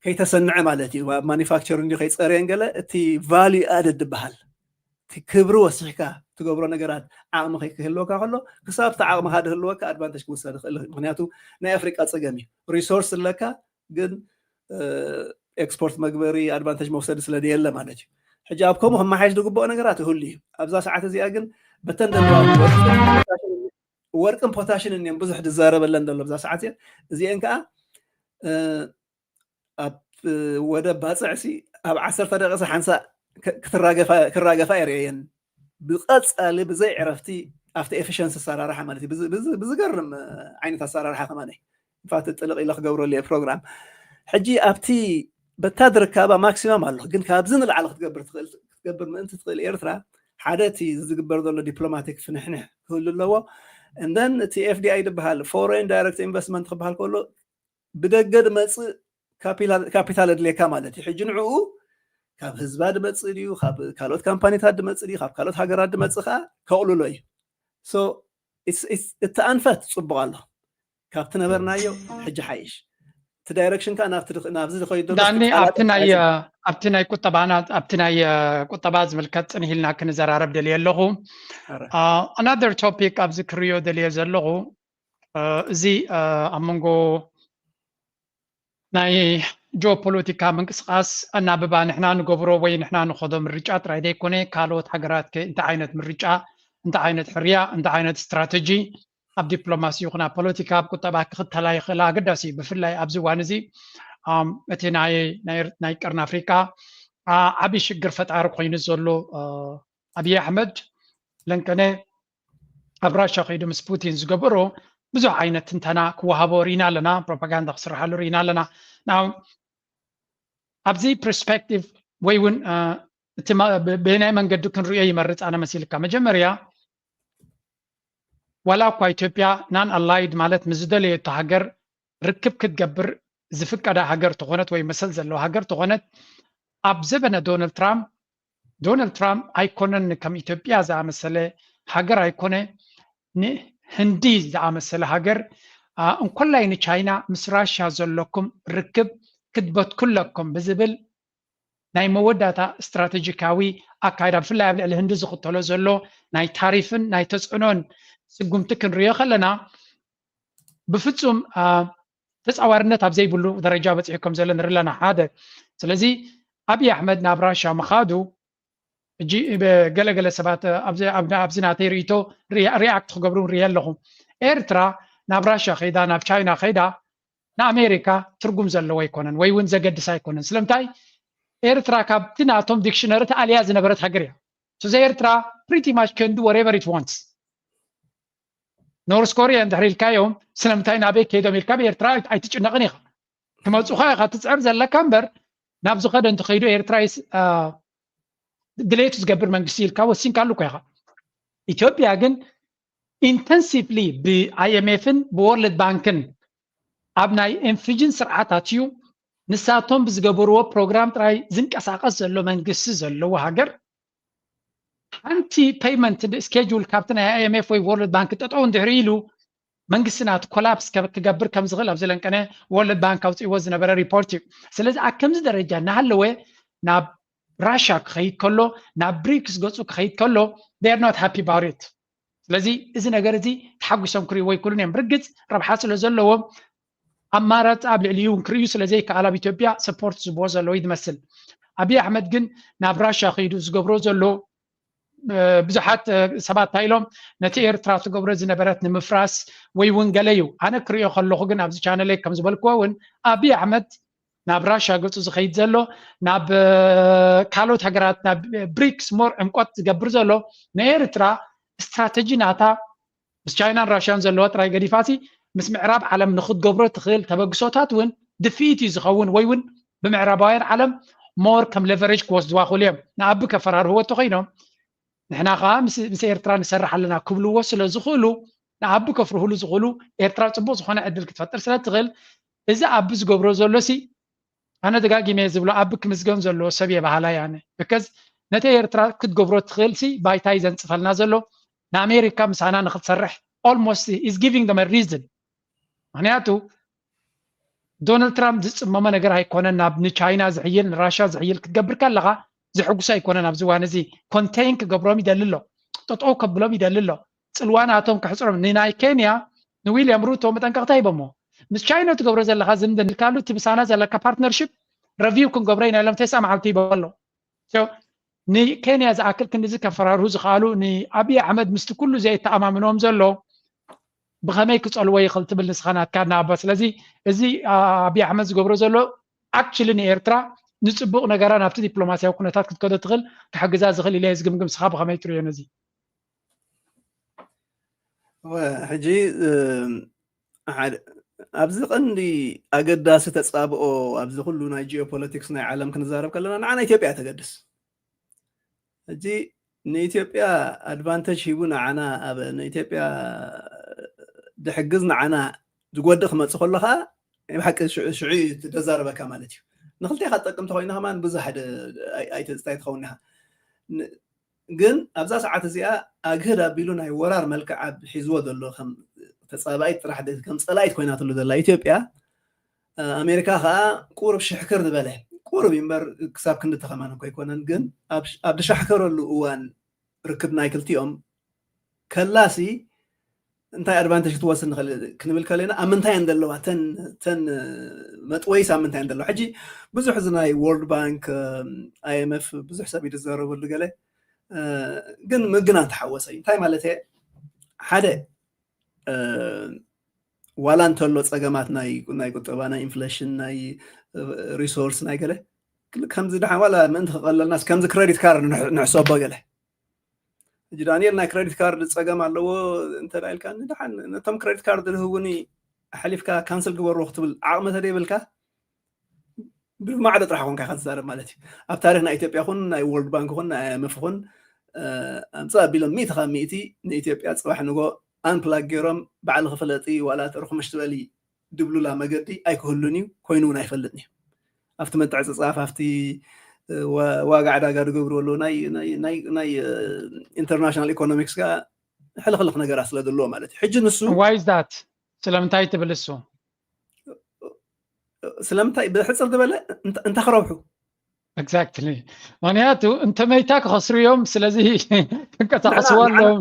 ከይተሰንዐ ማለት እዩ ኣብ ማኒፋክቸር እንዲ ከይፀረየን ገለ እቲ ቫልዩ ኣደድ ዝበሃል እቲ ክብሪ ወሲሕካ ትገብሮ ነገራት ዓቕሚ ከይክህልወካ ከሎ ክሳብ እቲ ዓቕምካ ድህልወካ ኣድቫንቴጅ ክውሰድ ይኽእል ምክንያቱ ናይ ኣፍሪቃ ፀገም እዩ ሪሶርስ ኣለካ ግን ኤክስፖርት መግበሪ ኣድቫንቴጅ መውሰዲ ስለደየለ ማለት እዩ ሕጂ ኣብ ከምኡ ክመሓየሽ ዝግብኦ ነገራት ይህሉ እዩ ኣብዛ ሰዓት እዚኣ ግን በተን ደለዋ ወርቅን ፖታሽን እኒኦም ብዙሕ ዝዛረበለን ዘሎ ብዛ ሰዓት እያ እዚአን ከዓ ኣብ ወደብ ባፅዕሲ ኣብ 10 ደቂቃ ሓንሳእ ክራገፋ የርእየን ብቐፃሊ ብዘይ ዕረፍቲ ኣብቲ ኤፊሽንሲ ኣሰራርሓ ማለት እዩ ብዝገርም ዓይነት ኣሰራርሓ ከማነ ንፋት ጥልቕ ኢለ ክገብረሉ እየ ፕሮግራም ሕጂ ኣብቲ በታ ዝርከባ ማክሲማም ኣሎ ግን ካብዚ ንላዕሊ ክትገብር ምእንቲ ትኽእል ኤርትራ ሓደ እቲ ዝግበር ዘሎ ዲፕሎማቲክ ፍንሕንሕ ክህሉ ኣለዎ እንደን እቲ ኤፍዲኣይ ዝበሃል ፎሬን ዳይሬክት ኢንቨስትመንት ክበሃል ከሎ ብደገ ድመፅእ ካፒታል ኣድልየካ ማለት እዩ ሕጂ ንዕኡ ካብ ህዝባ ድመፅእ ድዩ ካብ ካልኦት ካምፓኒታት ድመፅእ ድዩ ካብ ካልኦት ሃገራት ድመፅእ ከዓ ከቕልሎ እዩ ሶ እቲ ኣንፈት ፅቡቕ ኣሎ ካብቲ ነበርናዮ ሕጂ ሓይሽ እቲ ዳይሬክሽን ከዓ ናብዚ ዝኸይድ ዘሎ ዳኒ ኣብቲ ናይ ቁጠባና ኣብቲ ናይ ቁጠባ ዝምልከት ፅንሕ ኢልና ክንዘራረብ ደልየ ኣለኹ ኣናዘር ቶፒክ ኣብዚ ክሪዮ ደልየ ዘለኹ እዚ ኣብ መንጎ ናይ ጂኦፖለቲካ ምንቅስቃስ እናብባ ንሕና ንገብሮ ወይ ንሕና ንኸዶ ምርጫ ጥራይ ዘይኮነ ካልኦት ሃገራት እንታይ ዓይነት ምርጫ እንታይ ዓይነት ሕርያ እንታይ ዓይነት ስትራቴጂ ኣብ ዲፕሎማሲ ይኹን ኣብ ፖለቲካ ኣብ ቁጠባ ክኽተላ ይኽእላ ኣገዳሲ እዩ ብፍላይ ኣብዚ እዋን እዚ እቲ ናይ ቀርኒ ኣፍሪካ ዓብይ ሽግር ፈጣሪ ኮይኑ ዘሎ ኣብይ ኣሕመድ ለንቀነ ኣብ ራሻ ከይዱ ምስ ፑቲን ዝገበሮ ብዙሕ ዓይነት ትንተና ክወሃቦ ርኢና ኣለና ፕሮፓጋንዳ ክስርሓሉ ርኢና ኣለና ናው ኣብዚ ፐርስፔክቲቭ ወይ እውን እቲ ብናይ መንገዲ ክንሪኦ ይመርፅ ኣነ መሲልካ መጀመርያ ዋላ እኳ ኢትዮጵያ ናን ኣላይድ ማለት ምዝደለየቶ ሃገር ርክብ ክትገብር ዝፍቀዳ ሃገር ተኾነት ወይ መሰል ዘለዎ ሃገር ተኾነት ኣብ ዘበነ ዶናልድ ትራምፕ ኣይኮነን ከም ኢትዮጵያ ዝኣመሰለ ሃገር ኣይኮነ ንህንዲ ዝኣመሰለ ሃገር እንኮላይ ንቻይና ምስ ራሽያ ዘለኩም ርክብ ክትበትኩለኩም ብዝብል ናይ መወዳእታ ስትራቴጂካዊ ኣካይዳ ብፍላይ ኣብ ልዕሊ ህንዲ ዝኽተሎ ዘሎ ናይ ታሪፍን ናይ ተፅዕኖን ስጉምቲ ክንሪኦ ከለና ብፍፁም ተፃዋርነት ኣብ ዘይብሉ ደረጃ በፂሕኩም ዘሎ ንርኢ ኣለና ሓደ ስለዚ ኣብይ ኣሕመድ ናብ ራሽያ ምኻዱ እጂ ገለገለ ሰባት ኣብዚ ናተይ ርእቶ ሪኣክት ክገብሩ ንሪኢ ኣለኹ ኤርትራ ናብ ራሽያ ከይዳ ናብ ቻይና ከይዳ ንኣሜሪካ ትርጉም ዘለዎ ኣይኮነን ወይ እውን ዘገድስ ኣይኮነን ስለምንታይ ኤርትራ ካብቲ ናቶም ዲክሽነሪ ተኣልያ ዝነበረት ሃገር እያ ስለዚ ኤርትራ ፕሪቲ ማች ከን ዱ ወሬቨር ኢት ዋንትስ ኖርስ ኮርያ እንድሕር ኢልካዮም ስለምንታይ ናበይ ከይዶም ኢልካ ብኤርትራ ኣይትጭነቕን ኢኻ كمصخا خاتصعر زلكا امبر ناب زخد انت خيدو ايرترايس دليت زغبر منغسي الكا وسين كالو كيخا ኢትዮጵያ ግን ኢንተንሲቭሊ ብአይኤምኤፍን ብወርልድ ባንክን ኣብ ናይ ኢንፍሊጅን ስርዓታት እዩ ንሳቶም ብዝገበርዎ ፕሮግራም ጥራይ ዝንቀሳቀስ ዘሎ መንግስቲ ዘለዎ ሃገር ሓንቲ ፔይመንት ስኬጁል ካብቲ ናይ አይኤምኤፍ ወይ ወርልድ ባንክ ጠጠው እንድሕሪ ኢሉ መንግስቲናት ኮላፕስ ክገብር ከም ዝኽእል ኣብ ዘለንቀነ ወርልድ ባንክ ኣውፅኢዎ ዝነበረ ሪፖርት እዩ ስለዚ ኣብ ከምዚ ደረጃ እናሃለወ ናብ ራሻ ክኸይድ ከሎ ናብ ብሪክስ ገፁ ክኸይድ ከሎ they are not happy about it ስለዚ እዚ ነገር እዚ ተሓጒሶም ክሪእዎ ይክእሉን እዮም ብርግፅ ረብሓ ስለ ዘለዎም ኣማራፂ ኣብ ልዕሊኡ ክሪኡ ስለዘይከኣል ኣብ ኢትዮጵያ ሰፖርት ዝብዎ ዘለዎ ይመስል ኣብይ ኣሕመድ ግን ናብ ራሻ ከይዱ ዝገብሮ ዘሎ ብዙሓት ሰባት ታይሎም ነቲ ኤርትራ ትገብሮ ዝነበረት ንምፍራስ ወይ እውን ገለ እዩ ኣነ ክሪኦ ከለኹ ግን ኣብዚ ቻነለይ ከም ዝበልክዎ እውን ኣብይ ኣሕመድ ናብ ራሻ ገፁ ዝኸይድ ዘሎ ናብ ካልኦት ሃገራት ናብ ብሪክስ ሞር ዕምቆት ዝገብር ዘሎ ንኤርትራ استراتيجي ناتا مس چاينا راشان زلوا تراي غديفاتي مس معراب عالم نخدغبرو تخيل تبغسوتات ون دفيتي زخون ويون بمعراباير عالم مور كم ليفرج كوست دواخوليم ناب كفرار هو تخينو نحنا خا مس ايرترا نسرح لنا كبلو وصل زخولو ناب كفرو هلو زخولو ايرترا صبو زخونه عدل كتفطر سلا تغل اذا اب زغبرو زلوسي انا دغاغي ميزبلو اب كمسغن زلو سبيه بحالا يعني بكز نتا ايرترا كتغبرو تخيلسي بايتاي زنصفلنا زلو نامريكا مسانا نختصرح almost is giving them a reason معناته دونالد ترامب زصمم ነገር ኣይኮነን ናብ ንቻይና ዝሕይል ንራሽያ ዝሕይል ክትገብር ከለኻ ዝሕጉሳ ኣይኮነን ኣብ ዝዋን እዚ ኮንቴይን ክገብሮም ይደልሎ ጠጠው ከብሎም ይደልሎ ፅልዋናቶም ክሕፅሮም ንናይ ኬንያ ንዊልያም ሩቶ መጠንቀቕታ ይበሞ ምስ ቻይና ትገብሮ ዘለኻ ዝምድን ካሉ ትብሳና ዘለካ ፓርትነርሺፕ ሪቪው ክንገብሮ ኢና ኢሎም ተስዓ መዓልቲ ይበሎ ني كينيا زاكل كندزي كفرارو زخالو ني ابي احمد مست كله زي تامامنهم زلو بخمي كصلوا يخل تبل نسخانات كان ابا سلازي ازي ابي احمد زغبرو زلو اكچلي ني ايرترا نصبق نغارا نافت دبلوماسياو كنتات كتكدو تخل كحجزا زخل الى يزغمغم صحاب بخمي تري ينزي وحجي ابز قندي اقداس تصابو ابز كله ناي جيوبوليتكس ناي عالم كنزارب كلنا انا اثيوبيا تقدس اجي نيتيوبيا ادفانتج يبون عنا اب نيتيوبيا دحجزنا عنا زغودخ مصخلخا بحق شعي تزاربك مالتي نخلتي خطقمت خوينا كمان بزح اي تستايت خونها ግን ኣብዛ ሰዓት እዚኣ ኣግህዳ ቢሉ ናይ ወራር መልክዓ ሒዝዎ ዘሎ ከም ተጻባይት ጥራሕ ከም ጸላይት ኮይናትሉ ዘላ ኢትዮጵያ ኣሜሪካ ከዓ ቁርብ ሽሕክር ዝበለ ቁርብ ይምበር ክሳብ ክንዲ ተኸማን እኮ ኣይኮነን ግን ኣብ ድሻሕከረሉ እዋን ርክብ ናይ ክልቲኦም ከላሲ እንታይ ኣድቫንቴጅ ክትወስድ ክንብል ከለና ኣብ ምንታይ እየን ዘለዋ ተን መጥወይስ ኣብ ምንታይ እየን ዘለዋ ሕጂ ብዙሕ እዚ ናይ ወርልድ ባንክ ኣይኤምኤፍ ብዙሕ ሰብ ይዝረበሉ ገለ ግን ምግና ተሓወሰ እንታይ ማለት እየ ሓደ ዋላ እንተሎ ፀገማት ናይ ቁጠባ ናይ ኢንፍሌሽን ናይ ሪሶርስ ናይ ገለ ከምዚ ድሓን ዋላ ምእንቲ ክቐለልናስ ከምዚ ክሬዲት ካርድ ንሕሰቦ ገለ እጅ ዳንኤል ናይ ክሬዲት ካርድ ፀገም ኣለዎ እንተዳ ኢልካ ንድሓን ነቶም ክሬዲት ካርድ ዝህቡኒ ሓሊፍካ ካንስል ግበርዎ ክትብል ዓቕሚ ተደይብልካ ብማዕደ ጥራሕ ኮንካ ክትዛረብ ማለት እዩ ኣብ ታሪክ ናይ ኢትዮጵያኹን ናይ ወርልድ ባንክኹን ናይ ኣይኤምኤፍኹን ኣምፃ ኣቢሎም ሚእቲ ካብ ሚእቲ ንኢትዮጵያ ፅባሕ ንጎ ኣንፕላግ ገይሮም ባዕሊ ክፍለጢ ዋላ ተርኩምሽ ትበሊ ድብሉላ መገዲ ኣይክህሉን እዩ ኮይኑ እውን ኣይፈልጥን እዩ ኣብቲ መትዕፅፃፍ ኣብቲ ዋጋ ዕዳጋ ዝገብርሉ ናይ ኢንተርናሽናል ኢኮኖሚክስ ጋ ሕልኽልኽ ነገራት ስለ ዘለዎ ማለት እዩ ሕጂ ንሱ ዋይ ኢዝ ዳት ስለምንታይ ትብል እሱ ስለምንታይ ብሕፅር ዝበለ እንተኽረብሑ ኤግዛክትሊ ምክንያቱ እንተ መይታ ክኸስሩ እዮም ስለዚ ክንቀሳቀስዎ ኣለዎም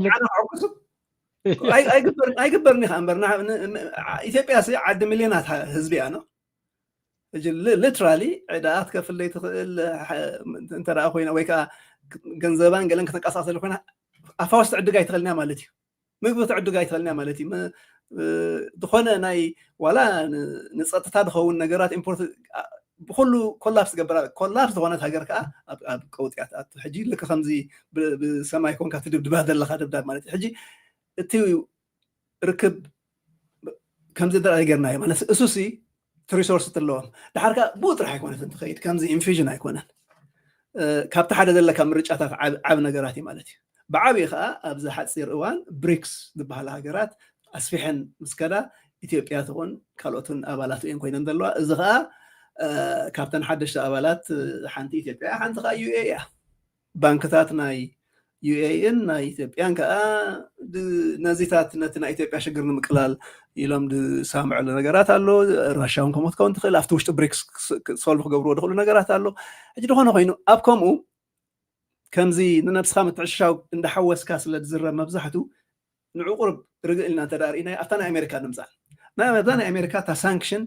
ኣይግበርኒ ኢኻ እምበር ኢትዮጵያ ዓዲ ሚልዮናት ህዝቢ እያ ኖ ሊትራሊ ዕዳኣት ከፍለይ ትኽእል እንተ ደኣ ኮይና ወይ ከዓ ገንዘባን ገለን ክትንቀሳቀሰሉ ኮይና ኣፋወስ ትዕድጋ ኣይትኽእልንያ ማለት እዩ ምግቢ ትዕድጋ ኣይትኽእልንያ ማለት እዩ ዝኾነ ናይ ዋላ ንፀጥታ ዝኸውን ነገራት ኢምፖርት ብኩሉ ኮላፕስ ገበራ ኮላፕስ ዝኾነት ሃገር ከዓ ኣብ ቀውጢያት ሕጂ ልክ ከምዚ ብሰማይ ኮንካ ትድብድባ ዘለካ ድብዳብ ማለት እዩ ሕጂ እቲ ርክብ ከምዚ ደኣ ጌርናዮ ማለት እሱሲ تريسورس تلوهم دحركا بوطرح يكون انت خيد كمزي انفيجن يكون كابت حدا دلك مرجعات عاب نغراتي مالتي بعابي خا ابز حصير اوان بريكس دبال هاجرات اسفحن مسكدا ኢትዮጵያ ትሆን ካልኦትን አባላት ወይን ኮይነን ደልዋ እዚ ኸ ካፕተን ሓደሽተ አባላት ሓንቲ ኢትዮጵያ ሓንቲ ኸ ዩኤኢ ባንክታት ናይ ዩኤኢን ናይ ኢትዮጵያን ከኣ ነዚታት ነቲ ናይ ኢትዮጵያ ሽግር ንምቅላል ኢሎም ሳምዕሉ ነገራት ኣሎ ራሽያውን ከምኡት ከውን ትኽእል ኣብቲ ውሽጢ ብሪክስ ሶልቭ ክገብርዎ ድኽእሉ ነገራት ኣሎ ሕጂ ድኾነ ኮይኑ ኣብ ከምኡ ከምዚ ንነብስኻ ምትዕሻው እንዳሓወስካ ስለ ዝዝረብ መብዛሕቱ ንዑ ቁርብ ርግእ ኢልና ተዳሪእና ኣብታ ናይ ኣሜሪካ ንምፃእ ናይ ኣሜሪካ ታ ሳንክሽን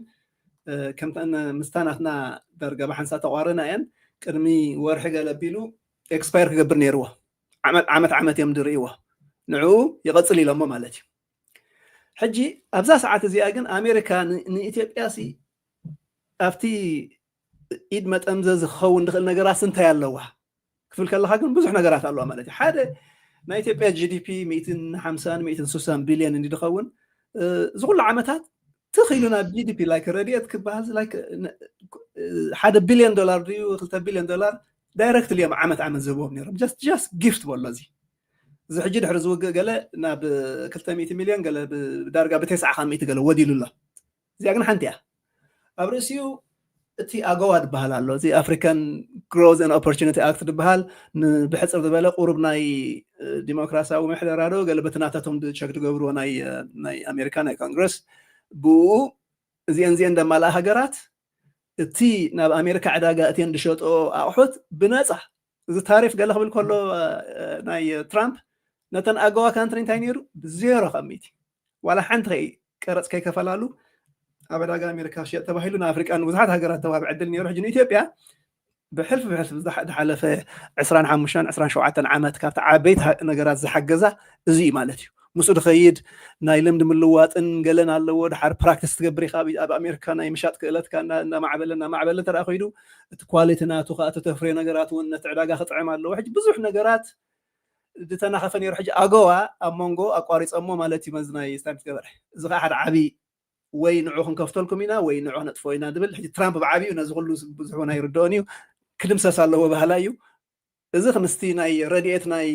ከምተን ምስታናትና ደርገ ባሓንሳ ተቋርና እየን ቅድሚ ወርሒ ገለቢሉ ኤክስፓየር ክገብር ነይርዎ ዓመት እዮም ድርእይዎ ንዑ ይቐፅል ኢሎሞ ማለት እዩ ሕጂ ኣብዛ ሰዓት እዚኣ ግን ኣሜሪካ ንኢትዮጵያ ሲ ኣብቲ ኢድ መጠምዘዝ ክኸውን ድኽእል ነገራት እንታይ ኣለዋ ክፍል ከለካ ግን ብዙሕ ነገራት ኣለዋ ማለት እዩ ሓደ ናይ ኢትዮጵያ ጂዲፒ 150 160 ቢልዮን እንዲኸውን ዝኩሉ ዓመታት ትኽኢሉና ጂዲፒ ላይክ ረድኤት ክበሃል ላይክ $1 ቢልዮን ድዩ $2 ቢልዮን ዳይረክትሊ እዮም ዓመት ዝህቦም ነይሮም ጀስት ጊፍት በሎ እዚ እዚ ሕጂ ድሕሪ ዝውግእ ገለ ናብ 200 ሚልዮን ገለ ዳርጋ ብ900 ገለ ወዲሉ ኣሎ እዚኣ ግን ሓንቲ እያ ኣብ ርእሲኡ እቲ ኣጎዋ ድበሃል ኣሎ እዚ ኣፍሪካን ግሮዝ ኤንድ ኦፖርቹኒቲ ኣክት ድበሃል ብሕፅር ዝበለ ቁሩብ ናይ ዲሞክራሲያዊ ምሕደራዶ ገለ በትናታቶም ቸክ ትገብርዎ ናይ ኣሜሪካ ናይ ኮንግረስ ብኡ እዚአን ደማልኣ ሃገራት እቲ ናብ ኣሜሪካ ዕዳጋ እትየን ዝሸጦ ኣቑሑት ብነፃ እዚ ታሪፍ ገለ ክብል ከሎ ናይ ትራምፕ ነተን ኣጎዋ ካንትሪ እንታይ ነይሩ ብዜሮ ከሚቲ ዋላ ሓንቲ ቀረፅ ከይከፈላሉ ኣብ ዕዳጋ ኣሜሪካ ሽየጥ ተባሂሉ ንኣፍሪቃን ብዙሓት ሃገራት ተዋብዕ ዕድል ነይሩ ሕጂ ንኢትዮጵያ ብሕልፊ ዝሓለፈ 25-27 ዓመት ካብቲ ዓበይቲ ነገራት ዝሓገዛ እዚ እዩ ማለት እዩ ምስኡ ድኸይድ ናይ ልምዲ ምልዋጥን ገለን ኣለዎ ድሓር ፕራክቲስ ትገብር ኢኻ ኣብ ኣሜሪካ ናይ ምሻጥ ክእለትካ እናማዕበለ ተረኣ ኮይዱ እቲ ኳሊቲ ናቱ ከዓ ተተፍርዮ ነገራት እውን ነቲ ዕዳጋ ክጥዕም ኣለዎ ሕጂ ብዙሕ ነገራት ዝተናኸፈ ነይሩ ሕጂ ኣጎዋ ኣብ መንጎ ኣቋሪፆሞ ማለት እዩ መዝናይ ስታምፕ ገበረ እዚ ከዓ ሓደ ዓብይ ወይ ንዑ ክንከፍተልኩም ኢና ወይ ንዑ ነጥፎ ኢና ድብል ሕጂ ትራምፕ ብዓብዩ ነዚ ኩሉ ብዙሕ ናይ ርድኦን እዩ ክድምሰስ ኣለዎ ባህላ እዩ እዚ ከምስቲ ናይ ረድኤት ናይ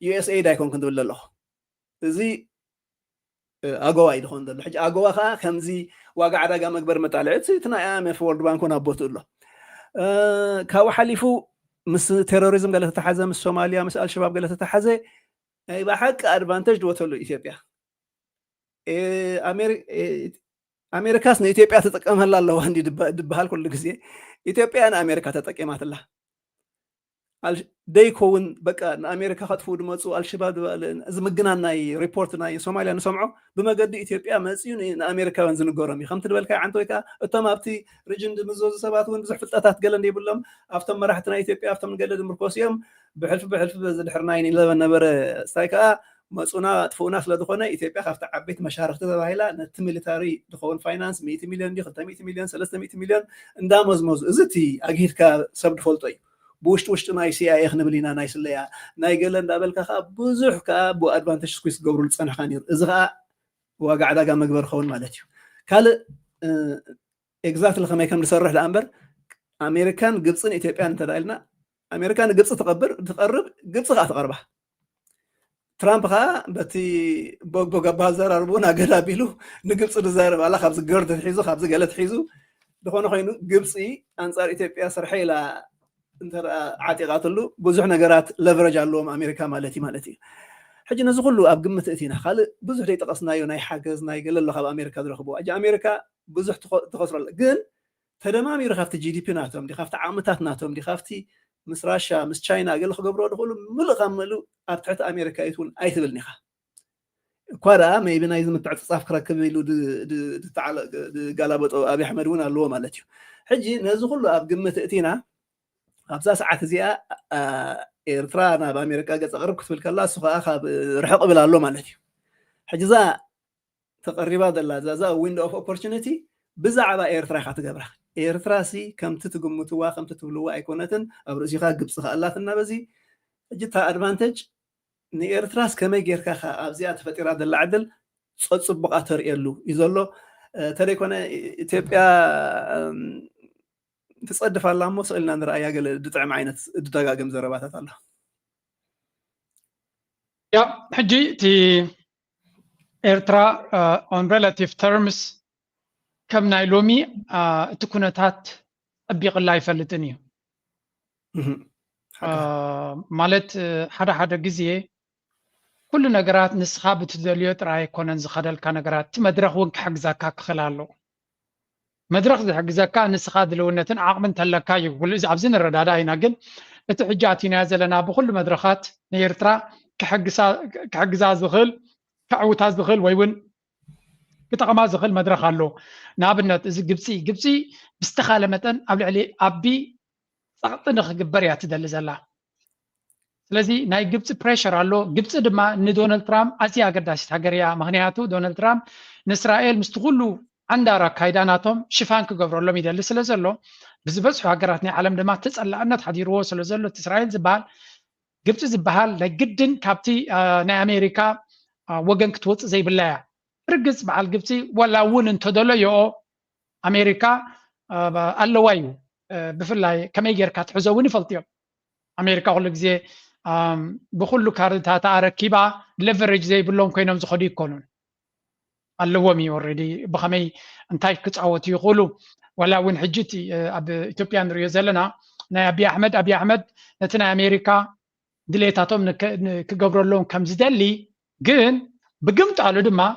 ዩኤስኤድ ኣይኮንኩን ትብል ኣለኹ እዚ ኣጎዋ እዩ ድኾን ዘሎ ሕጂ ኣጎዋ ከዓ ከምዚ ዋጋ ዕዳጋ መግበር መጣልዒት እቲ ናይ IMF ወርልድ ባንክ እውን ኣቦቱ ኣሎ ካብኡ ሓሊፉ ምስ ቴሮሪዝም ገለ ተተሓዘ ምስ ሶማልያ ምስ አልሸባብ ገለ ተተሓዘ ብሓቂ ኣድቫንቴጅ ድወተሉ ኢትዮጵያ ኣሜሪካስ ንኢትዮጵያ ተጠቀመላ ኣለዋ እንዲ ድበሃል ኩሉ ግዜ ኢትዮጵያ ንኣሜሪካ ተጠቂማትላ ደይኮውን በቃ ንኣሜሪካ ከጥፍኡ ድመፁ አልሸባብ እዚ ምግናን ናይ ሪፖርት ናይ ሶማልያ ንሰምዖ ብመገዲ ኢትዮጵያ መፅዩ ንኣሜሪካውያን ዝንገሮም እዩ ከምቲ ድበልካ ዓንተ ወይ ከዓ እቶም ኣብቲ ሪጅን ድምዘዙ ሰባት እውን ብዙሕ ፍልጠታት ገለ እንደይብሎም ኣብቶም መራሕቲ ናይ ኢትዮጵያ ኣብቶም ገለ ድምርኮስ እዮም ብሕልፊ በዚ ድሕሪ 9/11 ነበረ ስታይ ከዓ መፁና ጥፍኡና ስለ ዝኾነ ኢትዮጵያ ካብቲ ዓበይቲ መሻርክቲ ተባሂላ ነቲ ሚሊታሪ ድኸውን ፋይናንስ 100 ሚልዮን 200 ሚልዮን 300 ሚልዮን እንዳመዝመዙ እዚ እቲ ኣግሂድካ ሰብ ድፈልጦ እዩ ብውሽጢ ናይ CIA ክንብል ኢና ናይ ስለያ ናይ ገለ እንዳበልካ ከዓ ብዙሕ ከዓ ብኣድቫንቴጅ ስኩስ ዝገብሩሉ ፀንሕካ ነይሩ እዚ ከዓ ዋጋ ዕዳጋ መግበር ኸውን ማለት እዩ ካልእ ኤግዛክትሊ ከመይ ከም ዝሰርሕ ዳ እምበር ኣሜሪካን ግብፅን ኢትዮጵያን እንተዳኢልና ኣሜሪካ ንግብፂ ትቐርብ ግብፂ ከዓ ትቐርባ ትራምፕ ከዓ በቲ ቦግቦ ገባ ዘራርቡን ኣገዳቢሉ ንግብፂ ዝዛረብ ኣላ ካብዚ ገርድ ትሒዙ ካብዚ ገለ ትሒዙ ድኾነ ኮይኑ ግብፂ ኣንፃር ኢትዮጵያ ስርሐ ኢላ እንተረኣ ዓጢቃትሉ ብዙሕ ነገራት ለቨረጅ ኣለዎም ኣሜሪካ ማለት እዩ ሕጂ ነዚ ኩሉ ኣብ ግምት እቲና ካልእ ብዙሕ ዘይጠቐስናዮ ናይ ሓገዝ ናይ ገለ ኣሎ ካብ ኣሜሪካ ዝረኽብዎ ሕጂ ኣሜሪካ ብዙሕ ትኸስረላ ግን ተደማሚሩ ካብቲ ጂዲፒ ናቶም ካብቲ ዓቕምታት ናቶም ካብቲ ምስ ራሻ ምስ ቻይና ገለ ክገብሮ ድኽእሉ ምሉእ ካብ ምሉእ ኣብ ትሕቲ ኣሜሪካ ይትውን ኣይትብልኒ ኢኻ እኳ ደኣ ሜይቢ ናይ ምትዕፅፃፍ ክረክብ ኢሉ ጋላበጦ ኣብይ ኣሕመድ እውን ኣለዎ ማለት እዩ ሕጂ ነዚ ኩሉ ኣብ ግምት እቲና ኣብዛ ሰዓት እዚኣ ኤርትራ ናብ ኣሜሪካ ገፀ ቅርብ ክትብል ከላ እሱ ከዓ ካብ ርሕቕ ብል ኣሎ ማለት እዩ ሕጂ እዛ ተቐሪባ ዘላ እዛ ዊንዶ ኦፍ ኦፖርቹኒቲ ብዛዕባ ኤርትራ ኢኻ ትገብራ ኤርትራ ሲ ከምቲ ትግምትዋ ከምቲ ትብልዋ ኣይኮነትን ኣብ ርእሲኻ ግብፂ ከኣላትና በዚ ሕጂ እታ ኣድቫንቴጅ ንኤርትራስ ከመይ ጌርካ ኣብዚኣ ተፈጢራ ዘላ ዕድል ፀፅቡቃ ተርእየሉ እዩ ዘሎ ተለይኮነ ኢትዮጵያ تصدف الله مو سئلنا نرأي قال دطعم عينت ددغاغم زرباتات الله يا حجي تي إيرترا on relative terms كم نايلومي تكونتات أبيق الله يفلتني مالت حدا جزية كل نجارات نسخة بتدليو تراي كونن زخدل كنجارات مدرخ وك حق زكاك خلاله مدرخ حق زكاة نسخة دلونتن عقمن تلكا يقول إذا عبزين الردادة هنا جن بتحجاتي نازلنا بكل مدرخات نيرترا كحق زخل كعوت زخل ويون كتقما زخل مدرخ له نابنت إذا جبسي بستخالة متن قبل عليه أبي صعطنا خجبر يعتدل زلا ስለዚህ ናይ ግብጽ ፕሬሸር ኣሎ ግብጽ ድማ ንዶናልድ ትራምፕ ኣዝያ ኣገዳሲት ሃገር እያ ምክንያቱ ዶናልድ ትራምፕ ንእስራኤል ምስቲ ኩሉ ዓንዳራ ካይዳናቶም ሽፋን ክገብረሎም ይደሊ ስለ ዘሎ ብዝበዝሑ ሃገራት ናይ ዓለም ድማ ተፀላእነት ሓዲርዎ ስለ ዘሎ እስራኤል ዝበሃል ግብጽ ዝበሃል ናይ ግድን ካብቲ ናይ ኣሜሪካ ወገን ክትወፅእ ዘይብላ እያ ርግጽ በዓል ግብጺ ወላ እውን እንተደለዮ ኣሜሪካ ኣለዋ እዩ ብፍላይ ከመይ ጌርካ ትሕዞ እውን ይፈልጥዮም ኣሜሪካ ኩሉ ግዜ بخلو كارتا تاركيبا ليفرج زي بلون كوينم زخدي يكونون اللومي اوريدي بخمي انتاي كتصاوت يقولوا ولا وين حجتي اب اثيوبيان ريزلنا نا ابي احمد نتنا امريكا دليتاتهم كغبرلون كم زدلي جن بقمت على دما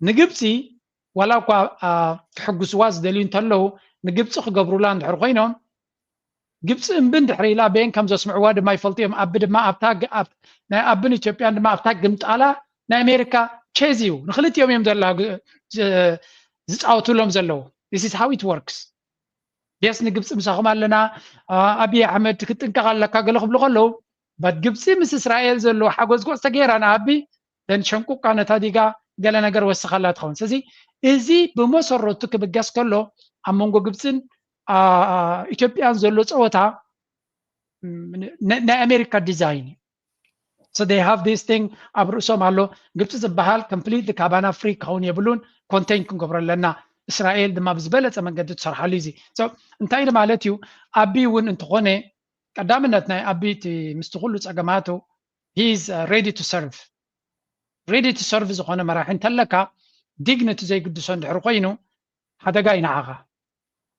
نجبسي ولا كو حقس واز دلين تلو نجبسي خغبرولان دحر خوينهم ግብጽ እምብን ድሕሪላ በን ከም ዘስምዕዋ ድማ ይፈልጥዮም ኣብ ድማ ኣብን ኢትዮጵያን ድማ ኣብታ ግምጣላ ናይ ኣሜሪካ ቼዚው ንክልቲኦም እዮም ዘላ ዝፃወቱሎም ዘለው this is how it works yes ንግብጽ ምሳኹም ኣለና አብይ አሕመድ ክትንቀቕ ኣለካ ገለ ክብሉ ከለው ባት ግብጽ ምስ እስራኤል ዘሎ ሓጎስ ጎስ ተገይራና ኣቢ ደን ሸንቁቃ ነታ ዲጋ ገለ ነገር ወስኻላ ትኸውን ስለዚ እዚ ብመሰረቱ ክብገስ ከሎ ኣብ መንጎ ግብጽን ኢትዮጵያን ዘሎ ፀወታ ናይ ኣሜሪካ ዲዛይን so they have this thing ኣብርእሶም ኣሎ ግብጽ ዝበሃል completely ካባና ፍሪ ክኸውን የብሉን ኮንቴይን ክንገብረለና እስራኤል ድማ ብዝበለፀ መንገዲ ትሰርሓሉ እዚ so እንታይ ማለት እዩ ኣቢ እውን እንትኾነ ቀዳምነት ናይ ኣቢ ምስቲ ኩሉ ፀገማቱ he is ready to serve ዝኾነ መራሒ እንተለካ ዲግኒቲ ዘይግድሶ እንድሕር ኮይኑ ሓደጋ ይነዓኻ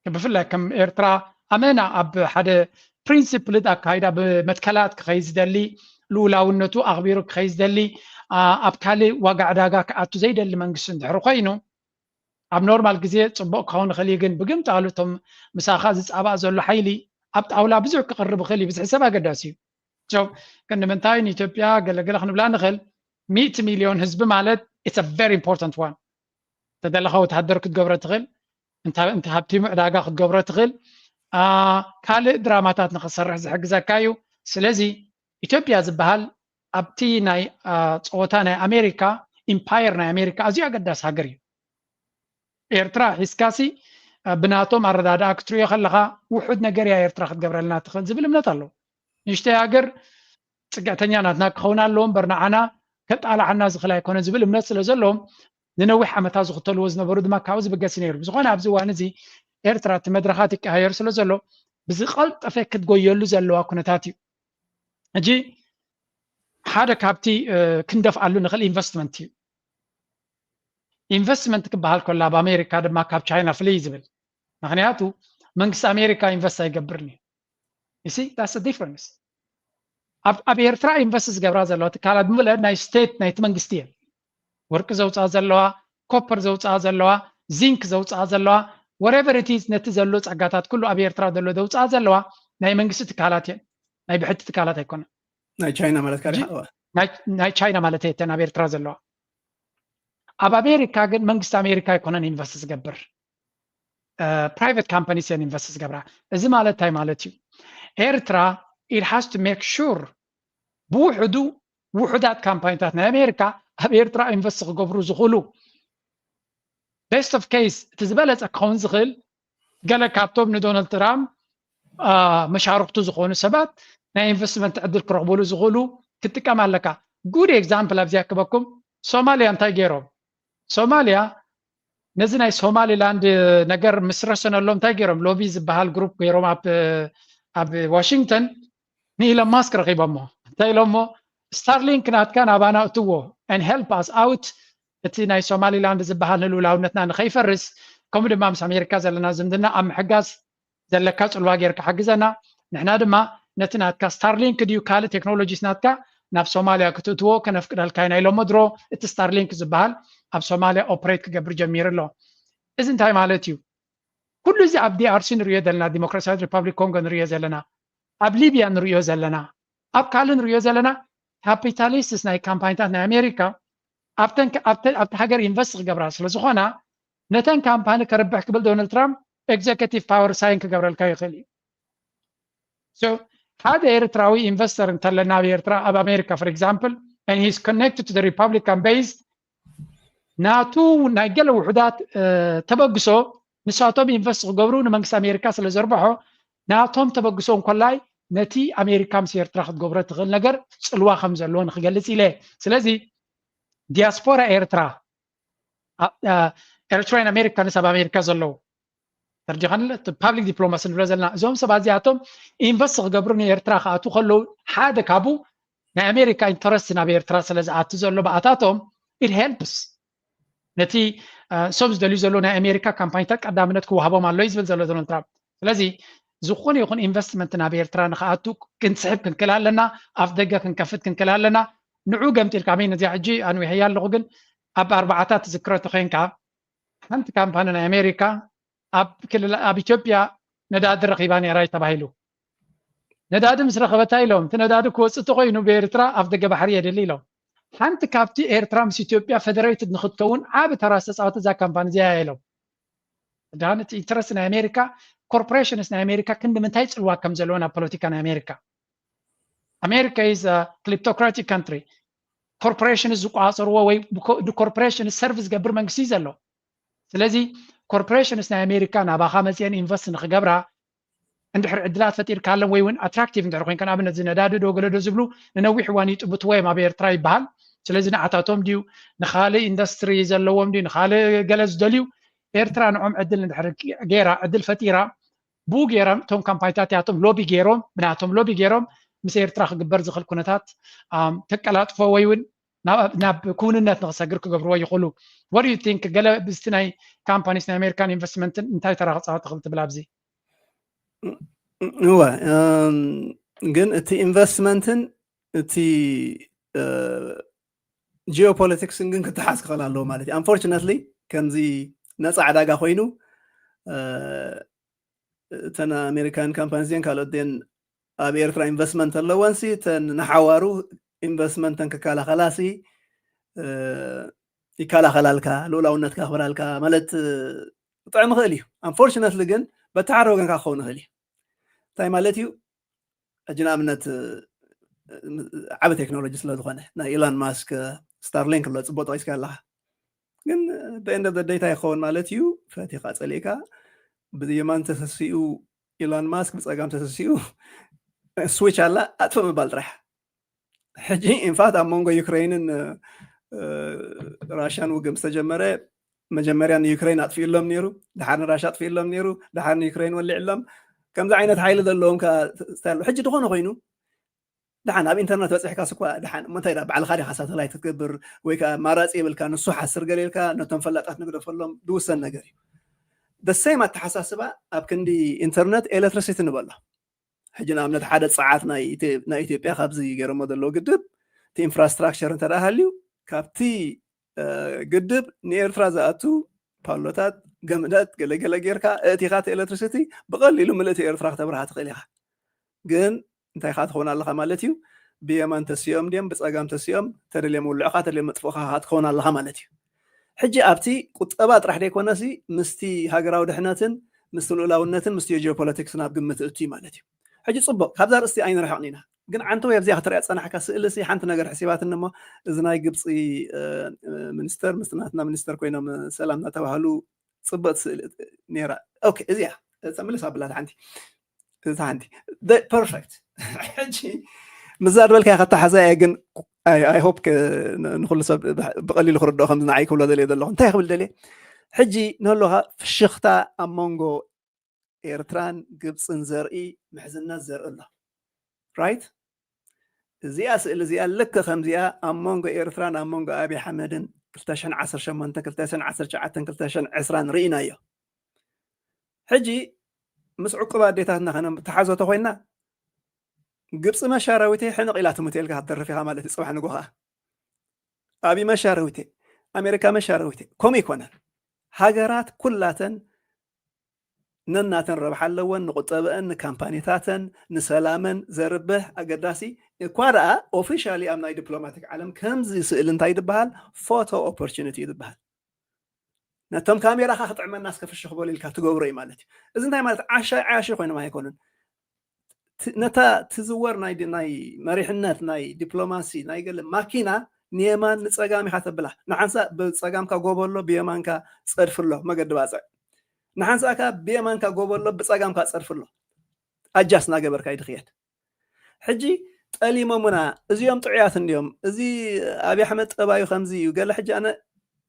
بفلا كم إيرترا أمانة أب حدا برينسيبل دا كايدا بمتكلات كخيز دلي لولاونتو أخبيرو كخيز دلي أب كالي وقع داقا كأتو زيد اللي منقسن دحرقينو أب نورمال كزي تصبق كون خليقن بقمت عالوتهم مساخازيس أبا زولو حيلي أب أولا بزعو كقرب خلي بس حسابها قداسي شوف كنا منتاين إثيوبيا قال خنو بلا نخل 100 مليون حزب مالت it's a very important one تدلخو تحضرك تقبر تغل انت هبتي معداغا خدغبره تخيل كالي دراماتات نخسرح زحقزاكايو سلازي ኢትዮጵያ ዝበሃል ኣብቲ ናይ ፀወታ ናይ ኣሜሪካ ኢምፓየር ናይ ኣሜሪካ ኣዝዩ ኣገዳሲ ሃገር እዩ ኤርትራ ሒዝካሲ ብናቶም ኣረዳድኣ ክትሪኦ ከለካ ውሑድ ነገር እያ ኤርትራ ክትገብረልና ትኽእል ዝብል እምነት ኣለዎ ንእሽተይ ሃገር ፅጋዕተኛ ናትና ክኸውን ኣለዎ እምበር ንዓና ከጣላዓና ዝኽእል ኣይኮነን ዝብል እምነት ስለ ዘለዎም ንነዊሕ ዓመታት ዝኽተልዎ ዝነበሩ ድማ ካብኡ ዝብገስ ነይሩ ዝኾነ ኣብዚ እዋን እዚ ኤርትራ እቲ መድረኻት ይቀያየር ስለ ዘሎ ብዝቐልጠፈ ክትጎየሉ ዘለዋ ኩነታት እዩ ሕጂ ሓደ ካብቲ ክንደፍኣሉ ንኽእል ኢንቨስትመንት እዩ ኢንቨስትመንት ክበሃል ከሎ ኣብ ኣሜሪካ ድማ ካብ ቻይና ፍልይ ዝብል ምክንያቱ መንግስቲ ኣሜሪካ ኢንቨስት ኣይገብርን እዩ you see that's the difference ኣብ ኤርትራ ኢንቨስት ዝገብራ ዘለዋ ትካላት ብምልአት ናይ ስቴት ናይቲ መንግስቲ እየን ወርቂ ዘውፅኣ ዘለዋ ኮፐር ዘውፅኣ ዘለዋ ዚንክ ዘውፅኣ ዘለዋ whatever it is ነቲ ዘሎ ፀጋታት ኩሉ ኣብ ኤርትራ ዘሎ ዘውፅኣ ዘለዋ ናይ መንግስቲ ትካላት እየን ናይ ብሕቲ ትካላት ኣይኮነን ናይ ቻይና ማለት ካሪ ናይ ቻይና ማለት እየን ኣብ ኤርትራ ዘለዋ ኣብ ኣሜሪካ ግን መንግስቲ ኣሜሪካ ኣይኮነን ኢንቨስት ዝገብር private companies እየን ኢንቨስት ዝገብራ እዚ ማለት እንታይ ማለት እዩ ኤርትራ it has to make sure ብውሕዱ ውሕዳት ካምፓኒታት ናይ ኣሜሪካ ኣብ ኤርትራ ኢንቨስት ክገብሩ ዝኽእሉ best of case እቲ ዝበለፀ ክኸውን ዝኽእል ገለ ካብቶም ንዶናልድ ትራምፕ መሻርክቱ ዝኾኑ ሰባት ናይ ኢንቨስትመንት ዕድል ክረኽብሉ ዝኽእሉ ክትጥቀም ኣለካ ጉድ ኤግዛምፕል ኣብዚ ያክበኩም ሶማልያ እንታይ ገይሮም ሶማልያ ነዚ ናይ ሶማሊላንድ ነገር ምስረሰነሎም እንታይ ገይሮም ሎቢ ዝበሃል ግሩፕ ገይሮም ኣብ ዋሽንግተን ንኢሎን ማስክ ረኺቦሞ እንታይ ኢሎሞ ስታርሊንክ ናትካ ናባና እትዎ and help us out እቲ ናይ ሶማሊላንድ ዝበሃል ንልውላውነትና ንኸይፈርስ ከምኡ ድማ ምስ ኣሜሪካ ዘለና ዝምድና ኣብ ምሕጋዝ ዘለካ ፅልዋ ጌርካ ሓግዘና ንሕና ድማ ነቲ ናትካ ስታርሊንክ ድዩ ካልእ ቴክኖሎጂስ ናትካ ናብ ሶማልያ ክትእትዎ ከነፍቅደልካ ኢና ኢሎሞ ድሮ እቲ ስታርሊንክ ዝበሃል ኣብ ሶማልያ ኦፕሬት ክገብር ጀሚሩ ኣሎ እዚ እንታይ ማለት እዩ ኩሉ እዚ ኣብ ዲአርሲ ንሪኦ ዘለና ዲሞክራሲያዊት ሪፐብሊክ ኮንጎ ንሪኦ ዘለና ኣብ ሊብያ ንሪኦ ዘለና ኣብ ካልእ ንሪኦ ዘለና ካፒታሊስትስ ናይ ካምፓኒታት ናይ ኣሜሪካ ኣብቲ ሃገር ኢንቨስት ክገብራ ስለ ዝኾና ነተን ካምፓኒ ከርብሕ ክብል ዶናልድ ትራምፕ ኤግዜኪቲቭ ፓወር ሳይን ክገብረልካ ይኽእል እዩ ሓደ ኤርትራዊ ኢንቨስተር እንተለና ኣብ ኤርትራ ኣብ ኣሜሪካ ፎር ኤግዛምፕል and he's connected to the Republican base ናቱ ናይ ገለ ውሕዳት ተበግሶ ንሳቶም ኢንቨስት ክገብሩ ንመንግስቲ ኣሜሪካ ስለ ዘርብሖ ናቶም ተበግሶ እንኮላይ ነቲ ኣሜሪካ ምስ ኤርትራ ክትገብሮ ትኽእል ነገር ፅልዋ ከም ዘለዎ ንክገልፅ ኢለ ስለዚ ዲያስፖራ ኤርትራ ኤርትራን ኣሜሪካንስ ኣብ ኣሜሪካ ዘለዉ ተርጂኻን ፓብሊክ ዲፕሎማሲ ንብሎ ዘለና እዞም ሰባት እዚኣቶም ኢንቨስት ክገብሩ ንኤርትራ ክኣቱ ከለዉ ሓደ ካብኡ ናይ ኣሜሪካ ኢንተረስት ናብ ኤርትራ ስለ ዝኣቱ ዘሎ በኣታቶም it helps ነቲ ሰብ ዝደልዩ ዘሎ ናይ ኣሜሪካ ካምፓኒታት ቀዳምነት ክወሃቦም ኣሎ እዩ ዝብል ዘሎ ዶናልድ ትራምፕ ስለዚ ዝኾነ ይኹን ኢንቨስትመንት ናብ ኤርትራ ንክኣቱ ክንስሕብ ክንክእል ኣለና ኣፍ ደገ ክንከፍት ክንክእል ኣለና ንዑ ገምጢልካ መን እዚኣ ሕጂ ኣንዊሕያ ኣለኹ ግን ኣብ ኣርባዓታት ዝክረቱ ኮንካ ሓንቲ ካምፓኒ ናይ ኣሜሪካ ኣብ ኢትዮጵያ ነዳዲ ረኺባ ነይራ እዩ ተባሂሉ ነዳዲ ምስ ረኸበታ ኢሎም እቲ ነዳዲ ክወፅእ ተኮይኑ ብኤርትራ ኣፍ ደገ ባሕሪ የድሊ ኢሎም ሓንቲ ካብቲ ኤርትራ ምስ ኢትዮጵያ ፌደሬትድ ንክትከውን ዓብ ተራ ዝተፃወተ እዛ ካምፓኒ እዚኣ ኢሎም ዳን እቲ ኢንተረስት ናይ ኣሜሪካ ኮርፖሬሽንስ ናይ ኣሜሪካ ክንዲ ምንታይ ፅልዋ ከም ዘለዎ ናብ ፖለቲካ ናይ ኣሜሪካ ኣሜሪካ is a kleptocratic country ኮርፖሬሽንስ ዝቋፀርዎ ወይ ኮርፖሬሽንስ ሰርቪስ ዝገብር መንግስቲ ዘሎ ስለዚ ኮርፖሬሽንስ ናይ ኣሜሪካ ናባኻ መፅአን ኢንቨስት ንክገብራ እንድሕር ዕድላት ፈጢርካ ኣለን ወይ እውን ኣትራክቲቭ እንድሕር ኮንካ ንኣብነት ዝነዳዲ ዶ ገለ ዶ ዝብሉ ንነዊሕ እዋን ይጥብት ወይ ኣብ ኤርትራ ይበሃል ስለዚ ንዓታቶም ድዩ ንካልእ ኢንዱስትሪ ዘለዎም ድዩ ንካልእ ገለ ዝደልዩ ኤርትራ ንዖም ዕድል እንድሕር ገይራ ዕድል ፈጢራ ብኡ ገይራ እቶም ካምፓኒታት እያቶም ሎቢ ገይሮም ብናቶም ሎቢ ገይሮም ምስ ኤርትራ ክግበር ዝኽእል ኩነታት ተቀላጥፎ ወይ እውን ናብ ክውንነት ንክሰግር ክገብርዎ ይኽእሉ what do you think ገለ ብዝቲ ናይ ካምፓኒስ ናይ ኣሜሪካን ኢንቨስትመንትን እንታይ ተራ ክፃወት ትኽእል ትብል ኣብዚ هو ግን እቲ ኢንቨስትመንትን እቲ ጂኦፖለቲክስን ግን ክትሓዝ ክኽእል ኣለዎ ማለት እዩ አንፎርቹኔትሊ ከምዚ ነፃ ዕዳጋ ኮይኑ እተን ኣሜሪካን ካምፓኒ እዚአን ካልኦት ደን ኣብ ኤርትራ ኢንቨስትመንት ኣለወንሲ ተን ንሓዋሩ ኢንቨስትመንተን ክከላኸላሲ ይከላኸላልካ ልኡላውነትካ ክብራልካ ማለት ብጣዕሚ ክእል እዩ አንፎርቹኔትሊ ግን በተሓረ ወገንካ ክኸውን ይኽእል እዩ እንታይ ማለት እዩ ሕጂ ንኣብነት ዓብ ቴክኖሎጂ ስለ ዝኾነ ናይ ኢሎን ማስክ ስታርሊንክ ኣሎ ፅቡቅ ጠቂስካ ኣለካ ግን ብኤንድ ኦፍ ደይ እንታይ ይኸውን ማለት እዩ ፈቲኻ ፀሊእካ ብየማን ተሰሲኡ ኢሎን ማስክ ብፀጋም ተሰሲኡ ስዊች ኣላ ኣጥፎ ምባል ጥራሕ ሕጂ ኢንፋክት ኣብ መንጎ ዩክሬንን ራሽያን ውግእ ዝተጀመረ መጀመርያ ንዩክሬን ኣጥፊኡሎም ነይሩ ድሓር ንራሽያ ኣጥፊኡሎም ነይሩ ድሓር ንዩክሬን ወሊዕሎም ከምዚ ዓይነት ሓይሊ ዘለዎም ሕጂ ድኾነ ኮይኑ ድሓን ኣብ ኢንተርነት በፂሕካ ስኳ ድሓን ምንታይ ባዕልካ ዲኻ ሳተላይት ክትገብር ወይ ከዓ ማራፂ ይብልካ ንሱ ሓስር ገሊልካ ነቶም ፈላጣት ንግደፈሎም ዝውሰን ነገር እዩ ደሰይም ኣተሓሳስባ ኣብ ክንዲ ኢንተርነት ኤሌክትሪሲቲ ንበሎ ሕጂ ንኣብነት ሓደ ፀዓት ናይ ኢትዮጵያ ካብዚ ገይሮሞ ዘለዎ ግድብ እቲ ኢንፍራስትራክቸር እንተዳሃልዩ ካብቲ ግድብ ንኤርትራ ዝኣቱ ፓሎታት ገመዳት ገለገለ ጌርካ እቲኻ እቲ ኤሌክትሪሲቲ ብቐሊሉ ምልእቲ ኤርትራ ክተብርሃ ትኽእል ኢኻ ግን እንታይ ካ ትኸውን ኣለካ ማለት እዩ ብየማን ተሲኦም ድዮም ብፀጋም ተሲኦም ተደልዮም ውልዕካ ተደልዮም መጥፎኻ ክትኸውን ኣለካ ማለት እዩ ሕጂ ኣብቲ ቁጠባ ጥራሕ ደይኮነሲ ምስቲ ሃገራዊ ድሕነትን ምስቲ ልኡላውነትን ምስቲ ጂኦፖለቲክስን ኣብ ግምት እትዩ ማለት እዩ ሕጂ ፅቡቅ ካብዛ ርእስቲ ኣይንርሕቕን ኢና ግን ዓንተ ወይ ኣብዚኣ ክትሪኣ ፀናሕካ ስእልሲ ሓንቲ ነገር ሕሲባትን እሞ እዚ ናይ ግብፂ ሚኒስተር ምስ ናትና ሚኒስተር ኮይኖም ሰላም እናተባህሉ ፅቡቅ ስእሊ ነይራ ኦኬ እዚኣ ተመልስ ኣብላት ሓንቲ እዛ ሓንቲ ፐርፌክት ሕጂ ምዛ ድበልካ ከተሓዛያ ግን ኣይ ሆፕ ንኩሉ ሰብ ብቐሊሉ ክርድኦ ከምዚ ንዓይ ክብሎ ደልየ ዘለኹ እንታይ ክብል ደልየ حجي نقولها في الشخطة أمونغو إيرتران قبصن زرقي محزننا زرق الله رايت زي أسئلة زي لك خمزية أمونغو إيرتران أمونغو أبي حمدن كلتاشن عصر شمانتا كلتاشن عصر شعاتن كلتاشن عسران رئينا حجي مس عقبة ديتاتنا خنا تحازو تخوينا قبص ما شارويتي حين قيلاتهم تيلك هتر فيها مالتي صباح نقولها أبي ما شارويتي أمريكا ما شارويتي كوم يكون هاجرات كلاتن نناتن ربح اللون نقطبن كامبانيتاتن نسلامن زربه أقداسي كوارا أوفيشالي أمناي دبلوماتيك عالم كم زي سئل انتاي دبهال فوتو أوبورتشنتي دبهال نتم كاميرا خاطر تعمل الناس كيف الشغل اللي كاتجوري مالتي إذا انتاي مالت عاشي خوينا ما يكونن نتا تزور ناي مريحنات ناي دبلوماسي ناي قال ماكينة نيمان نصقامي حتبله نحنسا بصقامكا غوبولو بيمانكا صرفلو ما قد باصع نحنساكا بيمانكا غوبولو بصقامكا صرفلو اجاسنا غبركا يدخيت حجي طلي ممنا ازيوم طعيات اليوم ازي ابي احمد طبايو خمزي وقال حجي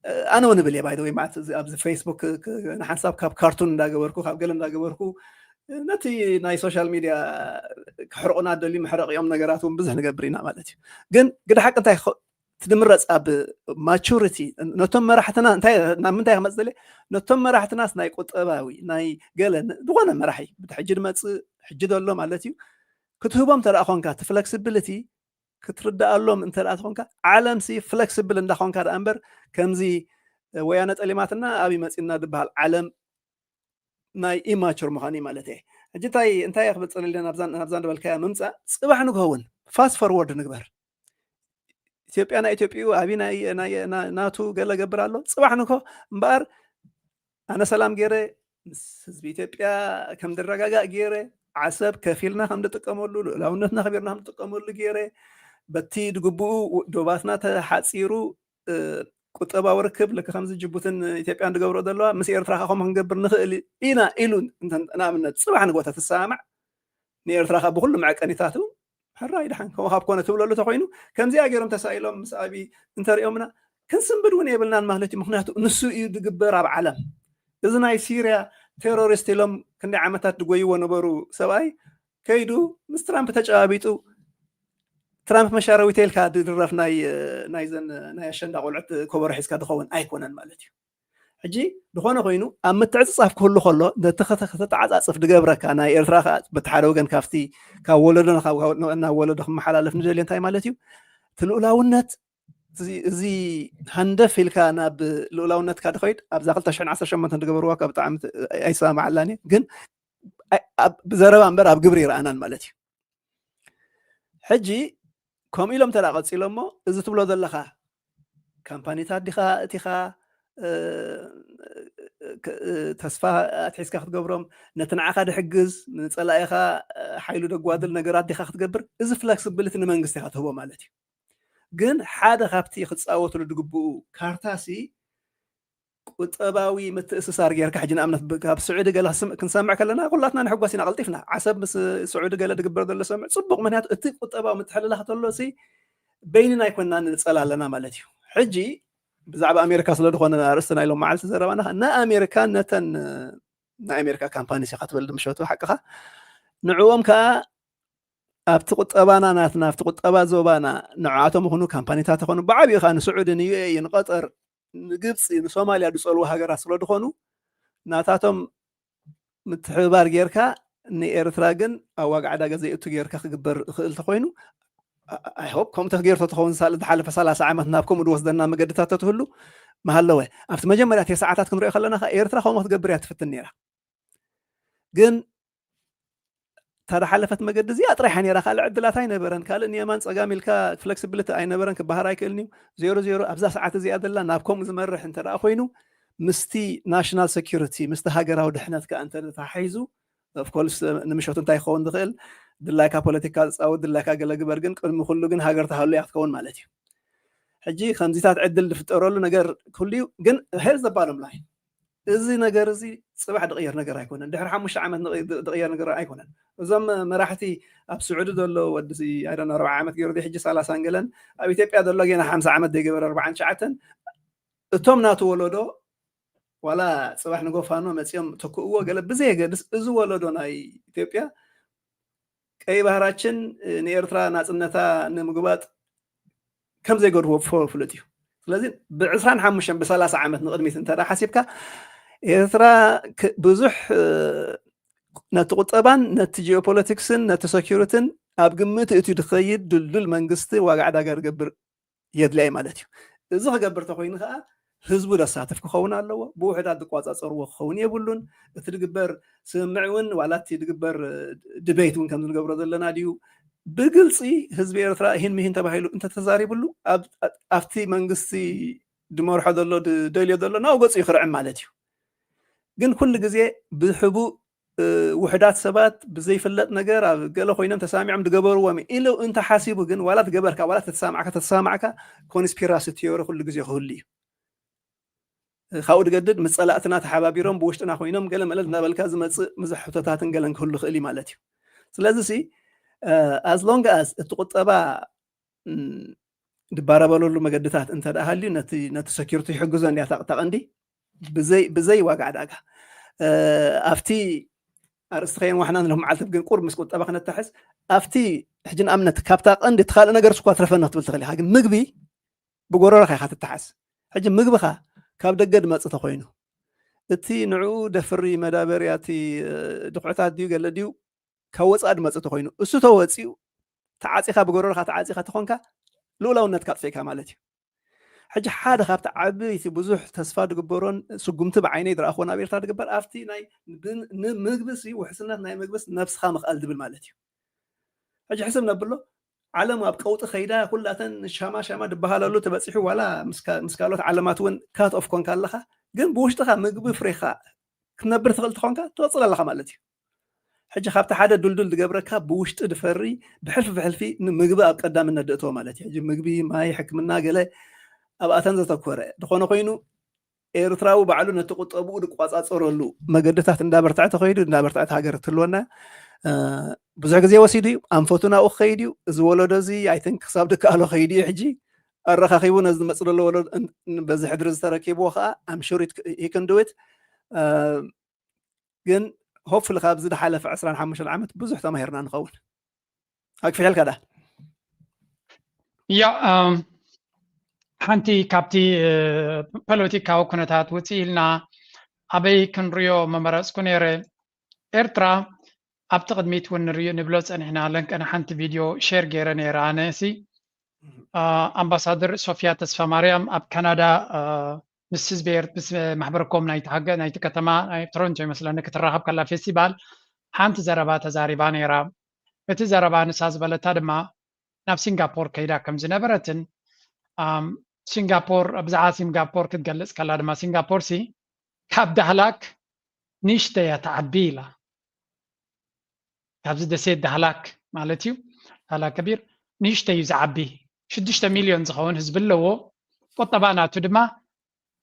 انا ونبل باي ذا واي مات ابز فيسبوك نحساب كاب كارتون دا غبركو خاب قلم دا غبركو نتي ناي سوشيال ميديا حرقنا دلي محرق يوم نغراتهم بزح نغبرينا مالتي ግን قد حق انت تدمرص اب ماتوريتي نتم مرحتنا انت منتي مصلي نتم مرحتناس ناي قطباوي ناي قال دغنا مرحي بتحجد مص حجدلو مالتي كتهبم تراخونكا فلكسبيليتي كتردالهم انت راخونكا عالم سي فلكسبل اندخونكا امبر كمزي ويانا طليماتنا ابي مصينا دبال عالم ناي ايماتشور مخاني مالتي اجتاي انت يا خبصن لنا ابزان دبلكا ممصا صباح نغون فاست فورورد نغبر ኢትዮጵያ አቢና ናቱ ገለ ገብራለሁ ጽባህ ንኮ እምባር አነ ሰላም ገረ ህዝብ ኢትዮጵያ ከም ድረጋጋ ገረ ዓሰብ ከፊልና ከም ተጠቀመሉ ላውነትና ከቢርና ከም ተጠቀመሉ ገረ በቲ ድግቡኡ ዶባትና ተሓፂሩ ቁጠባ ወርክብ ለከ ከምዚ ጅቡትን ኢትዮጵያ እንደገብሮ ዘለዋ ምስ ኤርትራ ከም ክንገብር ንኽእል ኢና ኢሉን እንተናምነት ጽባህ ንጎታ ተሰማዕ ንኤርትራ ብኩሉ ማዕቀኒታቱ حراي دحن كم خاب كونه تبلو له تخوينو كم زي اجرم تسائلهم مسابي انتريومنا كنسنبد ون يبلنا مهلتي مخناتو نسو يدغبر اب عالم اذناي سيريا تيرورست لهم كندي عمتات دغوي ونبرو سباي كيدو مس ترامب تجابيطو ترامب مشارو تيلكا درف نايزن نايشندا قلعت كبر حسكا دخون ايكونن مالتي حجي دخونه خوينو ام متعصف كله خلو دتخته تعصف دغبرك انا ايرترا بتحاروغن كافتي كولدنا انا ولدخ محلالف ندل انتي مالتيو تلولاونت زي هندف الكانا بلولاونت كادخيد ابزا 2018 دغبروا كبطعم ايسامع لاني كن بزربا امبر اب غبري رانان مالتيو حجي كوميلوم تلاقصيلمو از تبلو دلخا كامباني تاديخا تيخا تسفا تحسك خدغبرم نتنعخ دحجز نصلايخا حيلو دغوادل نغرات ديخا خدغبر از فلكسبيليتي نمنغستي خاتهو مالتي ግን ሓደ ካብቲ ክጻወቱ ድግብኡ ካርታሲ ቁጠባዊ ምትእስሳር ጌርካ ሕጅና እምነት ካብ ስዑድ ገለ ክንሰምዕ ከለና ኩላትና ንሕጓሲና ቀልጢፍና ዓሰብ ምስ ስዑድ ገለ ድግበር ዘሎ ሰምዕ ጽቡቕ ምክንያቱ እቲ ቁጠባዊ ምትሕልላኽ ተሎሲ በይንና ይኮንና ንጸላለና ማለት እዩ ሕጂ ብዛዕባ ኣሜሪካ ስለ ዝኾነ ኣርእስትና ኢሎም መዓልቲ ዘረባና ንኣሜሪካ ነተን ንኣሜሪካ ካምፓኒ ሲኻ ትበል ድምሸቱ ሓቅኻ ንዕዎም ከዓ ኣብቲ ቁጠባና ናትና ኣብቲ ቁጠባ ዞባና ንዓቶም ይኹኑ ካምፓኒታት ይኹኑ ብዓብዪኻ ንስዑድ ንዩኤኢ ንቀጠር ንግብፂ ንሶማልያ ዝፀልዎ ሃገራት ስለ ዝኾኑ ናታቶም ምትሕብባር ጌርካ ንኤርትራ ግን ኣብ ዋግዕ ዕዳጋ ዘይእቱ ጌርካ ክግበር ክእል ተኮይኑ I hope ከምቲ ጌርቶ ተኸውን ዝሓለፈ 30 ዓመት ናብ ከምኡ ድወስደና መገድታት ተትህሉ መሃለወ ኣብቲ መጀመርያ ሰዓታት ክንሪኦ ከለና ኤርትራ ከምኡ ክትገብር እያ ትፍትን ነይራ ግን ተሓለፈት መገድ እዚኣ ጥራይ ሓኔራ ካልእ ዕድላት ኣይነበረን ካልእ ንየማን ፀጋም ኢልካ ፍሌክሲቢሊቲ ኣይነበረን ክበሃር ኣይክእልኒ 00 ኣብዛ ሰዓት እዚኣ ዘላ ናብ ከምኡ ዝመርሕ እንተደኣ ኮይኑ ምስቲ ናሽናል ሴኩሪቲ ምስቲ ሃገራዊ ድሕነት ከዓ እንተ ተሓሒዙ ኦፍኮርስ ንምሸቱ እንታይ ክኸውን ዝኽእል ድላይካ ፖለቲካ ዝፃወት ድላይካ ገለ ግበር ግን ቅድሚ ኩሉ ግን ሃገር ተሃሉ እያ ክትከውን ማለት እዩ ሕጂ ከምዚታት ዕድል ዝፍጠረሉ ነገር ኩሉ ግን ሄር ዘ ባሎም ላይን እዚ ነገር እዚ ጽባሕ ድቕየር ነገር ኣይኮነን ድሕሪ 5 ዓመት ድቕየር ነገር ኣይኮነን እዞም መራሕቲ ኣብ ስዑድ ዘሎ ወዲ ኣይደና 40 ዓመት ገይሩ ሕጂ 30 ገለን ኣብ ኢትዮጵያ ዘሎ ገና 50 ዓመት ደይገበረ 49 እቶም ናቱ ወለዶ ولا صباح نقفانو مصيام تكو قال بزي قدس ازو ولدو ناي ኢትዮጵያ ቀይ ባህራችን ንኤርትራ ናጽነታ ንምግባጥ ከም ዘይገድዎ ፍሉጥ እዩ ስለዚህ ብ25 ብ30 ዓመት ንቅድሚት እንተዳ ሓሲብካ ኤርትራ ብዙሕ ነቲ ቁጠባን ነቲ ጂኦፖለቲክስን ነቲ ሴኩሪቲን ኣብ ግምት እቲ ድኸይድ ድልድል መንግስቲ ዋጋዕ ዳገር ገብር የድላይ ማለት እዩ እዚ ክገብር ተኮይኑ ከዓ ህዝቡ ደሳተፍ ክኸውን ኣለዎ ብውሕዳት ዝቋጻጸርዎ ክኸውን የብሉን እቲ ድግበር ስምዕ እውን ዋላ እቲ ድግበር ድቤት እውን ከም ዝገብሮ ዘለና ድዩ ብግልፂ ህዝቢ ኤርትራ ይህን ምሂን ተባሂሉ እንተተዛሪብሉ ኣብቲ መንግስቲ ድመርሖ ዘሎ ደልዮ ዘሎ ናው ገፁ ይኽርዕም ማለት እዩ ግን ኩሉ ግዜ ብሕቡእ ውሕዳት ሰባት ብዘይፍለጥ ነገር ኣብ ገለ ኮይኖም ተሳሚዖም ድገበርዎም ኢሉ እንተ ሓሲቡ ግን ዋላ ትገበርካ ዋላ ተተሳማዕካ ኮንስፒራሲ ቲዮሪ ኩሉ ግዜ ክህሉ እዩ ካብኡ ድገድድ ምፀላእትና ተሓባቢሮም ብውሽጥና ኮይኖም ገለ መለል እናበልካ ዝመፅእ ምዝሕቶታትን ገለን ክህሉ ክእል ማለት እዩ ስለዚ ሲ as long as እቲ ቁጠባ ድባረበለሉ መገድታት እንተዳሃልዩ ነቲ ሴኩሪቲ ይሕግዞ እንያ ተቐንዲ ብዘይ ዋጋዕ ዳጋ ኣብቲ ኣርእስቲ ኸይን ዋሕና ንለኩም መዓልቲ ግን ቁርብ ምስ ቁጠባ ክነተሕዝ ኣብቲ ሕጂ ንኣብነት ካብታ ቀንዲ እቲ ካልእ ነገር ስኳ ትረፈና ክትብል ትኽእል ኢኻ ግን ምግቢ ብጎረሮካ ኢኻ ትተሓዝ ሕጂ ምግብኻ ካብ ደገ ድመፅእ ተኮይኑ እቲ ንዕኡ ደፍሪ መዳበርያ እቲ ድኩዕታት ድዩ ገለ ድዩ ካብ ወፃእ ድመፅእ ተኮይኑ እሱ ተወፂኡ ተዓፂኻ ብጎረሮካ ተዓፂኻ ተኾንካ ልኡላውነትካ ጥፊእካ ማለት እዩ ሕጂ ሓደ ካብቲ ዓበይቲ ብዙሕ ተስፋ ድግበሮን ስጉምቲ ብዓይነይ ዝረኣኽቦ ናብ ኤርትራ ድግበር ኣብቲ ናይ ንምግብሲ ውሕስነት ናይ ምግብስ ነብስኻ ምኽኣል ድብል ማለት እዩ ሕጂ ሕስብ ነብሎ ዓለም ኣብ ቀውጢ ኸይዳ ኩላተን ሻማ ድበሃለሉ ተበፂሑ ዋላ ምስ ካልኦት ዓለማት እውን ካት ኦፍ ኮንካ ኣለኻ ግን ብውሽጥኻ ምግቢ ፍሬኻ ክትነብር ትኽእል ትኾንካ ትወፅል ኣለኻ ማለት እዩ ሕጂ ካብቲ ሓደ ዱልዱል ዝገብረካ ብውሽጢ ድፈሪ ብሕልፊ ንምግቢ ኣብ ቀዳምነት ድእትዎ ማለት እዩ ሕጂ ምግቢ ማይ ሕክምና ገለ ኣብኣተን ዘተኮረ ድኾነ ኮይኑ ኤርትራዊ ባዕሉ ነቲ ቁጠብኡ ድቋፃፀረሉ መገድታት እንዳበርትዐ ተኸይዱ እንዳበርትዐት ሃገር ትህልወና ብዙሕ ግዜ ወሲዱ እዩ ኣንፈቱ ናብኡ ክኸይድ እዩ እዚ ወለዶ እዚ ኣይ ቲንክ ክሳብ ድከኣሎ ኸይድ እዩ ሕጂ ኣረኻኺቡ ነዚ ዝመፅእ ዘሎ ወለዶ በዚ ሕድሪ ዝተረኪብዎ ከዓ ኣም ሹር ሂ ከን ዱ ኢት ግን ሆፕፉሊ ካብዚ ዝሓለፈ 25 ዓመት ብዙሕ ተማሂርና ንኸውን ኣክፊሕልካ ዳ ያ ሓንቲ ካብቲ ፖለቲካዊ ኩነታት ውፅእ ኢልና ኣበይ ክንሪኦ መመረፅኩ ነይረ ኤርትራ ኣብቲ ቅድሚት እውን ንብሎ ፀኒሕና ለንቀና ሓንቲ ቪድዮ ሼር ገይረ ነይረ ኣነ ሲ ኣምባሳደር ሶፊያ ተስፋ ማርያም ኣብ ካናዳ ምስ ህዝቢ ምስ ማሕበረኮም ናይቲ ከተማ ናይ ቶሮንቶ ይመስለኒ ክትራኸብ ከላ ፌስቲቫል ሓንቲ ዘረባ ተዛሪባ ነይራ እቲ ዘረባ ንሳ ዝበለታ ድማ ናብ ሲንጋፖር ከይዳ ከም ዝነበረትን ሲንጋፖር ብዛዕባ ሲንጋፖር ክትገልፅ ከላ ድማ ሲንጋፖር ሲ ካብ ዳህላክ ንእሽተይ እያ ተዓቢ ኢላ ካብዚ ደሴት ዳህላክ ማለት እዩ ዳህላክ ከቢር ንእሽተይ እዩ ዝዓቢ 6 ሚልዮን ዝኸውን ህዝቢ ኣለዎ ቁጠባ ናቱ ድማ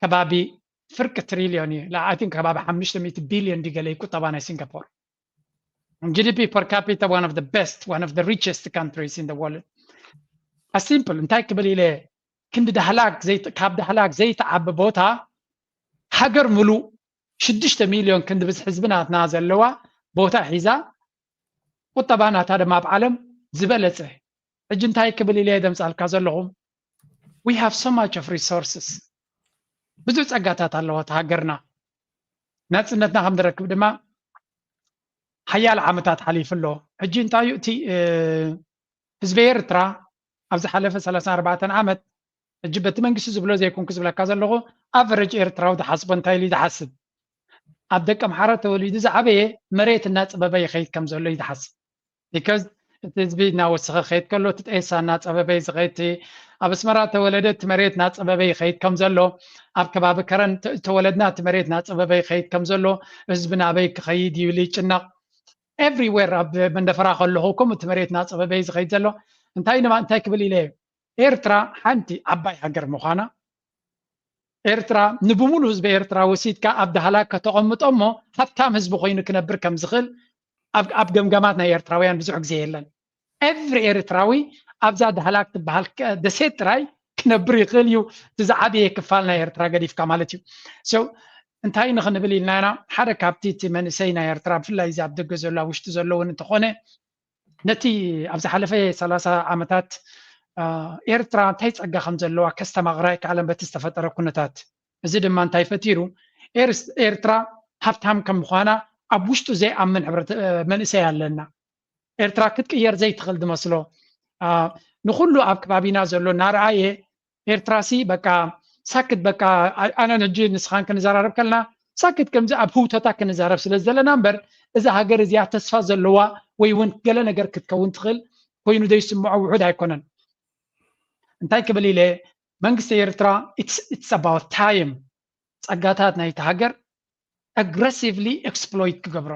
ከባቢ ፍርቂ ትሪልዮን እዩ አይ ቲንክ ከባቢ 500 ቢልዮን ዲገለ ቁጠባ ናይ ሲንጋፖር GDP per capita one of the best one of the richest countries in the world a simple እንታይ ክብል ኢለ ክንዲ ዳህላክ ካብ ዳህላክ ዘይተዓቢ ቦታ ሃገር ሙሉእ 6 ሚልዮን ክንዲ ብዝሕ ህዝብናትና ዘለዋ ቦታ ሒዛ ቁጠባ ናታ ድማ ኣብ ዓለም ዝበለፀ ሕጂ እንታይ ክብል ኢለ ደምፃልካ ዘለኹም we have so much of resources ብዙሕ ፀጋታት ኣለዋ ሃገርና ናጽነትና ከም ንረክብ ድማ ሓያል ዓመታት ሓሊፉሎ ሕጂ እንታይ እዩ እቲ ህዝቢ ኤርትራ ኣብ ዝሓለፈ 34 ዓመት ሕጂ በቲ መንግስቲ ዝብሎ ዘይኮን ክዝብለካ ዘለኹ ኣቨሬጅ ኤርትራዊ ዝሓስቦ እንታይ ኢሉ ዝሓስብ ኣብ ደቀ ምሓረ ተወሊዱ ዝዓበየ መሬት እናፀበበ ይኸይድ ከም ዘሎ እዩ ዝሓስብ because እቲ ህዝቢ እናወሰኸ ክኸይድ ከሎ እቲ ጤሳ እናፀበበ ዝኸይድ ኣብ ኣስመራ ተወለደ እቲ መሬት እናፀበበ ይኸይድ ከም ዘሎ ኣብ ከባቢ ከረን ተወለድና እቲ መሬት እናፀበበ ይኸይድ ከም ዘሎ ህዝቢ ናበይ ክኸይድ ይብል ይጭነቕ everywhere ኣብ መንደፈራ ከለኹ ከምኡ እቲ መሬት እናፀበበ ዝኸይድ ዘሎ እንታይ ክብል ኢለ ኤርትራ ሓንቲ ዓባይ ሃገር ምዃና ኤርትራ ንብሙሉ ህዝቢ ኤርትራ ወሲድካ ኣብ ዳህላክ ከተቐምጦ እሞ ሃብታም ህዝቢ ኮይኑ ክነብር ከም ዝኽእል ኣብ ገምገማት ናይ ኤርትራውያን ብዙሕ ግዜ የለን ኤቭሪ ኤርትራዊ ኣብዛ ዳህላክ ትበሃል ደሴት ጥራይ ክነብር ይኽእል እዩ እቲ ዝዓበየ ክፋል ናይ ኤርትራ ገዲፍካ ማለት እዩ እንታይ ንኽንብል ኢልና ኢና ሓደ ካብቲ እቲ መንእሰይ ናይ ኤርትራ ብፍላይ እዚ ኣብ ደገ ዘሎ ኣብ ውሽጢ ዘሎ እውን እንተኾነ ነቲ ኣብ ዝሓለፈ 30 ዓመታት ኤርትራ እንታይ ፀጋ ከም ዘለዋ ከስተማቕራ ይከኣለን በቲ ዝተፈጠረ ኩነታት እዚ ድማ እንታይ ፈቲሩ ኤርትራ ሃብታም ከም ምዃና ኣብ ውሽጡ ዘይኣምን መንእሰይ ኣለና ኤርትራ ክትቅየር ዘይትኽእል ድመስሎ ንኩሉ ኣብ ከባቢና ዘሎ እናረኣየ ኤርትራሲ በቃ ሳክት በቃ ኣነ ንጂ ንስኻን ክንዘራረብ ከለና ሳክት ከምዚ ኣብ ህውተታት ክንዛረብ ስለ ዘለና እምበር እዛ ሃገር እዚኣ ተስፋ ዘለዋ ወይ እውን ገለ ነገር ክትከውን ትኽእል ኮይኑ ዘይስምዖ ውሑድ ኣይኮነን እንታይ ክብል ኢለ መንግስቲ ኤርትራ it's about time ፀጋታት ናይቲ ሃገር aggressively exploit ክገብሮ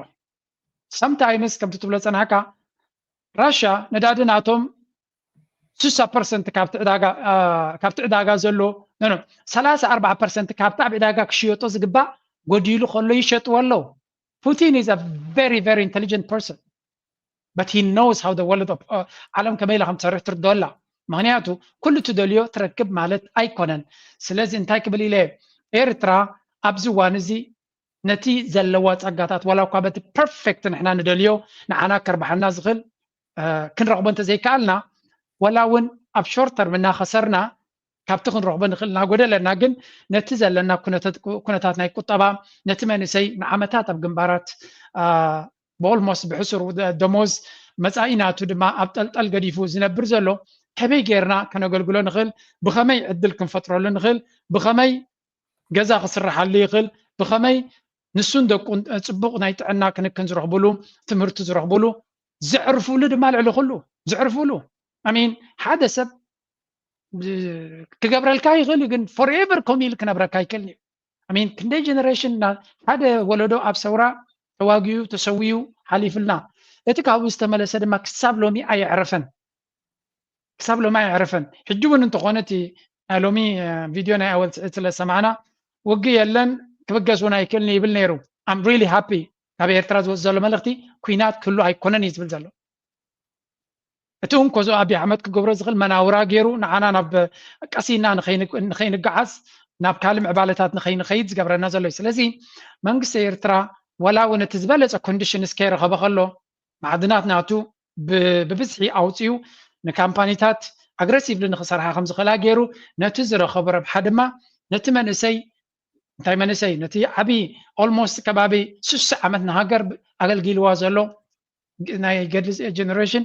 sometimes ከምቲ ትብሎ ፀናሕካ ራሽያ ነዳዲ ናቶም 60% ካብቲ ዕዳጋ ዘሎ 34% ካብቲ ኣብ ዕዳጋ ክሽየጦ ዝግባእ ጎዲሉ ከሎ ይሸጥዎ ኣለዉ Putin is a very very intelligent person but he knows how the world of ዓለም ከመይ ኢላ ከም ትሰርሕ ትርድኦ ኣላ ምክንያቱ ኩሉ ትደልዮ ትረክብ ማለት ኣይኮነን ስለዚ እንታይ ክብል ኢለ ኤርትራ ኣብዚ እዋን እዚ ነቲ ዘለዋ ፀጋታት ዋላ እኳ በቲ ፐርፌክት ንሕና ንደልዮ ንዓና ከርባሓና ዝኽእል ክንረኽቦ እንተዘይከኣልና ወላ እውን ኣብ ሾርት ተርም እናኸሰርና ካብቲ ክንረኽቦ ንኽእል እናጎደለና ግን ነቲ ዘለና ኩነታት ናይ ቁጠባ ነቲ መንእሰይ ንዓመታት ኣብ ግንባራት ብኦልሞስት ብሕሱር ደሞዝ መፃኢናቱ ድማ ኣብ ጠልጠል ገዲፉ ዝነብር ዘሎ ከመይ ጌርና ከነገልግሎ ንኽእል ብኸመይ ዕድል ክንፈጥረሉ ንኽእል ብኸመይ ገዛ ክስራሓሉ ይኽእል ብኸመይ ንሱን ደቁን ፅቡቕ ናይ ጥዕና ክንክን ዝረኽብሉ ትምህርቲ ዝረኽብሉ ዘዕርፍሉ ድማ ልዕሊ ኩሉ ዘዕርፍሉ ኣሚን ሓደ ሰብ ክገብረልካ ይኽእል ግን ፎርኤቨር ከምኡ ኢሉ ክነብረካ ይክእልኒ ኣሚን ክንደይ ጀነሬሽን ሓደ ወለዶ ኣብ ሰውራ ተዋጊኡ ተሰዊዩ ሓሊፍልና እቲ ካብኡ ዝተመለሰ ድማ ክሳብ ሎሚ ኣይዕረፈን ክሳብ ሎሚ ኣይዕረፈን ሕጂ እውን እንተኾነ እቲ ናይ ሎሚ ቪድዮ ናይ ኣወል ስለ ሰማዕና ውጊ የለን ክብገስ እውን ኣይክእልኒ ይብል ነይሩ I'm really happy ካብ ኤርትራ ዝወፅ ዘሎ መልእኽቲ ኩናት ክህሉ ኣይኮነን እዩ ዝብል ዘሎ እቲ እንኮዞ ኣብዪ ኣሕመድ ክገብሮ ዝኽእል መናውራ ገይሩ ንዓና ናብ ቀሲና ንኸይንገዓዝ ናብ ካልእ ምዕባለታት ንኸይንኸይድ ዝገብረና ዘሎ እዩ ስለዚ መንግስቲ ኤርትራ ወላ እውን እቲ ዝበለፀ ኮንዲሽንስ ከይረኸበ ከሎ ማዕድናት ናቱ ብብዝሒ ኣውፅኡ ንካምፓኒታት ኣግሬሲቭሊ ንክሰርሓ ከም ዝኽእላ ገይሩ ነቲ ዝረኸቦ ረብሓ ድማ ነቲ መንእሰይ እንታይ መንእሰይ ነቲ ዓብዪ ኦልሞስት ከባቢ 60 ዓመት ንሃገር ኣገልጊልዋ ዘሎ ናይ ገድሊ ጀነሬሽን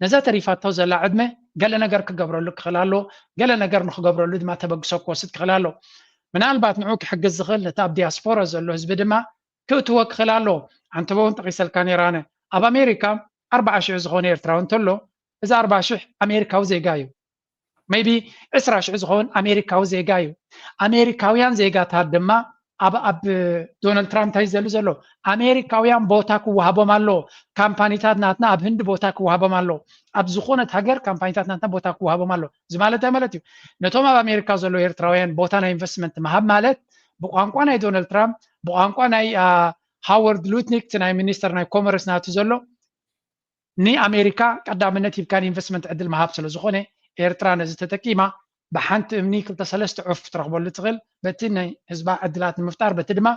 ነዛ ተሪፋቶ ዘላ ዕድመ ገለ ነገር ክገብረሉ ክኽእል ኣሎ ገለ ነገር ንክገብረሉ ድማ ተበግሶ ክወስድ ክኽእል ኣሎ ምናልባት ንዑ ክሕግዝ ዝኽእል ነቲ ኣብ ዲያስፖራ ዘሎ ህዝቢ ድማ ክእትዎ ክኽእል ኣሎ ኣንተ እውን ጠቂሰልካ ነይራነ ኣብ ኣሜሪካ 40,000 ዝኾነ ኤርትራዊ እንተሎ እዚ 40,000 ኣሜሪካዊ ዜጋ እዩ ሜይቢ 20,000 ዝኸውን ኣሜሪካዊ ዜጋ እዩ ኣሜሪካውያን ዜጋታት ድማ ኣብ ዶናልድ ትራምፕ እንታይ ዘሉ ዘሎ ኣሜሪካውያን ቦታ ክወሃቦም ኣሎ ካምፓኒታት ናትና ኣብ ህንዲ ቦታ ክወሃቦም ኣሎ ኣብ ዝኾነት ሃገር ካምፓኒታት ናትና ቦታ ክወሃቦም ኣሎ እዚ ማለት ማለት እዩ ነቶም ኣብ ኣሜሪካ ዘሎ ኤርትራውያን ቦታ ናይ ኢንቨስትመንት ምሃብ ማለት ብቋንቋ ናይ ዶናልድ ትራምፕ ብቋንቋ ናይ ሃዋርድ ሉትኒክ ናይ ሚኒስተር ናይ ኮመርስ ናቱ ዘሎ ንኣሜሪካ ቀዳምነት ሂብካን ኢንቨስትመንት ዕድል ምሃብ ስለ ዝኾነ ኤርትራ ነዚ ተጠቂማ ብሓንቲ እምኒ 2-3 ዑፍ ትረኽበሉ ትኽእል በቲ ናይ ህዝባ ዕድላት ንምፍጣር በቲ ድማ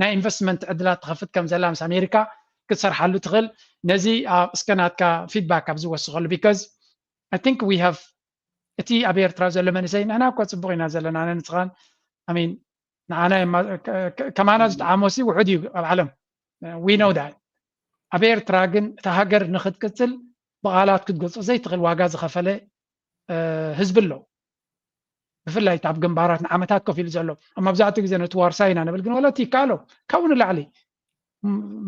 ናይ ኢንቨስትመንት ዕድላት ትኸፍት ከም ዘላ ምስ ኣሜሪካ ክትሰርሓሉ ትኽእል ነዚ እስከናትካ ፊድባክ ኣብ ዝወስኸሉ ቢካዝ ኣይ ቲንክ ዊ ሃቭ እቲ ኣብ ኤርትራ ዘሎ መንእሰይ ንሕና እኳ ፅቡቕ ኢና ዘለና ኣነ ንስኻን ኣሚን ንዓና ከማና ዝተዓመሲ ውሑድ እዩ ኣብ ዓለም ዊ ኖው ዳት ኣብ ኤርትራ ግን እታ ሃገር ንክትቅፅል ብቓላት ክትገልፆ ዘይትኽእል ዋጋ ዝኸፈለ ህዝቢ ኣሎ ብፍላይ ኣብ ግንባራት ንዓመታት ኮፍ ኢሉ ዘሎ ኣብ መብዛሕትኡ ግዜ ነቲ ዋርሳ ኢና ንብል ግን ወለቲ ይከኣሎ ካብኡ ንላዕሊ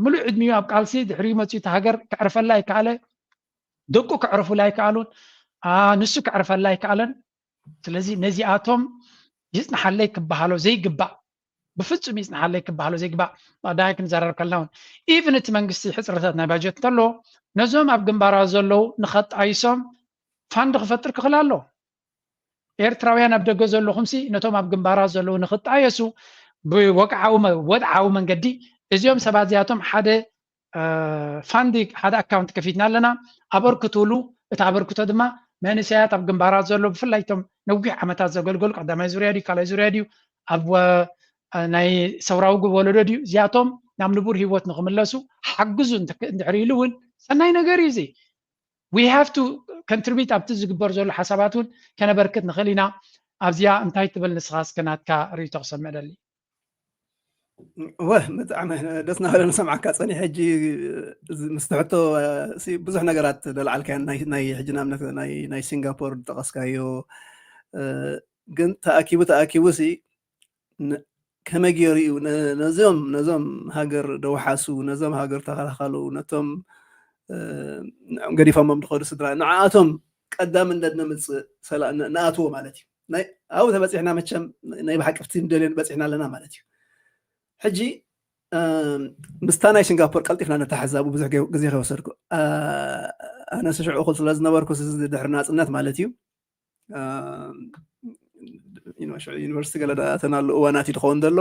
ሙሉእ ዕድሚኡ ኣብ ቃልሲ ድሕሪኡ መፅኡ እቲ ሃገር ክዕርፈላ ይከኣለ ደቁ ክዕርፉላ ይከኣሉን ንሱ ክዕርፈላ ይከኣለን ስለዚ ነዚኣቶም ይፅንሓለይ ክበሃሎ ዘይግባእ ብፍጹም ይፅንሓለይ ክበሃሎ ዘይግባእ ዳይ ክንዘረብ ከለና እውን ኢቭን እቲ መንግስቲ ሕፅረታት ናይ ባጀት እንተሎ ነዞም ኣብ ግንባራት ዘለው ንኸጣይሶም ፋንድ ክፈጥር ክኽእል ኣሎ ኤርትራውያን ኣብ ደገ ዘለኹምሲ ነቶም ኣብ ግንባራት ዘለው ንኽጣየሱ ብወግዓዊ መንገዲ እዚኦም ሰባት እዚኣቶም ሓደ ፋንዲ ሓደ ኣካውንት ከፊትና ኣለና ኣበርክትሉ እቲ ኣበርክቶ ድማ መንእሰያት ኣብ ግንባራት ዘሎ ብፍላይ እቶም ነዊሕ ዓመታት ዘገልገሉ ቀዳማይ ዙርያ ድዩ ካልኣይ ዙርያ ድዩ ኣብ ናይ ሰውራዊ ወለዶ ድዩ እዚኣቶም ናብ ንቡር ሂወት ንክምለሱ ሓግዙ እንድሕር ኢሉ እውን ሰናይ ነገር እዩ እዚ we have to contribute ኣብቲ ዝግበር ዘሎ ሓሳባት እውን ከነበርክት ንኽእል ኢና ኣብዚኣ እንታይ ትብል ንስኻስ ከናትካ ርእቶ ክሰምዕ ደሊ ብጣዕሚ ደስና ክለን ሰምዓካ ፀኒሕ ሕጂ ምስተሕቶ ብዙሕ ነገራት ደልዓልካ ናይ ሕጂ ናምነት ናይ ሲንጋፖር ጠቐስካዮ ግን ተኣኪቡ ሲ ከመይ ገይሩ እዩ ነዞም ሃገር ደውሓሱ ነዞም ሃገር ተኸላኸሉ ነቶም ገዲፎሞም ዝኸዱ ስድራ ንዓኣቶም ቀዳምነት ነምፅእ ንኣትዎ ማለት እዩ ኣብኡ ተበፂሕና መቸም ናይ ብሓቅፍቲ ንደልዮን በፂሕና ኣለና ማለት እዩ ሕጂ ምስታ ናይ ሲንጋፖር ቀልጢፍና ነተሓዛቡ ብዙሕ ግዜ ከወሰድኩ ኣነ ሽዑ እኹል ስለ ዝነበርኩ ድሕሪ ናፅነት ማለት እዩ ዩኒቨርሲቲ ገለ ተናሉ እዋናት እዩ ዝኸውን ዘሎ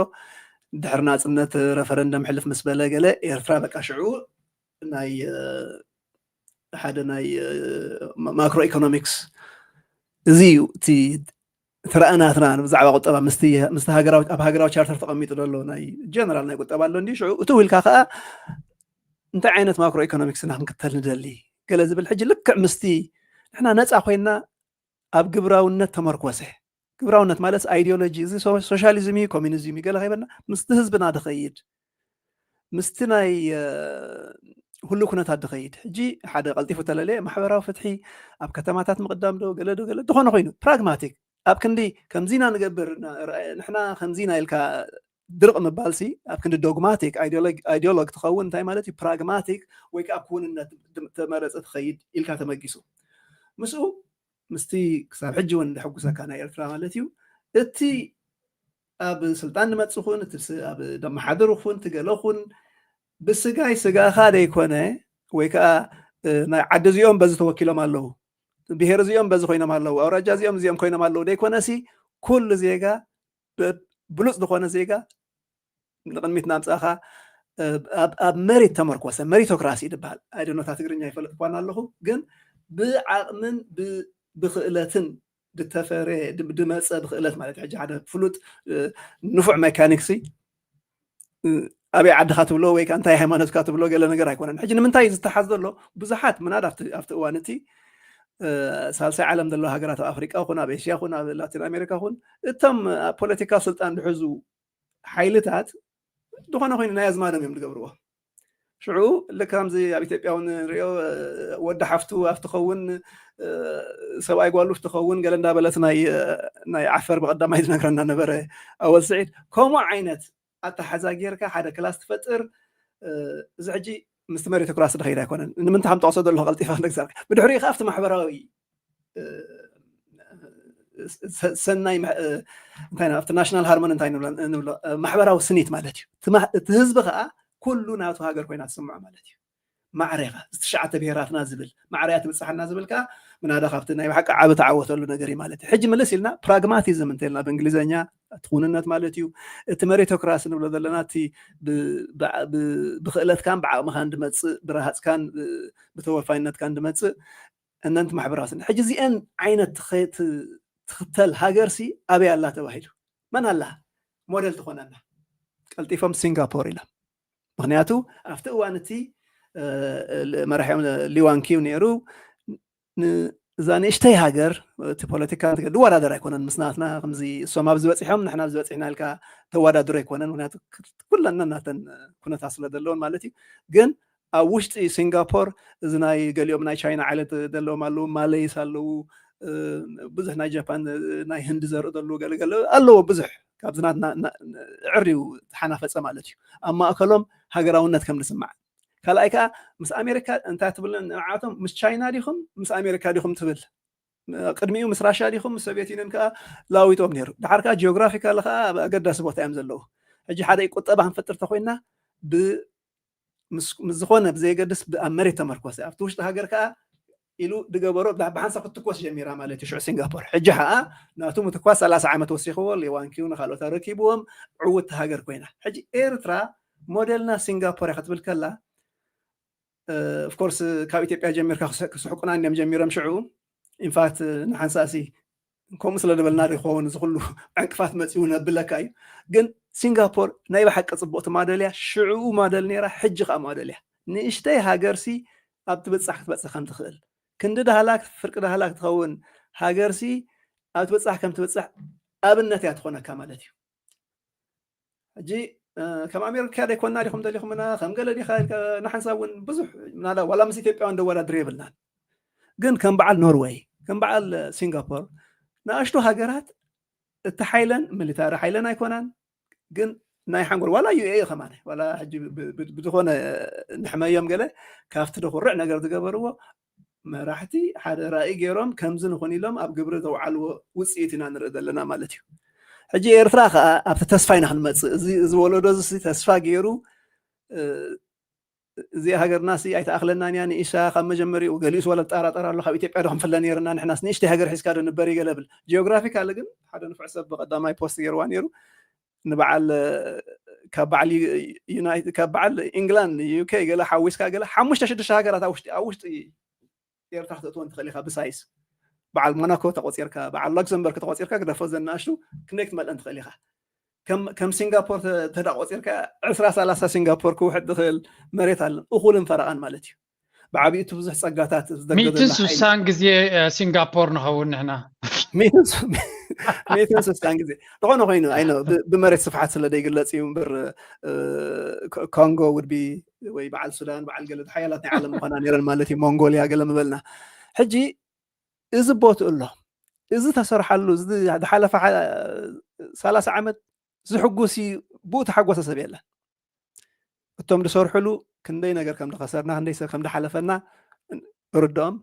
ድሕሪ ናፅነት ረፈረንደም ሕልፍ ምስ በለ ገለ ኤርትራ በቃ ሽዑ ናይ ሓደ ናይ ማክሮ ኢኮኖሚክስ እዚ እዩ እቲ ትረአናትና ብዛዕባ ቁጠባ ምስቲ ሃገራዊ ኣብ ሃገራዊ ቻርተር ተቐሚጡ ዘሎ ናይ ጀነራል ናይ ቁጠባ ኣሎ እንዲ ሽዑ እቲ ውልካ ከዓ እንታይ ዓይነት ማክሮ ኢኮኖሚክስ ክንክተል ንደሊ ገለ ዝብል ሕጂ ልክዕ ምስቲ ንሕና ነፃ ኮይና ኣብ ግብራውነት ተመርኮሰ ግብራውነት ማለት አይዲዮሎጂ እዚ ሶሻሊዝም እዩ ኮሚኒዝም እዩ ገለ ከይበልና ምስቲ ህዝብና ድኸይድ ምስቲ ናይ ሁሉ ኩነታት ድኸይድ ሕጂ ሓደ ቀልጢፉ ተለለየ ማሕበራዊ ፍትሒ ኣብ ከተማታት ምቅዳም ዶ ገለ ድኾነ ኮይኑ ፕራግማቲክ ኣብ ክንዲ ከምዚና ንገብር ንሕና ከምዚና ኢልካ ድርቕ ምባልሲ ኣብ ክንዲ ዶግማቲክ አይዲዮሎግ ትኸውን እንታይ ማለት እዩ ፕራግማቲክ ወይ ከዓ ክውንነት ተመረፀ ትኸይድ ኢልካ ተመጊሱ ምስኡ ምስቲ ክሳብ ሕጂ እውን ሕጉሰካ ናይ ኤርትራ ማለት እዩ እቲ ኣብ ስልጣን ንመፅእ ኹን እቲ ኣብ ደመሓድር ኹን ትገለኹን ብስጋይ ስጋኻ ደይኮነ ወይ ከዓ ናይ ዓዲ እዚኦም በዚ ተወኪሎም ኣለዉ ብሄር እዚኦም በዚ ኮይኖም ኣለዉ ኣውራጃ እዚኦም ኮይኖም ኣለዉ ደይኮነሲ ኩሉ ዜጋ ብሉፅ ዝኾነ ዜጋ ንቅድሚት ናምፃኻ ኣብ መሬት ተመርኮሰ መሪቶክራሲ ይድበሃል ኣይደኖታ ትግርኛ ይፈለጥ እኳን ኣለኹ ግን ብዓቕምን ብክእለትን ድተፈረ ድመፀ ብክእለት ማለት ሕጂ ሓደ ፍሉጥ ንፉዕ ሜካኒክሲ ኣበይ ዓድኻ ትብሎ ወይ ከዓ እንታይ ሃይማኖትካ ትብሎ ገለ ነገር ኣይኮነን ሕጂ ንምንታይ ዝተሓዝ ዘሎ ብዙሓት ምናድ ኣብቲ እዋን እቲ ሳልሳይ ዓለም ዘሎ ሃገራት ኣብ ኣፍሪቃ ኹን ኣብ ኤሽያ ኹን ኣብ ላቲን ኣሜሪካ ኹን እቶም ፖለቲካ ስልጣን ዝሕዙ ሓይልታት ዝኾነ ኮይኑ ናይ ኣዝማዶም እዮም ዝገብርዎ ሽዑ ልክ ከምዚ ኣብ ኢትዮጵያ እውን ንሪኦ ወዲ ሓፍቱ ኣብትኸውን ሰብኣይ ጓሉ ትኸውን ገለ እንዳበለት ናይ ዓፈር ብቀዳማይ ዝነግረና ነበረ ኣወል ስዒድ ከምኡ ዓይነት ኣተሓዛ ጌርካ ሓደ ክላስ ትፈጥር እዚ ሕጂ ምስቲ መሪቶክራሲ ድኸይድ ኣይኮነን ንምንታይ ከም ጠቕሶ ዘለኹ ቀልጢፋ ንግዛርካ ብድሕሪኡ ከዓ ኣብቲ ማሕበራዊ ሰናይ እንታይ ኣብቲ ናሽናል ሃርሞኒ እንታይ ንብሎ ማሕበራዊ ስኒት ማለት እዩ እቲ ህዝቢ ከዓ ኩሉ ናቱ ሃገር ኮይና ትስምዖ ማለት እዩ ማዕረኻ ዝተሸዓተ ብሄራትና ዝብል ማዕረያ ትብፅሓና ዝብል ከዓ ምናዳ ካብቲ ናይ ባሓቂ ዓብ ተዓወተሉ ነገር እዩ ማለት እዩ ሕጂ መለስ ኢልና ፕራግማቲዝም እንተልና ብእንግሊዘኛ ትኹንነት ማለት እዩ እቲ መሪቶክራሲ ንብሎ ዘለና እቲ ብክእለትካን ብዓቕምካ እንድመፅእ ብረሃፅካን ብተወፋይነትካ እንድመፅእ እነንቲ ማሕበራዊ ስኒ ሕጂ እዚአን ዓይነት ትኽተል ሃገርሲ ኣበይ ኣላ ተባሂሉ መን ኣላ ሞዴል ትኾነና ቀልጢፎም ሲንጋፖር ኢሎም ምክንያቱ ኣብቲ እዋን እቲ መራሕዮም ሊዋንኪው ነይሩ እዛ ንእሽተይ ሃገር እቲ ፖለቲካ ድወዳደር ኣይኮነን ምስናትና ከምዚ እሶም ኣብ ዝበፂሖም ንሕና ኣብ ዝበፂሕና ኢልካ ተወዳድሮ ኣይኮነን ምክንያቱ ኩለና እናተን ኩነታት ስለ ዘለዎን ማለት እዩ ግን ኣብ ውሽጢ ሲንጋፖር እዚ ናይ ገሊኦም ናይ ቻይና ዓይነት ዘለዎም ኣለዉ ማሌይስ ኣለዉ ብዙሕ ናይ ጃፓን ናይ ህንዲ ዘርኢ ዘለዉ ገለገለ ኣለዎ ብዙሕ ካብ ዝናትና ዕርዩ ተሓናፈፀ ማለት እዩ ኣብ ማእከሎም ሃገራውነት ከም ንስማዕ ካልኣይ ከዓ ምስ ኣሜሪካ እንታይ ትብል ንዓቶም ምስ ቻይና ዲኹም ምስ ኣሜሪካ ዲኹም ትብል ቅድሚኡ ምስ ራሽያ ዲኹም ምስ ሶቪየት ዩኒየን ከዓ ላዊጦም ነይሩ ድሓር ከዓ ጂኦግራፊካሊ ከዓ ኣገዳሲ ቦታ እዮም ዘለዉ ሕጂ ሓደ ቁጠባ ክንፈጥር ተኮይንና ምስ ዝኾነ ብዘየገድስ ኣብ መሬት ተመርኮሰ ኣብቲ ውሽጢ ሃገር ከዓ ኢሉ ድገበሮ ብሓንሳብ ክትኮስ ጀሚራ ማለት እዩ ሽዑ ሲንጋፖር ሕጂ ከዓ ናቱ ምትኳስ 30 ዓመት ወሲኽዎ ሊዋንኪው ንካልኦት ረኪብዎም ዕውት ሃገር ኮይና ሕጂ ኤርትራ ሞዴልና ሲንጋፖር ክትብል ከላ ኦፍኮርስ ካብ ኢትዮጵያ ጀሚርካ ክስሕቁና እንዮም ጀሚሮም ሽዑ ኢንፋክት ንሓንሳሲ ከምኡ ስለ ደበልና ይኸውን እዚ ኩሉ ዕንቅፋት መፂኡ ነብለካ እዩ ግን سنغافور ناي بحق صبوت مادليا شعو مادل نيرا حج خا مادليا نشتي هاجرسي اب تبصح كم تخيل كند دهلاك فرق دهلاك تخون هاجرسي اب تبصح كم تبصح ابنت يا تخونا كمالتي اجي كم امريكا دا يكون ناديكم دليكم انا خم قال لي خايل نحن ساون بزح نالا ولا مس اثيوبيا اند ولا دريبلنا ግን ከም በዓል ኖርዌይ ከም በዓል ሲንጋፖር ንኣሽቱ ሃገራት እቲ ሓይለን ሚሊታሪ ሓይለን ኣይኮናን ግን ናይ ሓንጎል ዋላ ዩኤ ከማነ ዋላ ሕጂ ብዝኾነ ንሕመዮም ገለ ካብቲ ደኩርዕ ነገር ዝገበርዎ መራሕቲ ሓደ ራእይ ገይሮም ከምዚ ንኹን ኢሎም ኣብ ግብሪ ዘውዓልዎ ውፅኢት ኢና ንርኢ ዘለና ማለት እዩ ሕጂ ኤርትራ ከዓ ኣብቲ ተስፋ ኢና ክንመፅእ እዚ ዝወለዶ ተስፋ ገይሩ زي هاجر ناسي أي تأخلنا يعني إيشا خم مجمري وقاليس ولا طارة الله خبيتي بعدهم فلان يرنا نحن ناس نيشتي هاجر حس كادو نبري قلبل جيوغرافيك على جن حدا نفع سب قدام أي بوست يروان يرو نبعل كبعل يونايتد كبعل إنجلاند يوكي قال حويس قال حمش تشد الشهاجرات أوش يرتاح تطون تخليها بسايس بعل موناكو تقوصير كا بعل لوكسمبورغ تقوصير كا كده فوز الناشو كنكت مال أنت خليها كم سنغافور تدعوت يركا 10 سنغافور كواحد دخل مريت على اخول فرقان مالتي بعبيته بزح صقاتات ميتن سوسان غزي سنغافور نهون هنا ميتن سوسان غزي طبعا هينو اينو بمريت صفحات سلا ديغلص يمبر كونغو would be وي بعل السودان بعل قلد حيالات عالم قنا نيرن مالتي مونغوليا قال مبلنا حجي اذ بوت الله اذ تسرحلو هذا حلف 30 عام زحقوسي بوت حقوسه سبيله እቶም ዝሰርሕሉ ክንደይ ነገር ከም ዝኸሰርና ክንደይ ሰብ ከም ዝሓለፈና ርዶም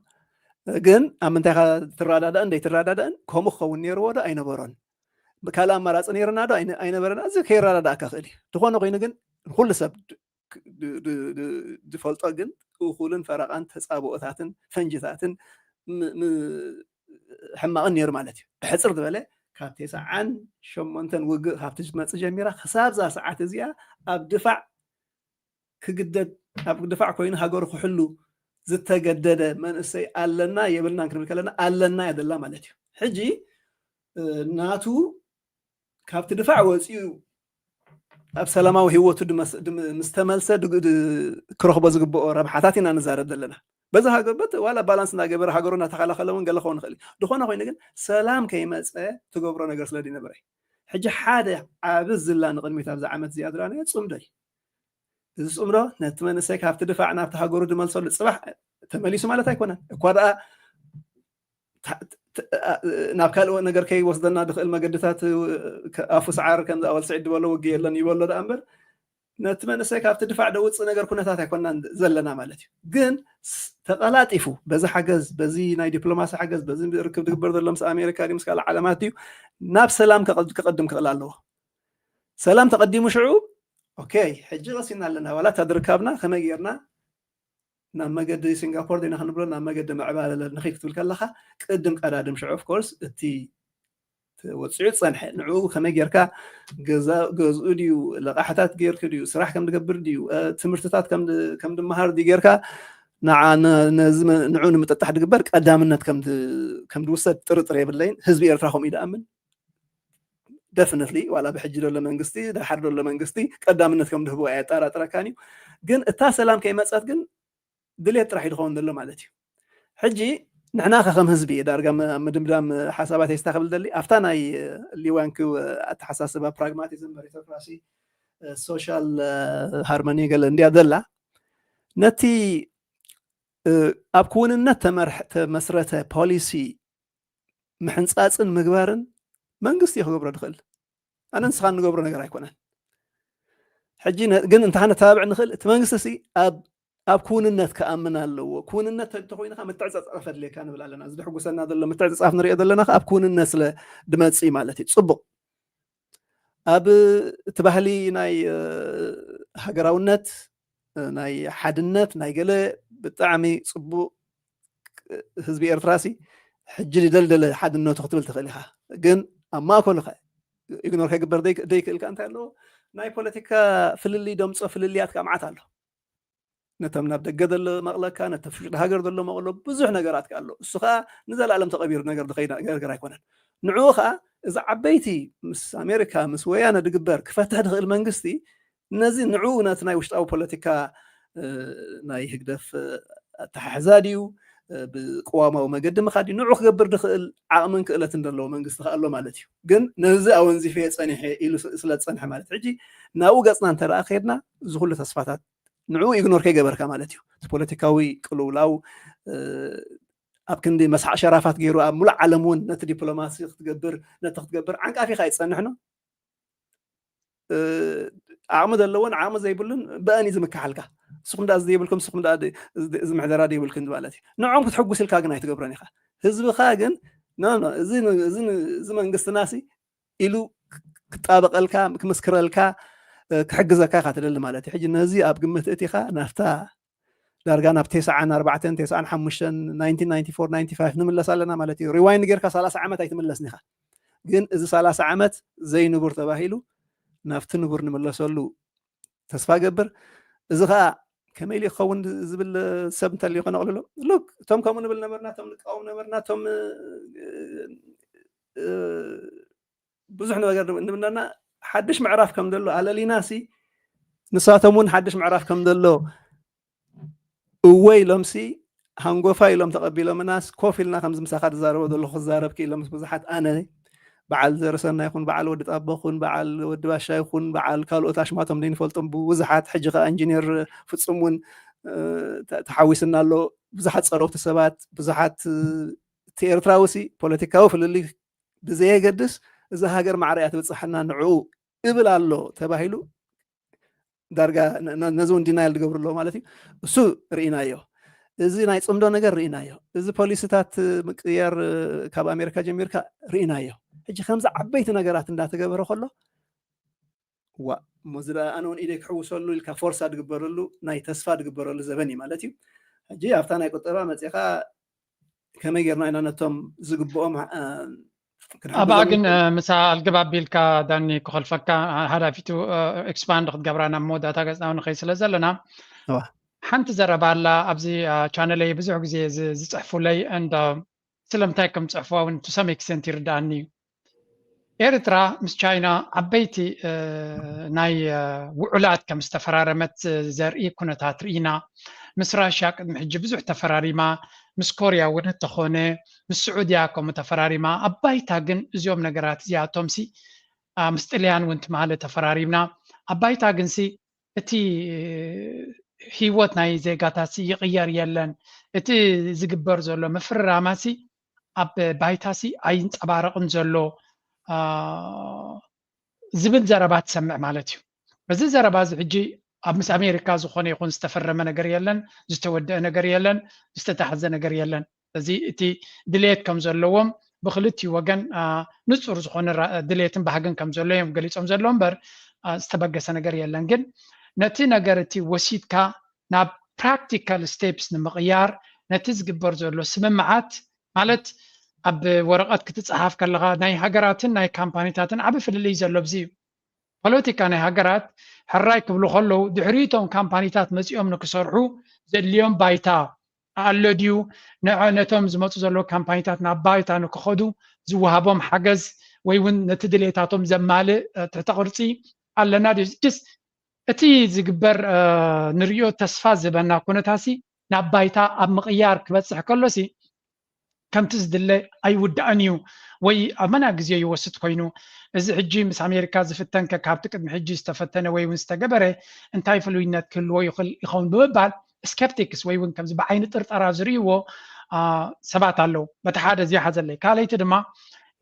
ግን ኣብ ምንታይ ካ ትራዳዳእ እንደይ ትራዳዳእን ከምኡ ክኸውን ነይርዎ ዶ ኣይነበሮን ብካልእ ኣማራፂ ነይርና ዶ ኣይነበረና እዚ ከይረዳዳእካ ክእል እዩ ዝኾነ ኮይኑ ግን ኩሉ ሰብ ዝፈልጦ ግን እኹልን ፈረቓን ተፃብኦታትን ፈንጅታትን ሕማቕን ነይሩ ማለት እዩ ብሕፅር ዝበለ ካብ 98 ውግእ ካብቲ ዝመፅእ ጀሚራ ክሳብ ዛ ሰዓት እዚኣ ኣብ ድፋዕ ክግደድ ኣብ ድፋዕ ኮይኑ ሃገሩ ክሕሉ ዝተገደደ መንእሰይ ኣለና የብልና ክንብል ከለና ኣለና ያደላ ማለት እዩ ሕጂ ናቱ ካብቲ ድፋዕ ወፂኡ ኣብ ሰላማዊ ህይወቱ ምስተመልሰ ክረኽቦ ዝግብኦ ረብሓታት ኢና ንዛረብ ዘለና በዛ ሃገርበት ዋላ ባላንስ እናገበረ ሃገሩና ተኸላኸለውን ገለ ክኸውን ይኽእል ድኾነ ኮይኑ ግን ሰላም ከይመፀ ትገብሮ ነገር ስለ ዲነበረ ሕጂ ሓደ ዓብ ዝላ ንቕድሚት ኣብዛ ዓመት እዚኣ ዝረኣናዮ ፅምዶ እዩ እዚ ፅምዶ ነቲ መንእሰይ ካብቲ ድፋዕ ናብቲ ሃገሩ ድመልሰሉ ፅባሕ ተመሊሱ ማለት ኣይኮነን እኳ ደኣ ናብ ካልእ ነገር ከይወስደና ድኽእል መገድታት ኣፉ ሰዓር ከምዚ ኣወል ስዒድ ድበሎ ውጊ የለን ይበሎ ዳ እምበር ነቲ መንእሰይ ካብቲ ድፋዕ ደውፅእ ነገር ኩነታት ኣይኮናን ዘለና ማለት እዩ ግን ተቐላጢፉ በዚ ሓገዝ በዚ ናይ ዲፕሎማሲ ሓገዝ በዚ ርክብ ዝግበር ዘሎ ምስ ኣሜሪካ ምስ ካልእ ዓለማት እዩ ናብ ሰላም ክቐድም ክኽእል ኣለዎ ሰላም ተቐዲሙ ሽዑ ኦኬ ሕጂ ቀሲና ኣለና ዋላ ተድርካብና ከመይ ጌርና ናብ መገዲ ሲንጋፖር ዲና ክንብሎ ናብ መገዲ ምዕባለ ንኸይ ክትብል ከለኻ ቅድም ቀዳድም ሽዑ ኦፍ ኮርስ እቲ ወፅዑ ፀንሐ ንዑ ከመይ ጌርካ ገዝኡ ድዩ ልቓሕታት ጌርክ ድዩ ስራሕ ከም ትገብር ድዩ ትምህርትታት ከም ድመሃር ድዩ ጌርካ ንዑ ንምጥጣሕ ድግበር ቀዳምነት ከም ድውሰድ ጥርጥር የብለይን ህዝቢ ኤርትራ ከምኡ ይደኣምን ደፍነትሊ ዋላ ብሕጂ ዘሎ መንግስቲ ድሓር ዘሎ መንግስቲ ቀዳምነት ከም ድህቦ ኣየጠራጥረካን እዩ ግን እታ ሰላም ከይመፀት ግን ድሌት ጥራሕ ይድኸውን ዘሎ ማለት እዩ ሕጂ ንሕና ከም ህዝቢ ዳርጋ ምድምዳም ሓሳባት የስተኸብል ደሊ ኣፍታ ናይ ሊዋንክ ኣተሓሳስባ ፕራግማቲዝም ሜሪቶክራሲ ሶሻል ሃርሞኒ ገለ እንድያ ዘላ ነቲ ኣብ ክውንነት ተመስረተ ፖሊሲ ምሕንፃፅን ምግባርን መንግስቲ ክገብሮ ድኽእል ኣነ ንስኻ ንገብሮ ነገር ኣይኮነን ሕጂ ግን እንተሓነ ተባብዕ ንኽእል እቲ መንግስቲ ኣብ ክውንነት ከኣምን ኣለዎ ክውንነት እንተኮይንካ ምትዕፅፃፍ ኣድልየካ ንብል ኣለና እዚ ድሕጉሰና ዘሎ ምትዕፅፃፍ ንሪኦ ዘለና ኣብ ክውንነት ስለ ድመፅእ ማለት እዩ ፅቡቕ ኣብ እቲ ባህሊ ናይ ሃገራውነት ናይ ሓድነት ናይ ገለ ብጣዕሚ ፅቡቕ ህዝቢ ኤርትራሲ ሕጂ ዝደልደለ ሓድነቱ ክትብል ትኽእል ኢኻ ግን ኣብ ማእከሉ ኸ ኢግኖር ከይግበር ደይክእልካ እንታይ ኣለዎ ናይ ፖለቲካ ፍልሊ ደምፆ ፍልልያት ካምዓት ኣሎ ነቶም ናብ ደገ ዘሎ መቕለካ ነቶም ፍሽጢ ሃገር ዘሎ መቕሎ ብዙሕ ነገራት ኣሎ እሱ ከዓ ንዘለኣለም ተቐቢሩ ነገር ነገር ኣይኮነን ንዕኡ ከዓ إذا عبيتي مس أمريكا مس ويانا دقبر كفتح دخل منقستي نزي نعونة ناي وشت أو بوليتيكا ناي هقدف تحزاديو بقوامه ومقدم خادي نوع خبر دخل عامن كألة ندلو منقست خالله مالتيو جن نزي أو نزي فيه صنيحة إلو سلات صنيحة مالت عجي ناو قصنا ترى أخيرنا زغل تصفاتات نعو إغنور كي جبر كمالتيو بوليتيكاوي قلولاو أبكندي مسح شرافات غيرو ملع علمون نت دبلوماسي تقبر نتقبر عنك أفي خايت صنحنا عامد اللون عامد زي بلن باني زمك حلقة سخن دا زي بلكم سخن دا زم عذرا دي بلكم مالتي نعم بتحقوا سلكا جنا يتقبرني خا حزب خاجن نا زمن قست ناسي إلو كطابق الكا كمسكر الكا كحجزك خاطر مالتي حج النازي أب قمت إتيخا نفتا درجانا بتسعة أربعة تسعة حمشن 1994 95 نملس لنا مالتي ريواين غير كسلاس عامات يتملسني خا جن إذا سلاس عامات زي نبور تباهيلو نافت نبور نملسولو تسفا جبر إذا خا كميل يخون زبل سبت اللي قنا قالوا لوك توم كم نبل نمرنا توم نقاوم نمرنا توم بزحنا بقدر نمرنا حدش معرف كم دلو على لي ناسي نساتمون حدش معرف كم دلو وي لمسي هنقوفا لم تقبل مناس كوفي لنا خمس مساخات زارو دلو خزارب كي لمس بزحات أنا بعال زرسنا يكون بعال ود أبخون بعال ود باشا يكون بعال كالو تاشماتهم دين فلتم بوزحات حجة إنجنير فتصمون تحويسنا له بزحات صاروخ السبات بزحات تيرتراوسي بوليتيكاو في اللي بزي قدس إذا هاجر معريات بتصحنا نعو إبل الله تباهيلو درجة نزون دينايل دقبر الله مالتي سو رئينايو إذا نايت أمدو نجر رئينايو إذا بوليسات مكير كاب أمريكا جميركا رئينايو هجي خمسة عبيت نجارات إن تقبره خلا ومزرا أنا إيدك حوصل له الكفرصة دقبر له ناي تسفا دقبر له زبني مالتي هجي أفتنا يقول ترى متى كما يجرنا إننا توم زقبهم أباقن مسا الجباب بيلكا داني كخلفك هذا فيتو إكسباند قد جبرنا مودا تاجسنا ونخيس لزلنا حنت زربالا أبزي channel بزوج زي زحفوا لي عند سلم تاكم تصحفوا وين تسمى كسنتير داني إيرترا مس تشاينا عبيتي ناي وعلات كم استفرارمت زرقي كنا تاترينا مس راشا محج بزوج تفراريما مس كوريا ونت تخونه مس سعوديا كم تفراريما عبيتا جن زيوم نجارات زيا تومسي مستليان وانت معله تفراريمنا عبيتا جنسي اتي هيوت ناي زيغاتاسي يغير يلن اتي زغبر زلو مفراماسي اب بايتاسي اين صبارقن زلو زبل زربات سمع مالتي بس زرباز حجي اب مس امريكا زخونه يكون استفرم ነገር የለን ዝተወደአ ነገር የለን ዝተተሐዘ ነገር የለን እዚ እቲ ድሌት ከም ዘለዎም ብክልቲኡ ወገን ንጹር ዝኮነ ድሌትን ባህግን ከም ዘለዎም ገሊጾም ዘለዎም በር ዝተበገሰ ነገር የለን ግን ነቲ ነገር እቲ ወሲድካ ናብ ፕራክቲካል ስቴፕስ ንምቕያር ነቲ ዝግበር ዘሎ ስምምዓት ማለት ኣብ ወረቐት ክትጽሓፍ ከለኻ ናይ ሃገራትን ናይ ካምፓኒታትን ዓብ ፍልልይ ዘሎ ብዚ ፖለቲካ ናይ ሃገራት ሕራይ ክብሉ ከለዉ ድሕሪቶም ካምፓኒታት መጺኦም ንክሰርሑ ዘድልዮም ባይታ ኣሎ ድዩ ነቶም ዝመፁ ዘሎ ካምፓኒታት ናብ ባይታ ንክኸዱ ዝወሃቦም ሓገዝ ወይ እውን ነቲ ድሌታቶም ዘማልእ ትሕተ ቅርፂ ኣለና ድዩ እቲ ዝግበር ንሪኦ ተስፋ ዝህበና ኩነታሲ ናብ ባይታ ኣብ ምቕያር ክበፅሕ ከሎሲ ከምቲ ዝድለ ኣይውዳእን እዩ ወይ ኣብ መና ግዜ ይወስድ ኮይኑ እዚ ሕጂ ምስ ኣሜሪካ ዝፍተን ካብቲ ቅድሚ ሕጂ ዝተፈተነ ወይ እውን ዝተገበረ እንታይ ፍሉይነት ክህልዎ ይኽእል ይኸውን ብምባል ስኬፕቲክስ ወይ እውን ከምዚ ብዓይኒ ጥርጠራ ዝርእይዎ ሰባት ኣለዉ በቲ ሓደ እዚ ሓዘለይ ካልይቲ ድማ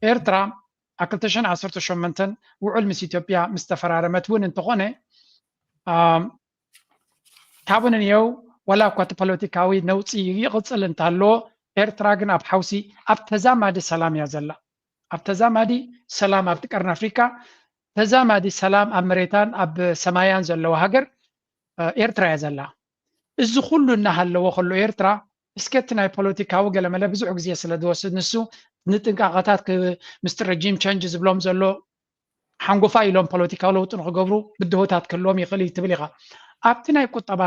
ኤርትራ ኣብ 2018 ውዕል ምስ ኢትዮጵያ ምስ ተፈራረመት እውን እንተኾነ ካብኡ ንኒአው ወላ እኳ እቲ ፖለቲካዊ ነውፂ ይቕፅል እንተሃለዎ ኤርትራ ግን ኣብ ሓውሲ ኣብ ተዛማዲ ሰላም እያ ዘላ ኣብ ተዛማዲ ሰላም ኣብቲ ቀርኒ ኣፍሪካ ተዛማዲ ሰላም ኣብ መሬታን ኣብ ሰማያን ዘለዎ ሃገር ኤርትራ እያ ዘላ እዚ ኩሉ እናሃለዎ ከሎ ኤርትራ እስከቲ ናይ ፖለቲካዊ ገለመለ ብዙሕ ግዜ ስለ ዝወስድ ንሱ ንጥንቃቐታት ምስቲ ረጂም ቸንጅ ዝብሎም ዘሎ ሓንጎፋ ኢሎም ፖለቲካዊ ለውጢ ንክገብሩ ብድሆታት ክህልዎም ይኽእል ትብል ኢኻ ኣብቲ ናይ ቁጠባ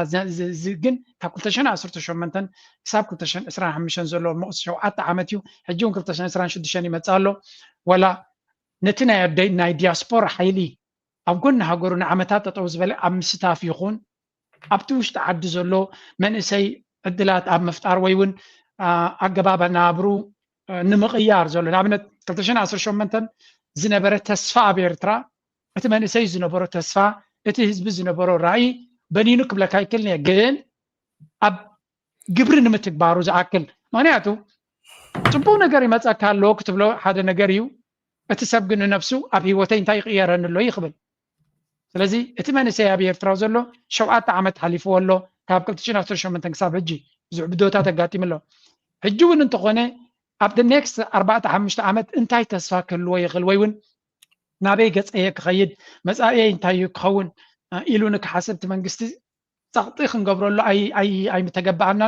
ግን ካብ 2018 ክሳብ 2025 ዘሎ መቕሲ 7 ዓመት እዩ ሕጂ እውን 2026 ይመፅእ ኣሎ ወላ نتنا ناي دياسبورا حيلي أبقولنا هقولنا عمتات تطوز بلي أم ستاف يخون أبتوش تعدي زلو من إسي الدلات أب مفتار ويون أقبابا نابرو نمغيار زلو نابنت تلتشن عصر شو منتن زنبرة تسفا بيرترا أتمنى إسي زنبرة تسفا إتي هزب زنبرة رأي بنينو قبل كاي كلني جين أب جبرن متكبارو زعكل معناته ጽቡቕ ነገር ይመጽእ ካሎ ክትብሎ ሓደ ነገር እዩ እቲ ሰብ ግን ነፍሱ ኣብ ህይወተይ እንታይ ይቕየረኒ ኣሎ ይኽብል ስለዚ እቲ መንእሰይ ኣብ ኤርትራ ዘሎ 7 ዓመት ሓሊፍዎ ኣሎ ካብ 2018 ክሳብ ሕጂ ብዙሕ ብዶታት ኣጋጢሙ ኣሎ ሕጂ እውን እንተኾነ ኣብ the next 4-5 ዓመት እንታይ ተስፋ ክህልዎ ይኽእል ወይ እውን ናበይ ገፀየ ክኸይድ መጻእየይ እንታይ እዩ ክኸውን ኢሉ ንክሓስብ እቲ መንግስቲ ጸቕጢ ክንገብረሉ ኣይምተገባእና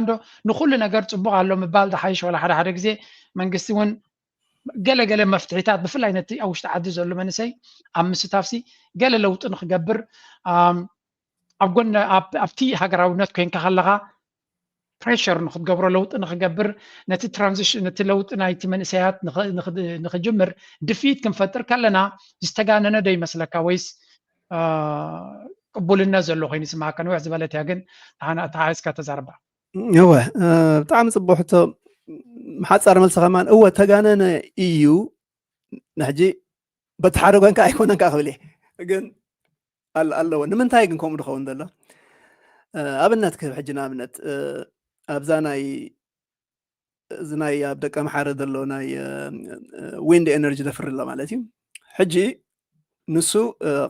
ንኩሉ ነገር ጽቡቕ ኣሎ ምባል ድሓይሽ ወላ ሓደ ግዜ መንግስቲ እውን ገለገለ መፍትሒታት ብፍላይ ነቲ ኣብ ውሽጢ ዓዲ ዘሎ መንእሰይ ኣብ ምስታፍሲ ገለ ለውጢ ንክገብር ኣብ ጎኒ ኣብቲ ሃገራውነት ኮይንካ ከለኻ ፕሬሸር ንክትገብሮ ለውጢ ንክገብር ነቲ ትራንዚሽን ነቲ ለውጢ ናይቲ መንእሰያት ንክጅምር ድፊት ክንፈጥር ከለና ዝተጋነነ ዶ ይመስለካ ወይስ ቅቡልነት ዘሎ ኮይኑ ስማካ ንውሕ ዝበለት እያ ግን ተሓይስካ ተዛርባ እወ ብጣዕሚ ፅቡቅ ሕቶ محصر ملص كمان هو تجانن EU نحجي بتحرقن كايكونن كاخبلي ግን አለው ንምንታይ ግን ከምኡ ድኸውን ዘሎ ኣብነት ክሕጅና ኣብነት ኣብዛናይ ዝናይ ኣብ ደቀ መሓረ ዘሎ ናይ ዊንድ ኤነርጂ ዘፍርሎ ማለት እዩ ሕጂ ንሱ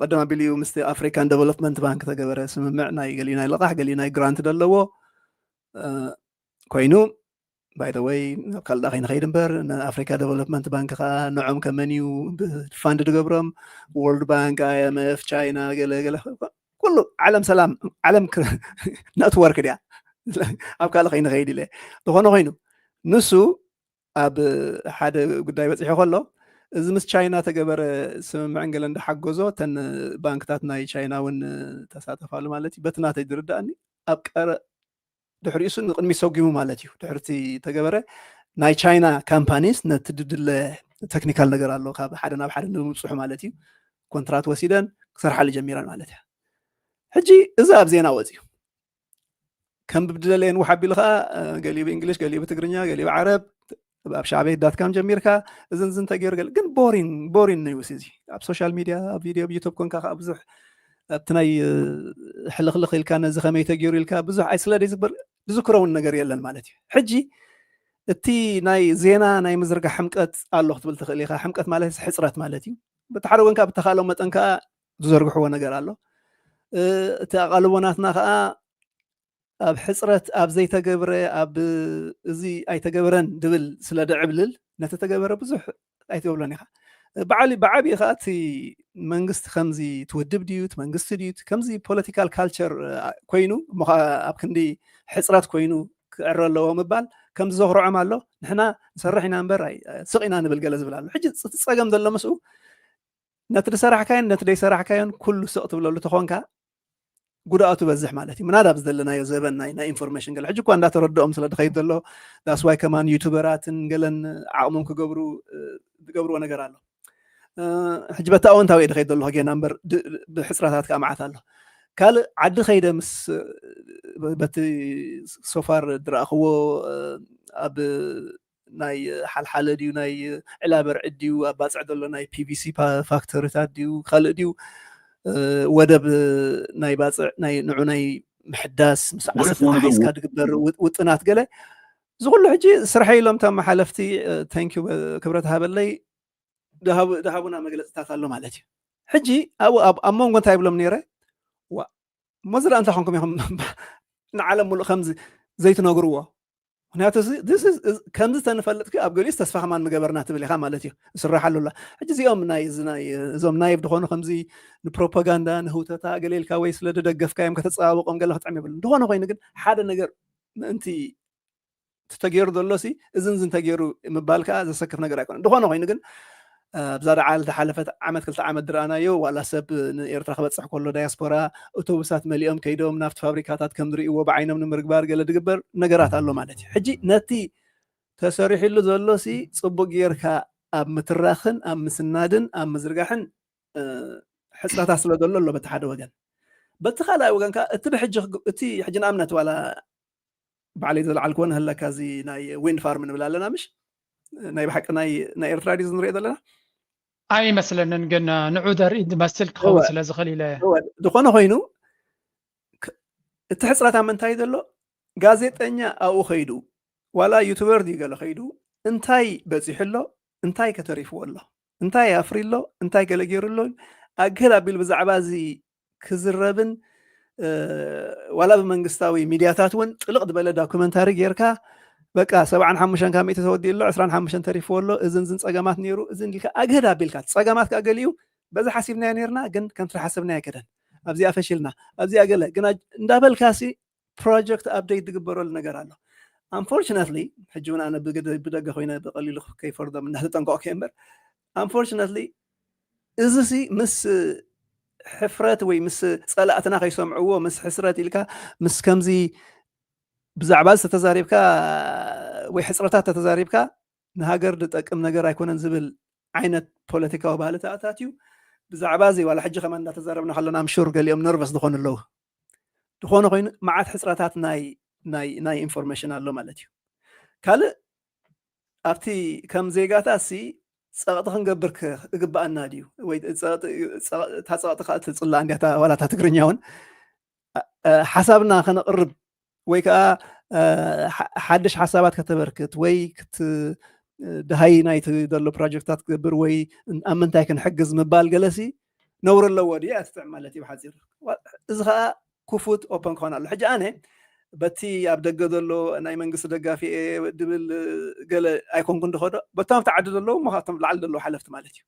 ቀደም ኣቢልዩ ምስ ኣፍሪካን ዴቨሎፕመንት ባንክ ተገበረ ስምምዕ ናይ ገሊናይ ልቃሕ ገሊናይ ግራንት ዘለዎ ኮይኑ by the way ካልዳ ኸይን ኸይድ እምበር ኣፍሪካ ዴቨሎፕመንት ባንክ ከዓ ንዖም ከመንዩ ፋንድ ድገብሮም ወርልድ ባንክ IMF ቻይና ገለገለ ኩሉ ዓለም ሰላም ዓለም ነትወርክ ድያ ኣብ ካልእ ኸይን ኸይድ ኢለ ዝኾነ ኮይኑ ንሱ ኣብ ሓደ ጉዳይ በፂሑ ከሎ እዚ ምስ ቻይና ተገበረ ስምምዕን ገለ እንዳሓገዞ ተን ባንክታት ናይ ቻይና እውን ተሳተፋሉ ማለት እዩ በትናተይ ዝርዳእኒ ኣብ ቀረ ድሕሪሱ ንቅድሚ ሰጊሙ ማለት እዩ ድሕርቲ ተገበረ ናይ ቻይና ካምፓኒስ ነትድድለ ቴክኒካል ነገር ኣሎ ካብ ሓደ ናብ ሓደ ንምብፅሑ ማለት እዩ ኮንትራት ወሲደን ክሰርሓሉ ጀሚረን ማለት እዩ ሕጂ እዚ ኣብ ዜና ወፂኡ ከም ብድለለን ወሓቢል ከዓ ገሊብ እንግሊሽ ገሊብ ትግርኛ ገሊብ ዓረብ ኣብ ሻዕበይ.com ጀሚርካ እዝን ዝን ተገይሩ ገለ ግን ቦሪን ነው እዚ ኣብ ሶሻል ሚዲያ ኣብ ቪድዮ ዩቲዩብ ኮንካ ብዙሕ ኣብትናይ ሕልኽልኽ ኢልካ ነዚ ከመይ ተገይሩ ኢልካ ብዙሕ ኣይስለደ ዝግበር ዝዝክረውን ነገር የለን ማለት እዩ ሕጂ እቲ ናይ ዜና ናይ ምዝርጋሕ ሕምቀት ኣሎ ክትብል ትኽእል ኢኻ ሕምቀት ማለት ሕፅረት ማለት እዩ ብተሓደ ወንካ ብተኻሎም መጠን ከዓ ዝዘርግሕዎ ነገር ኣሎ እቲ ኣቓልቦናትና ከዓ ኣብ ሕፅረት ኣብ ዘይተገብረ ኣብ እዚ ኣይተገበረን ድብል ስለ ደዕብልል ነቲ ተገበረ ብዙሕ ኣይትብሎን ኢኻ بعبي خاتي منجست خمزي تودب ديوت منجست ديوت خمزي political culture كوينو مخ أبكندي حسرات كوينو كعر الله ومبال كم زهر عمله نحنا نسرحنا نبرع سقينا نبالجلز بلال حجة تصقم ذل مسؤول نترسرح كاين نتدي سرح كاين كل سقط ولا تخونك قدراتو بزح مالتي من هذا بزدلنا يا زبنا نا انفورميشن قال حجكو عندها تردهم سلا دخيت له داس واي كمان يوتيوبرات قالن عقمهم كقبروا انا قراله حجبته اونتا ويد خيد الله جي نمبر بحسراتات كامعات الله قال عد خيده مس بت سوفار دراخو اب ناي حل ديو ناي علابر عديو اباصع دله ناي PVC فاكتوريتات ديو خال ديو ودب ناي باصع ناي نوع ناي محداس مسعسف حيس كاد قبر وطنات قال زغلو حجي سرحي لهم تم حلفتي ثانك يو كبرتها باللي دهابنا مجلسات الله مالتي حجي او امون كنت هايبلهم نيره ومزر انت حنكم يهم نعلم مل خمس زيت نغروا هناته this is كم تنفلتك ابغليس تسفهمان مغبرنا تبلي خا مالتي سرح الله حجي زيوم ناي زوم نايب دخون خمزي بروباغندا نهوتتا قليلكا ويس لدغفكا يم كتصاوقم قال خطعم يبل دهون خوين ግን ሓደ ነገር انت تتغير دلوسي اذن تغيرو مبالكا زسكف ነገር አይቆን دهون خوين ግን بزاد عال تحالفت عمد كلتا عمد درانايو ولا سب إيرترا خبتصح كله دياسبورا أوتوبسات مليون كيدوم نافت فابريكاتات كم دري وبعينهم نمرقبار قال دقبر نقرات الله مالتي حجي نتي تسريح اللو زولوسي صبو غيركا ኣብ ምትራኽን ኣብ ምስናድን ኣብ ምዝርጋሕን ሕፅረታት ስለ ዘሎ ኣሎ በቲ ሓደ ወገን በቲ ካልኣይ ወገን ከዓ እቲ ሕጂ ንኣብነት ዋላ ባዕለይ ዘለዓል ክኾን ህለካ እዚ ናይ ዊንድ ፋርም ንብል ኣለና ምሽ ናይ ብሓቂ ናይ ኤርትራ ዲዝ ንሪኦ ዘለና ኣይመስለንን ግን ንዑ ዘርኢ ዝመስል ክኸውን ስለ ዝኽእል ኢለ ዝኾነ ኮይኑ እቲ ሕፅረት ኣብ ምንታይ ዘሎ ጋዜጠኛ ኣብኡ ኸይዱ ዋላ ዩቱበር ድዩ ገለ ኸይዱ እንታይ በፂሑ ኣሎ እንታይ ከተሪፍዎ ኣሎ እንታይ ኣፍሪ ኣሎ እንታይ ገለ ገይሩ ኣሎ ኣገል ኣቢል ብዛዕባ እዚ ክዝረብን ዋላ ብመንግስታዊ ሚድያታት እውን ጥልቕ ዝበለ ዶኩመንታሪ ጌርካ በቃ 75 ካብ 100 ተወዲኡ ኣሎ 25 ተሪፍዎ ኣሎ እዝን ፀገማት ነይሩ እዝን ኢልካ ኣገል ኣቢልካ ፀገማት ካገሊዩ በዚ ሓሲብናዮ ነርና ግን ከምቲ ሓሰብና ኣይከደን ኣብዚ ኣፈሽልና ኣብዚ ኣገለ ግን እንዳበልካሲ ፕሮጀክት ኣፕዴት ዝግበረሉ ነገር ኣሎ አንፎርቹኔትሊ ሕጂ እውን ኣነ ብደገ ኮይነ ብቐሊሉ ከይፈርዶም እንዳተጠንቀቕኩ እምበር አንፎርቹኔትሊ እዚ ሲ ምስ ሕፍረት ወይ ምስ ፀላእትና ከይሰምዕዎ ምስ ሕስረት ኢልካ ምስ ከምዚ ብዛዕባ ዝተዛሪብካ ወይ ሕፅረታት ተተዛሪብካ ንሃገር ዝጠቅም ነገር ኣይኮነን ዝብል ዓይነት ፖለቲካዊ ባህልታት እዩ ብዛዕባ እዚ ዋላ ሕጂ ከማ እንዳተዛረብና ከለና ምሹር ገሊኦም ነርቨስ ዝኾኑ ኣለዉ ዝኾነ ኮይኑ መዓት ሕፅረታት ናይ ኢንፎርሜሽን ኣሎ ማለት እዩ ካልእ ኣብቲ ከም ዜጋታት ሲ ፀቕጢ ክንገብር ክግባአና ድዩ ወይ እታ ፀቕጢ ከዓ ትፅላእ እንዲያታ ዋላ እታ ትግርኛ እውን ሓሳብና ከነቕርብ ወይ ከዓ ሓድሽ ሓሳባት ከተበርክት ወይ ድሃይ ናይቲ ዘሎ ፕሮጀክታት ክገብር ወይ ኣብ ምንታይ ክንሕግዝ ምባል ገለሲ ነውር ኣለዎ ድዩ ኣትጥዕ ማለት እዩ ብሓፂር እዚ ከዓ ክፉት ኦፐን ክኾን ኣሎ ሕጂ ኣነ በቲ ኣብ ደገ ዘሎ ናይ መንግስቲ ደጋፊ ድብል ገለ ኣይኮንኩ እንድኸዶ በቶም ኣብቲ ዓዲ ዘለዉ እቶም ላዕሊ ዘለዉ ሓለፍቲ ማለት እዩ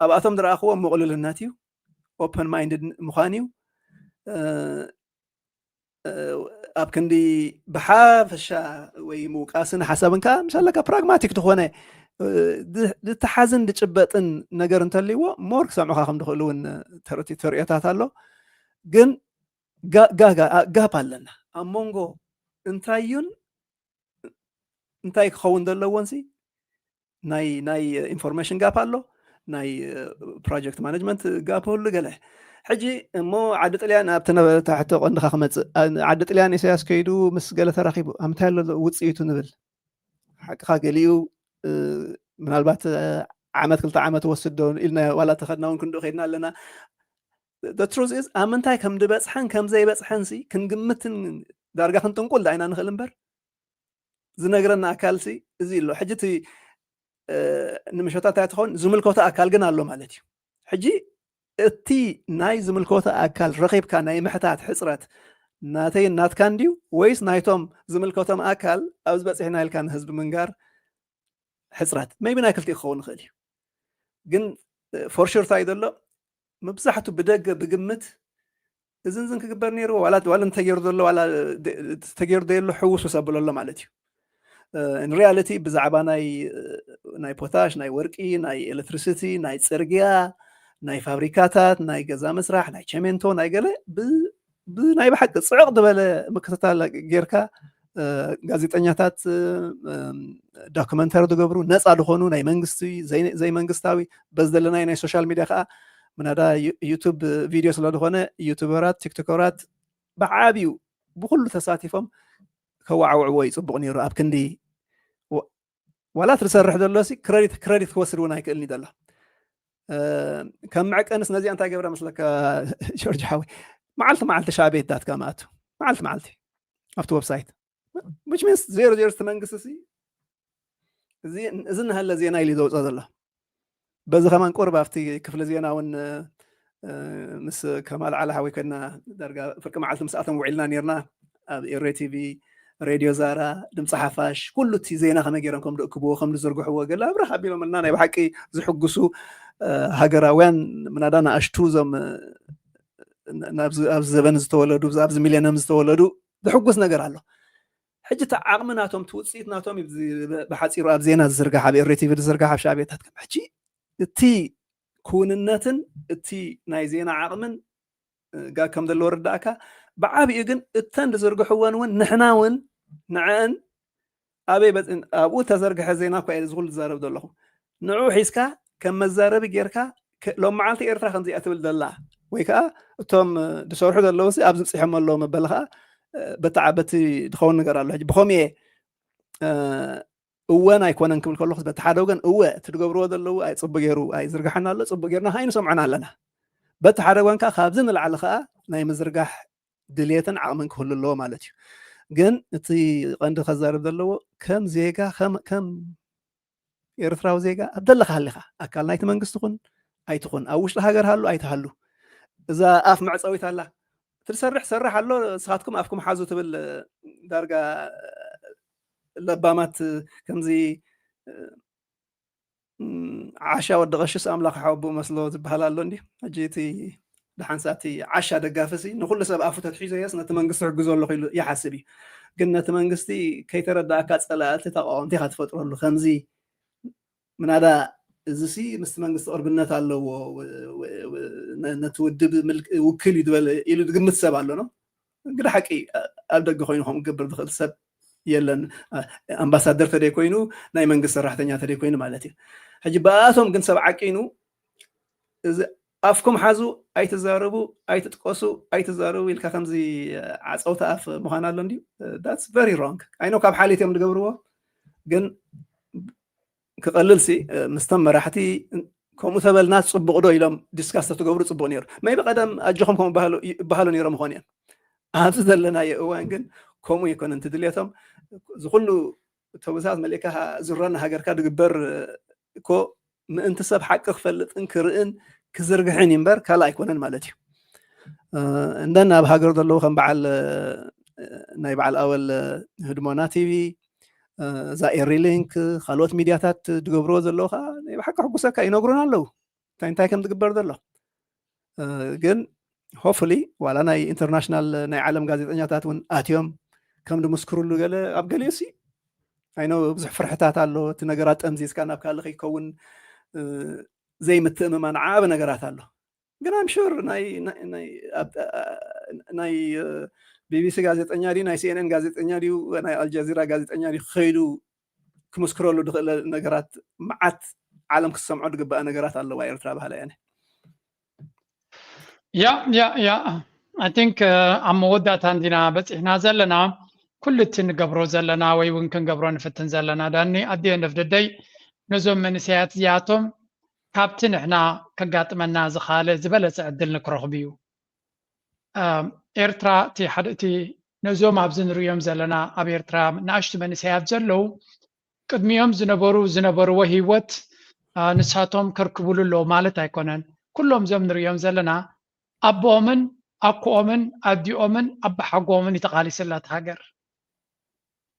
ኣብኣቶም ዝረኣኽዎ ምቕልልነት እዩ ኦፐን ማይንድድ ምዃን እዩ ኣብ ክንዲ ብሓፈሻ ወይ ምውቃስን ሓሳብን ከዓ ምሳለካ ፕራግማቲክ ዝኾነ ዝተሓዝን ዝጭበጥን ነገር እንተልይዎ ሞር ክሰምዑካ ከም ዝኽእሉ እውን ተርእዮታት ኣሎ ግን ጋፕ ኣለና ኣብ መንጎ እንታይን እንታይ ክኸውን ዘለዎን ሲ ናይ ኢንፎርሜሽን ጋፕ ኣሎ ናይ ፕሮጀክት ማኔጅመንት ጋፕ ሁሉ ገለ ሕጂ እሞ ዓዲ ጥልያን ኣብቲ ታሕቲ ቆንድኻ ክመፅእ ዓዲ ጥልያን ኢሳያስ ከይዱ ምስ ገለ ተራኺቡ ኣምታይ ኣሎ ውፅኢቱ ንብል ሓቂኻ ገሊኡ ምናልባት ዓመት 2 ዓመት ወስድ ዶ ኢልና ዋላ ተኸድና እውን ክንድኡ ከይድና ኣለና the truth is ኣብ ምንታይ ከም ድበፅሐን ከም ዘይበፅሐን ሲ ክንግምትን ዳርጋ ክንጥንቁል ዳይና ንኽእል እምበር ዝነግረና ኣካል ሲ እዚ ኣሎ ሕጂ እቲ ንምሸታት ኣይትኾን ዝምልከቶ ኣካል ግን ኣሎ ማለት እዩ ሕጂ እቲ ናይ ዝምልከቶ ኣካል ረኺብካ ናይ ምሕታት ሕፅረት ናተይ ናትካ እንድዩ ወይስ ናይቶም ዝምልከቶም ኣካል ኣብ ዝበፂሕና ኢልካ ንህዝቢ ምንጋር ሕፅረት ሜይቢ ናይ ክልቲኡ ክኸውን ይኽእል እዩ ግን ፎር ሹር እንታይ ዘሎ መብዛሕቱ ብደገ ብግምት እዝን ክግበር ነይሩ ዋላ እንተገይሩ ዘሎ ዋላ ተገይሩ ደየሎ ሕውስ ሰብሎ ኣሎ ማለት እዩ in reality ብዛዕባ ናይ ፖታሽ ናይ ወርቂ ናይ ኤሌክትሪሲቲ ናይ ፅርግያ ናይ ፋብሪካታት ናይ ገዛ መስራሕ ናይ ቸሜንቶ ናይ ገለ ብናይ ብሓቂ ፅዕቕ ዝበለ ምክትታል ጌርካ ጋዜጠኛታት ዶክመንታሪ ዝገብሩ ነፃ ዝኾኑ ናይ መንግስቲ ዘይ መንግስታዊ በዝደለናይ ናይ ሶሻል ሚድያ ከዓ ምናዳ ዩቱብ ቪድዮ ስለ ዝኾነ ዩቱበራት ቲክቶከራት ብዓብዩ ብኩሉ ተሳቲፎም ከዋዕውዕዎ ይፅቡቕ ነይሩ ኣብ ክንዲ ዋላ ትሰርሕ ዘሎሲ ክሬዲት ክወስድ እውን ኣይክእልኒ ዘሎ ከም መዐቀንስ ነዚኣ እንታይ ገብረ መስለካ ጆርጅ ሓዊ መዓልቲ ሻዕቤት ዳትካ ማእቱ መዓልቲ ኣብቲ ዌብሳይት which means zero መንግስቲ ሲ እዚ ንሃለ ዜና ኢሉ ዘውፅኦ ዘሎ በዚ ከማን ቁርብ ኣብቲ ክፍለ ዜና እውን ምስ ከማል ዓላ ሓዊ ከና ዳርጋ ፍርቂ መዓልቲ ምስኣቶም ውዒልና ነርና ኣብ ኤሬ ቲቪ ሬድዮ ዛራ ድምፂ ሓፋሽ ኩሉ እቲ ዜና ከመይ ገይሮም ከም ዝእክብዎ ከም ዝዘርግሕዎ ገለ ኣብረኽ ኣቢሎም እና ናይ ብሓቂ ዝሕጉሱ ሃገራውያን ምናዳ ንኣሽቱ እዞም ኣብዚ ዘበን ዝተወለዱ ኣብዚ ሚሌኒየም ዝተወለዱ ዝሕጉስ ነገር ኣሎ ሕጂ እቲ ዓቕሚ ናቶም እቲ ውፅኢት ናቶም ብሓፂሩ ኣብ ዜና ዝዝርጋሕ ኣብ ኤሬ ቲቪ ዝዝርጋሕ ኣብ ሻዕቤታት ሕጂ እቲ ክውንነትን እቲ ናይ ዜና ዓቕምን ከም ዘለዎ ርዳእካ ብዓብኡ ግን እተን ዝዝርግሕዎን እውን ንሕና እውን ንዕአን أبي بس أبو تزرق حزينا كوي زغل زارب دلهم نعو حيسكا كم مزارب جيركا لو معلتي إرترا خنزي أتبل دلها ويكا توم دسورحو دلوسي أبزم صيحم الله مبلغها بتعبتي دخون نقرا له بخومي وانا يكون انكم كل خص بتحدوغن تدغبرو دلو اي صبغيرو اي زرغحنا له صبغيرنا هاي نسمعنا لنا بتحدوغن كا خابزن العلخه ناي مزرغح دليتن عامن كل له مالتي ግን እቲ ቀንዲ ከዛርብ ዘለዎ ከም ዜጋ ከም ኤርትራዊ ዜጋ ኣብደለካ ሃሊኻ ኣካል ናይቲ መንግስቲ ኹን ኣይትኹን ኣብ ውሽጢ ሃገር ሃሉ ኣይትሃሉ እዛ ኣፍ መዕፀዊት ኣላ ትሰርሕ ሰራሕ ኣሎ ንስኻትኩም ኣፍኩም ሓዙ ትብል ዳርጋ ለባማት ከምዚ ዓሻ ወዲ ቀሽስ ኣምላኽ ሓቡ መስሎ ዝበሃል ኣሎ እንዲ ሕጂ እቲ ድሓንሳቲ ዓሻ ደጋፍሲ ንኩሉ ሰብ ኣፉ ተትሒዘየስ ነቲ መንግስቲ ሕግዞ ኣለኹ ኢሉ ይሓስብ እዩ ግን ነቲ መንግስቲ ከይተረዳእካ ፀላእቲ ተቃወምቲ ኢኻ ትፈጥረሉ ከምዚ ምናዳ እዚ ሲ ምስ መንግስቲ ቅርብነት ኣለዎ ነቲ ውድብ ውክል ይድበል ኢሉ ዝግምት ሰብ ኣሎ ኖ እንግዲህ ሓቂ ኣብ ደገ ኮይኑ ከም ግብር ዝኽእል ሰብ የለን ኣምባሳደር ተደይ ኮይኑ ናይ መንግስቲ ሰራሕተኛ ተደይ ኮይኑ ማለት እዩ ሕጂ በኣቶም ግን ሰብ ዓቂኑ እዚ ኣፍኩም ሓዙ ኣይትዛረቡ ኣይትጥቀሱ ኣይትዛረቡ ኢልካ ከምዚ ዓፀውቲ ኣፍ ምዃን ኣሎ እንዲ that's very wrong ኣይኖ ካብ ሓሊት እዮም ዝገብርዎ ግን ክቐልል ሲ ምስቶም መራሕቲ ከምኡ ተበልና ፅቡቕ ዶ ኢሎም ዲስካስ ተትገብሩ ፅቡቕ ነይሩ ማይ በቀደም ኣጆኹም ከምኡ ይበሃሉ ነይሮም ምኾን እዮም ኣብዚ ዘለናዮ እዋን ግን ከምኡ ይኮነ እንት ድልየቶም ዝኩሉ ተውሳት መልእካ ዝረና ሃገርካ ድግበር እኮ ምእንቲ ሰብ ሓቂ ክፈልጥን ክርእን ክዝርግሕን እምበር ካልእ ኣይኮነን ማለት እዩ እንደና ኣብ ሃገር ዘለዉ ከም በዓል ናይ በዓል ኣወል ህድሞና ቲቪ እዛ ኤሪሊንክ ካልኦት ሚድያታት ዝገብርዎ ዘለዉ ከዓ ናይ ብሓቂ ሕጉሰካ ይነግሩና ኣለዉ እንታይ ከም ዝግበር ዘሎ ግን ሆፕፉሊ ዋላ ናይ ኢንተርናሽናል ናይ ዓለም ጋዜጠኛታት እውን ኣትዮም ከም ድምስክሩሉ ገለ ኣብ ገሊሲ ኣይኖ ብዙሕ ፍርሕታት ኣሎ እቲ ነገራት ጠምዚዝካ ናብ ካልእ ከይከውን ዘይምትእምማን ዓብ ነገራት ኣሎ ግን ኣም ሹር ናይ ቢቢሲ ጋዜጠኛ ድዩ ናይ ሲኤንኤን ጋዜጠኛ ድዩ ናይ ኣልጀዚራ ጋዜጠኛ ድዩ ክኸይዱ ክምስክረሉ ድኽእል ነገራት መዓት ዓለም ክሰምዖ ድግባእ ነገራት ኣለዋ ኤርትራ ባህላ እያ ያ I think ኣብ መወዳእታ እንዲና በፂሕና ዘለና ኩሉ እቲ ንገብሮ ዘለና ወይ እውን ክንገብሮ ንፍትን ዘለና ዳኒ at the end of the day ነዞም መንስያት እዚኣቶም ካብቲ ንሕና ከጋጥመና ዝኻለ ዝበለፀ ዕድል ንክረኽቡ እዩ ኤርትራ እቲ ነዞም ኣብዚ ንሪኦም ዘለና ኣብ ኤርትራ ንኣሽቱ መንስያት ዘለው ቅድሚኦም ዝነበርዎ ሂወት ንሳቶም ከርክብሉ ኣለዎ ማለት ኣይኮነን ኩሎም ዞም ንሪኦም ዘለና ኣቦኦምን ኣኮኦምን ኣዲኦምን ኣባሓጎምን ይተቃሊስላት ሃገር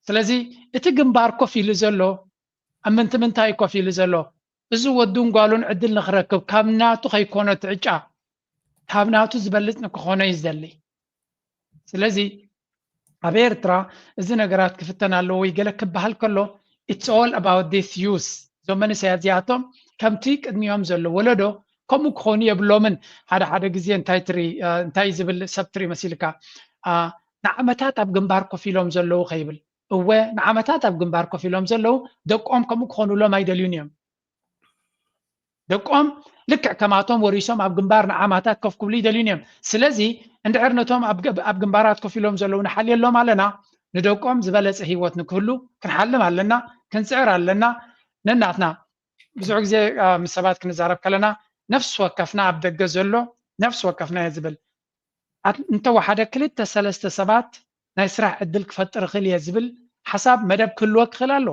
ስለዚ እቲ ግንባር ኮፍ ኢሉ ዘሎ ኣብ ምንታይ ኮፍ ኢሉ ዘሎ እዚ ወዱን ጓሉን ዕድል ንኽረክብ ካብ ናቱ ከይኮነ ትዕጫ ካብ ናቱ ዝበልፅ ንክኾነ እዩ ዝደሊ ስለዚ ኣብ ኤርትራ እዚ ነገራት ክፍተን ኣለዎ ወይ ገለ ክበሃል ከሎ it's all about this youth ዞም መንስያት እዚኣቶም ከምቲ ቅድሚኦም ዘሎ ወለዶ ከምኡ ክኾኑ የብሎምን ሓደ ግዜ እንታይ ዝብል ሰብ ትሪ መሲልካ ንዓመታት ኣብ ግንባር ኮፍ ኢሎም ዘለዉ ከይብል እወ ንዓመታት ኣብ ግንባር ኮፍ ኢሎም ዘለዉ ደቆም ከምኡ ክኾኑሎም ኣይደልዩን እዮም ደቆም ልክዕ ከማቶም ወሪሶም ኣብ ግንባር ንዓመታት ኮፍ ክብሉ ይደልዩን እዮም ስለዚ እንድሕር ነቶም ኣብ ግንባራት ኮፍ ኢሎም ዘለዉ ንሓልየሎም ኣለና ንደቆም ዝበለፀ ሂወት ንክህሉ ክንሓልም ኣለና ክንፅዕር ኣለና ነናትና ብዙሕ ግዜ ምስ ሰባት ክንዛረብ ከለና ነፍሲ ወከፍና ኣብ ደገ ዘሎ ነፍሲ ወከፍና እየ ዝብል እንተወሓደ ክልተ ሰለስተ ሰባት ናይ ስራሕ ዕድል ክፈጥር ክእል እየ ዝብል ሓሳብ መደብ ክህልዎ ክኽእል ኣሎ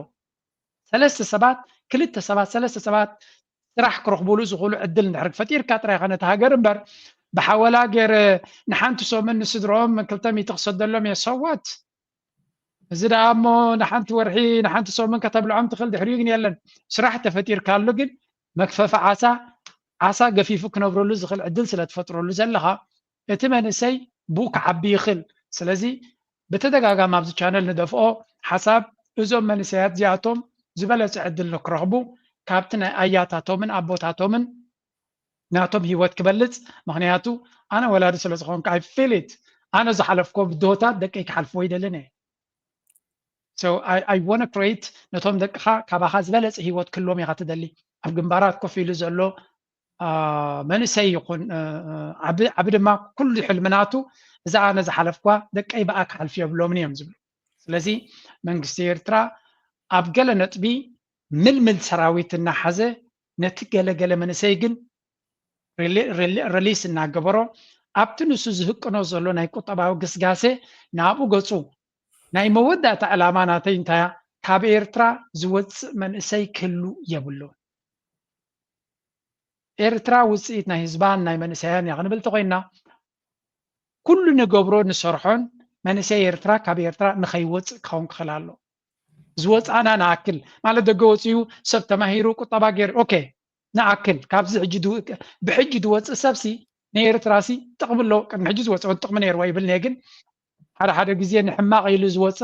ሰለስተ ሰባት ክልተ ሰባት ሰለስተ ሰባት ስራሕ ክረኽብሉ ዝኽእሉ ዕድል እንድሕር ፈጢርካ ጥራይኻ ነቲ ሃገር እምበር ብሓወላ ገይረ ንሓንቲ ሰሙን ንስድሮኦም 200 ክሰደሎም እየ ሰዋት እዚ ደኣ እሞ ንሓንቲ ወርሒ ንሓንቲ ሰሙን ከተብልዖም ትኽእል ድሕሪኡ ግን የለን ስራሕ ተፈጢርካ ኣሎ ግን መክፈፊ ዓሳ ገፊፉ ክነብረሉ ዝኽእል ዕድል ስለ ትፈጥረሉ ዘለኻ እቲ መንእሰይ ብኡ ክዓቢ ይኽእል ስለዚ ብተደጋጋሚ ኣብዚ ቻነል ንደፍኦ ሓሳብ እዞም መንእሰያት እዚኣቶም ዝበለፀ ዕድል ንክረኽቡ ካብቲ ናይ ኣያታቶምን ኣቦታቶምን ናቶም ሂወት ክበልፅ ምክንያቱ ኣነ ወላዲ ስለ ዝኾንኩ ኣይ ፊል ኢት ኣነ ዝሓለፍኮ ብድሆታት ደቀይ ክሓልፍዎ ይደልን እየ So I want to create ነቶም ደቅኻ ካባኻ ዝበለፀ ሂወት ክህልዎም ኢኻ ትደሊ ኣብ ግንባራት ኮፍ ኢሉ ዘሎ መንእሰይ ይኹን ዓብ ድማ ኩሉ ሕልምናቱ እዛ ኣነ ዝሓለፍኳ ደቀይ በኣ ክሓልፍ የብሎምን እዮም ዝብሉ ስለዚ መንግስቲ ኤርትራ ኣብ ገለ ነጥቢ ምልምል ሰራዊት እናሓዘ ነቲ ገለገለ መንእሰይ ግን ሪሊስ እናገበሮ ኣብቲ ንሱ ዝህቅኖ ዘሎ ናይ ቁጠባዊ ግስጋሴ ናብኡ ገፁ ናይ መወዳእታ ዕላማ ናተይ እንታይ ካብ ኤርትራ ዝወፅእ መንእሰይ ክህሉ የብሉ ኤርትራ ውፅኢት ናይ ህዝባን ናይ መንእሰያን ክንብል ተኮይና ኩሉ ንገብሮ ንሰርሖን መንእሰይ ኤርትራ ካብ ኤርትራ ንኸይወፅእ ክኸውን ክኽእል ኣሎ ዝወፃና ንኣክል ማለት ደገ ወፅኡ ሰብ ተማሂሩ ቁጠባ ገይሩ ኦኬ ንኣክል ካብዚ ብሕጂ ዝወፅእ ሰብሲ ንኤርትራሲ ጥቕሚ ኣሎ ቅድሚ ሕጂ ዝወፅኦ ጥቕሚ ነይርዎ ይብል ግን ሓደ ግዜ ንሕማቕ ኢሉ ዝወፀ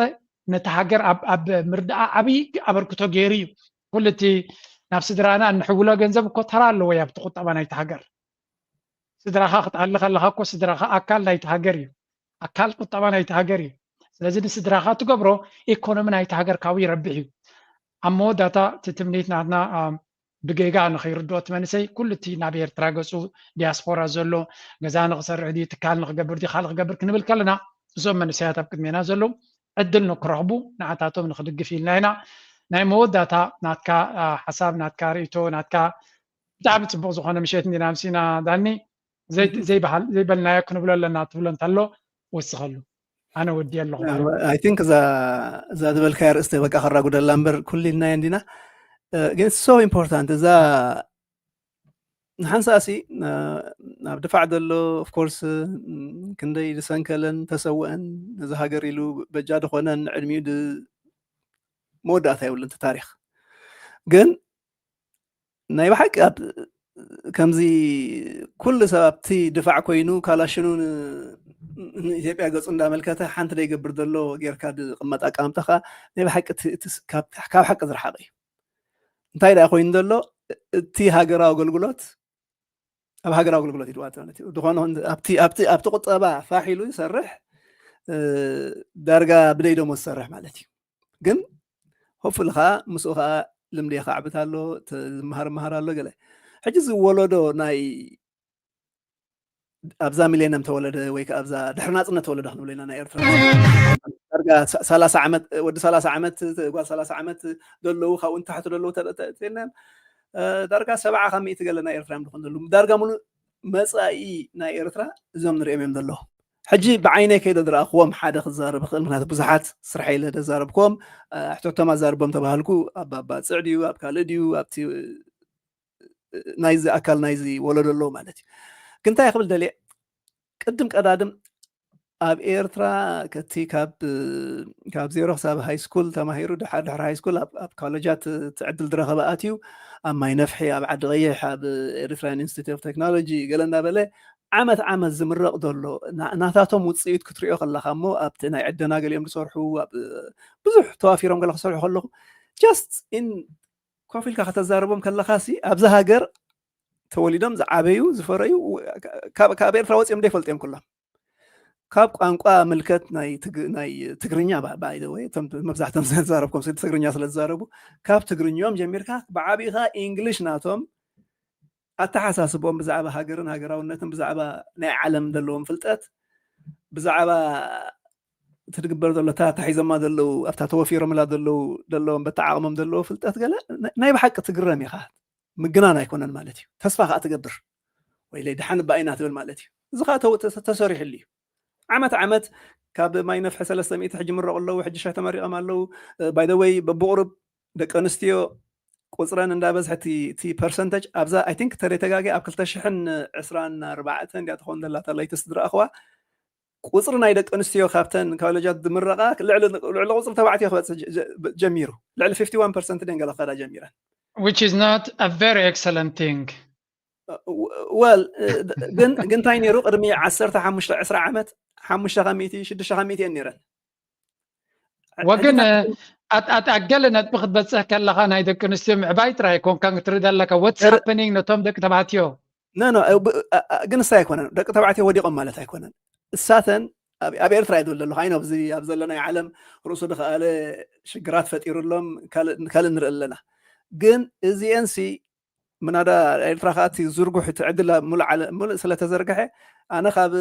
ነቲ ሃገር ኣብ ምርዳእ ዓብይ ኣበርክቶ ገይሩ እዩ ኩሉ እቲ ናብ ስድራና እንሕውሎ ገንዘብ እኮ ተራ ኣለዎ ኣብቲ ቁጠባ ናይቲ ሃገር ስድራኻ ክትሃሊ ከለኻ እኮ ስድራኻ ኣካል ናይቲ ሃገር እዩ ኣካል ቁጠባ ናይቲ ሃገር እዩ ስለዚ ንስድራኻ ትገብሮ ኢኮኖሚ ናይቲ ሃገር ካብኡ ይረብሕ እዩ ኣብ መወዳእታ እቲ ትምኒት ናትና ብጌጋ ንኸይርድኦ እቲ መንእሰይ ኩሉ እቲ ናብ ኤርትራ ገፁ ዲያስፖራ ዘሎ ገዛ ንክሰርሕ ድዩ ትካል ንክገብር ድዩ ካልእ ክገብር ክንብል ከለና እዞም መንእሰያት ኣብ ቅድሜና ዘለዉ ዕድል ንክረኽቡ ንዓታቶም ንክድግፍ ኢልና ኢና ናይ መወዳእታ ናትካ ሓሳብ ናትካ ርእቶ ናትካ ብጣዕሚ ፅቡቅ ዝኾነ ምሸት እንዲና ምሲና ዳኒ ዘይበልናዮ ክንብሎ ኣለና ትብሎ እንተሎ ወስኸሉ ኣነ ወዲ ኣለኹ አይ ቲንክ እዛ ዝበልካዮ ርእስቲ በቃ ከራጉደላ እምበር ኩሉ ኢልናዮ እንዲና ግን ሶ ኢምፖርታንት እዛ ንሓንሳሲ ናብ ድፋዕ ዘሎ ኦፍኮርስ ክንደይ ዝሰንከለን ተሰውአን ነዚ ሃገር ኢሉ በጃ ድኾነን ዕድሚኡ መወዳእታ የብሉን እቲ ታሪክ ግን ናይ ብሓቂ ከምዚ ኩሉ ሰብ ኣብቲ ድፋዕ ኮይኑ ካላሽኑ ንኢትዮጵያ ገፁ እንዳመልከተ ሓንቲ ደይገብር ዘሎ ጌርካ ዝቕመጥ ኣቃምጠኻ ናይ ብሓቂ ካብ ሓቂ ዝረሓቐ እዩ እንታይ ዳ ኮይኑ ዘሎ እቲ ሃገራዊ ኣገልግሎት ኣብ ሃገራዊ ኣገልግሎት ይድዋት ማለት እዩ ድኾነ ኣብቲ ቁጠባ ፋሒሉ ይሰርሕ ዳርጋ ብደይ ደሞ ዝሰርሕ ማለት እዩ ግን ሆፍሊ ከዓ ምስኡ ከዓ ልምዲ ከዓብት ኣሎ ዝመሃር ኣሎ ገለ ሕጂ ዝወለዶ ናይ ኣብዛ ሚሌኒየም ተወለደ ወይ ከዓ ኣብዛ ድሕሪ ናፅነት ተወለደ ክንብሎ ኢና ናይ ኤርትራ ዳርጋ 30 ዓመት ወዲ 30 ዓመት ጓል 30 ዓመት ዘለዉ ካብኡ ንታሕቲ ዘለዉ ተልና ዳርጋ 70 ካብ 100 ገለ ናይ ኤርትራ ምድኾን ዘለዉ ዳርጋ ሙሉእ መፃኢ ናይ ኤርትራ እዞም ንሪኦም እዮም ዘለዉ ሕጂ ብዓይነይ ከይደ ዝረኣኽዎም ሓደ ክዛረብ ክእል ምክንያቱ ብዙሓት ስራሕ ኢለ ዘዛረብክዎም ሕቶቶም ኣዛርቦም ተባሃልኩ ኣብ ፅዕ ድዩ ኣብ ካልእ ድዩ ኣብቲ ናይዚ ኣካል ናይዚ ወለዶ ኣለዉ ማለት እዩ ክንታይ ክብል ደልየ ቅድም ቀዳድም ኣብ ኤርትራ ከቲ ካብ ዜሮ ክሳብ ሃይ ስኩል ተማሂሩ ድሕሪ ሃይ ስኩል ኣብ ኮሌጃት ትዕድል ዝረኸበ ኣትዩ ኣብ ማይ ነፍሒ ኣብ ዓዲ ቀይሕ ኣብ ኤርትራን ኢንስቲትዩት ኦፍ ቴክኖሎጂ ገለ እንዳበለ ዓመት ዝምረቕ ዘሎ ናታቶም ውፅኢት ክትሪኦ ከለኻ እሞ ኣብቲ ናይ ዕደና ገሊኦም ዝሰርሑ ብዙሕ ተዋፊሮም ገለ ክሰርሑ ከለኹ ጀስት ኢን ኮፍ ኢልካ ከተዛረቦም ከለኻሲ ኣብዛ ሃገር ተወሊዶም ዝዓበዩ ዝፈረዩ ካብ ኤርትራ ወፂኦም ደይፈልጡ እዮም ኩሎም ካብ ቋንቋ ምልከት ናይ ትግርኛ ባይ ዘ ወይ መብዛሕትኦም ዝዛረብኩም ትግርኛ ስለ ዝዛረቡ ካብ ትግርኛኦም ጀሚርካ ብዓብኢኻ እንግሊሽ ናቶም ኣተሓሳስቦም ብዛዕባ ሃገርን ሃገራውነትን ብዛዕባ ናይ ዓለም ዘለዎም ፍልጠት ብዛዕባ ትድግበር ዘሎ ታሒዞማ ዘለዉ ኣብታ ተወፊሮምላ ዘለዎም በተዓቕሞም ዘለዎ ፍልጠት ገለ ናይ ብሓቂ ትግረም ኢኻ ምግናን ኣይኮነን ማለት እዩ ተስፋ ከዓ ትገብር ወይ ለይ ድሓን ባይና ትብል ማለት እዩ እዚ ከዓ ተሰሪሕሉ እዩ ዓመት ካብ ማይ ነፍሒ 300 ሕጂ ምረቑ ኣለዉ ሕጂ ሻህ ተመሪቖም ኣለዉ ባይ ዘ ወይ በብቕርብ ደቂ ኣንስትዮ ቁፅረን እንዳበዝሐ እቲ ፐርሰንተጅ ኣብዛ ኣይ ቲንክ ተደተጋጊ ኣብ 2024 እንዲያ ትኾን ዘላ ተለይተስ ዝረኣኽዋ ቁፅሪ ናይ ደቂ ኣንስትዮ ካብተን ኮሌጃት ዝምረቓ ልዕሊ ቁፅሪ ተባዕትዮ ክበፅሕ ጀሚሩ ልዕሊ 51% ደን ገለ ከዳ ጀሚረን which is not a very excellent thing well ግን እንታይ ነይሩ ቅድሚ 15 20 ዓመት 500 600 ነይረን ወገን ኣገለ ነጥቢ ክትበፅሕ ከለኻ ናይ ደቂ ኣንስትዮ ምዕባይ ጥራይ ኮንካ ክትርኢ ዘለካ what's happening ነቶም ደቂ ተባዕትዮ ግን እሳ ኣይኮነን ደቂ ተባዕትዮ ወዲቖም ማለት ኣይኮነን እሳተን ኣብ ኤርትራ ይደለሉ ሃይኖ ብዚ ኣብ ዘለና ዓለም ርእሱ ድኸኣለ ሽግራት ፈጢሩሎም ካልእ ንርኢ ኣለና ግን እዚአንሲ ምናዳ ኤርትራ ካቲ ዝርጉሕ ትዕድላ ሙሉእ ስለተዘርግሐ ኣነ ካብ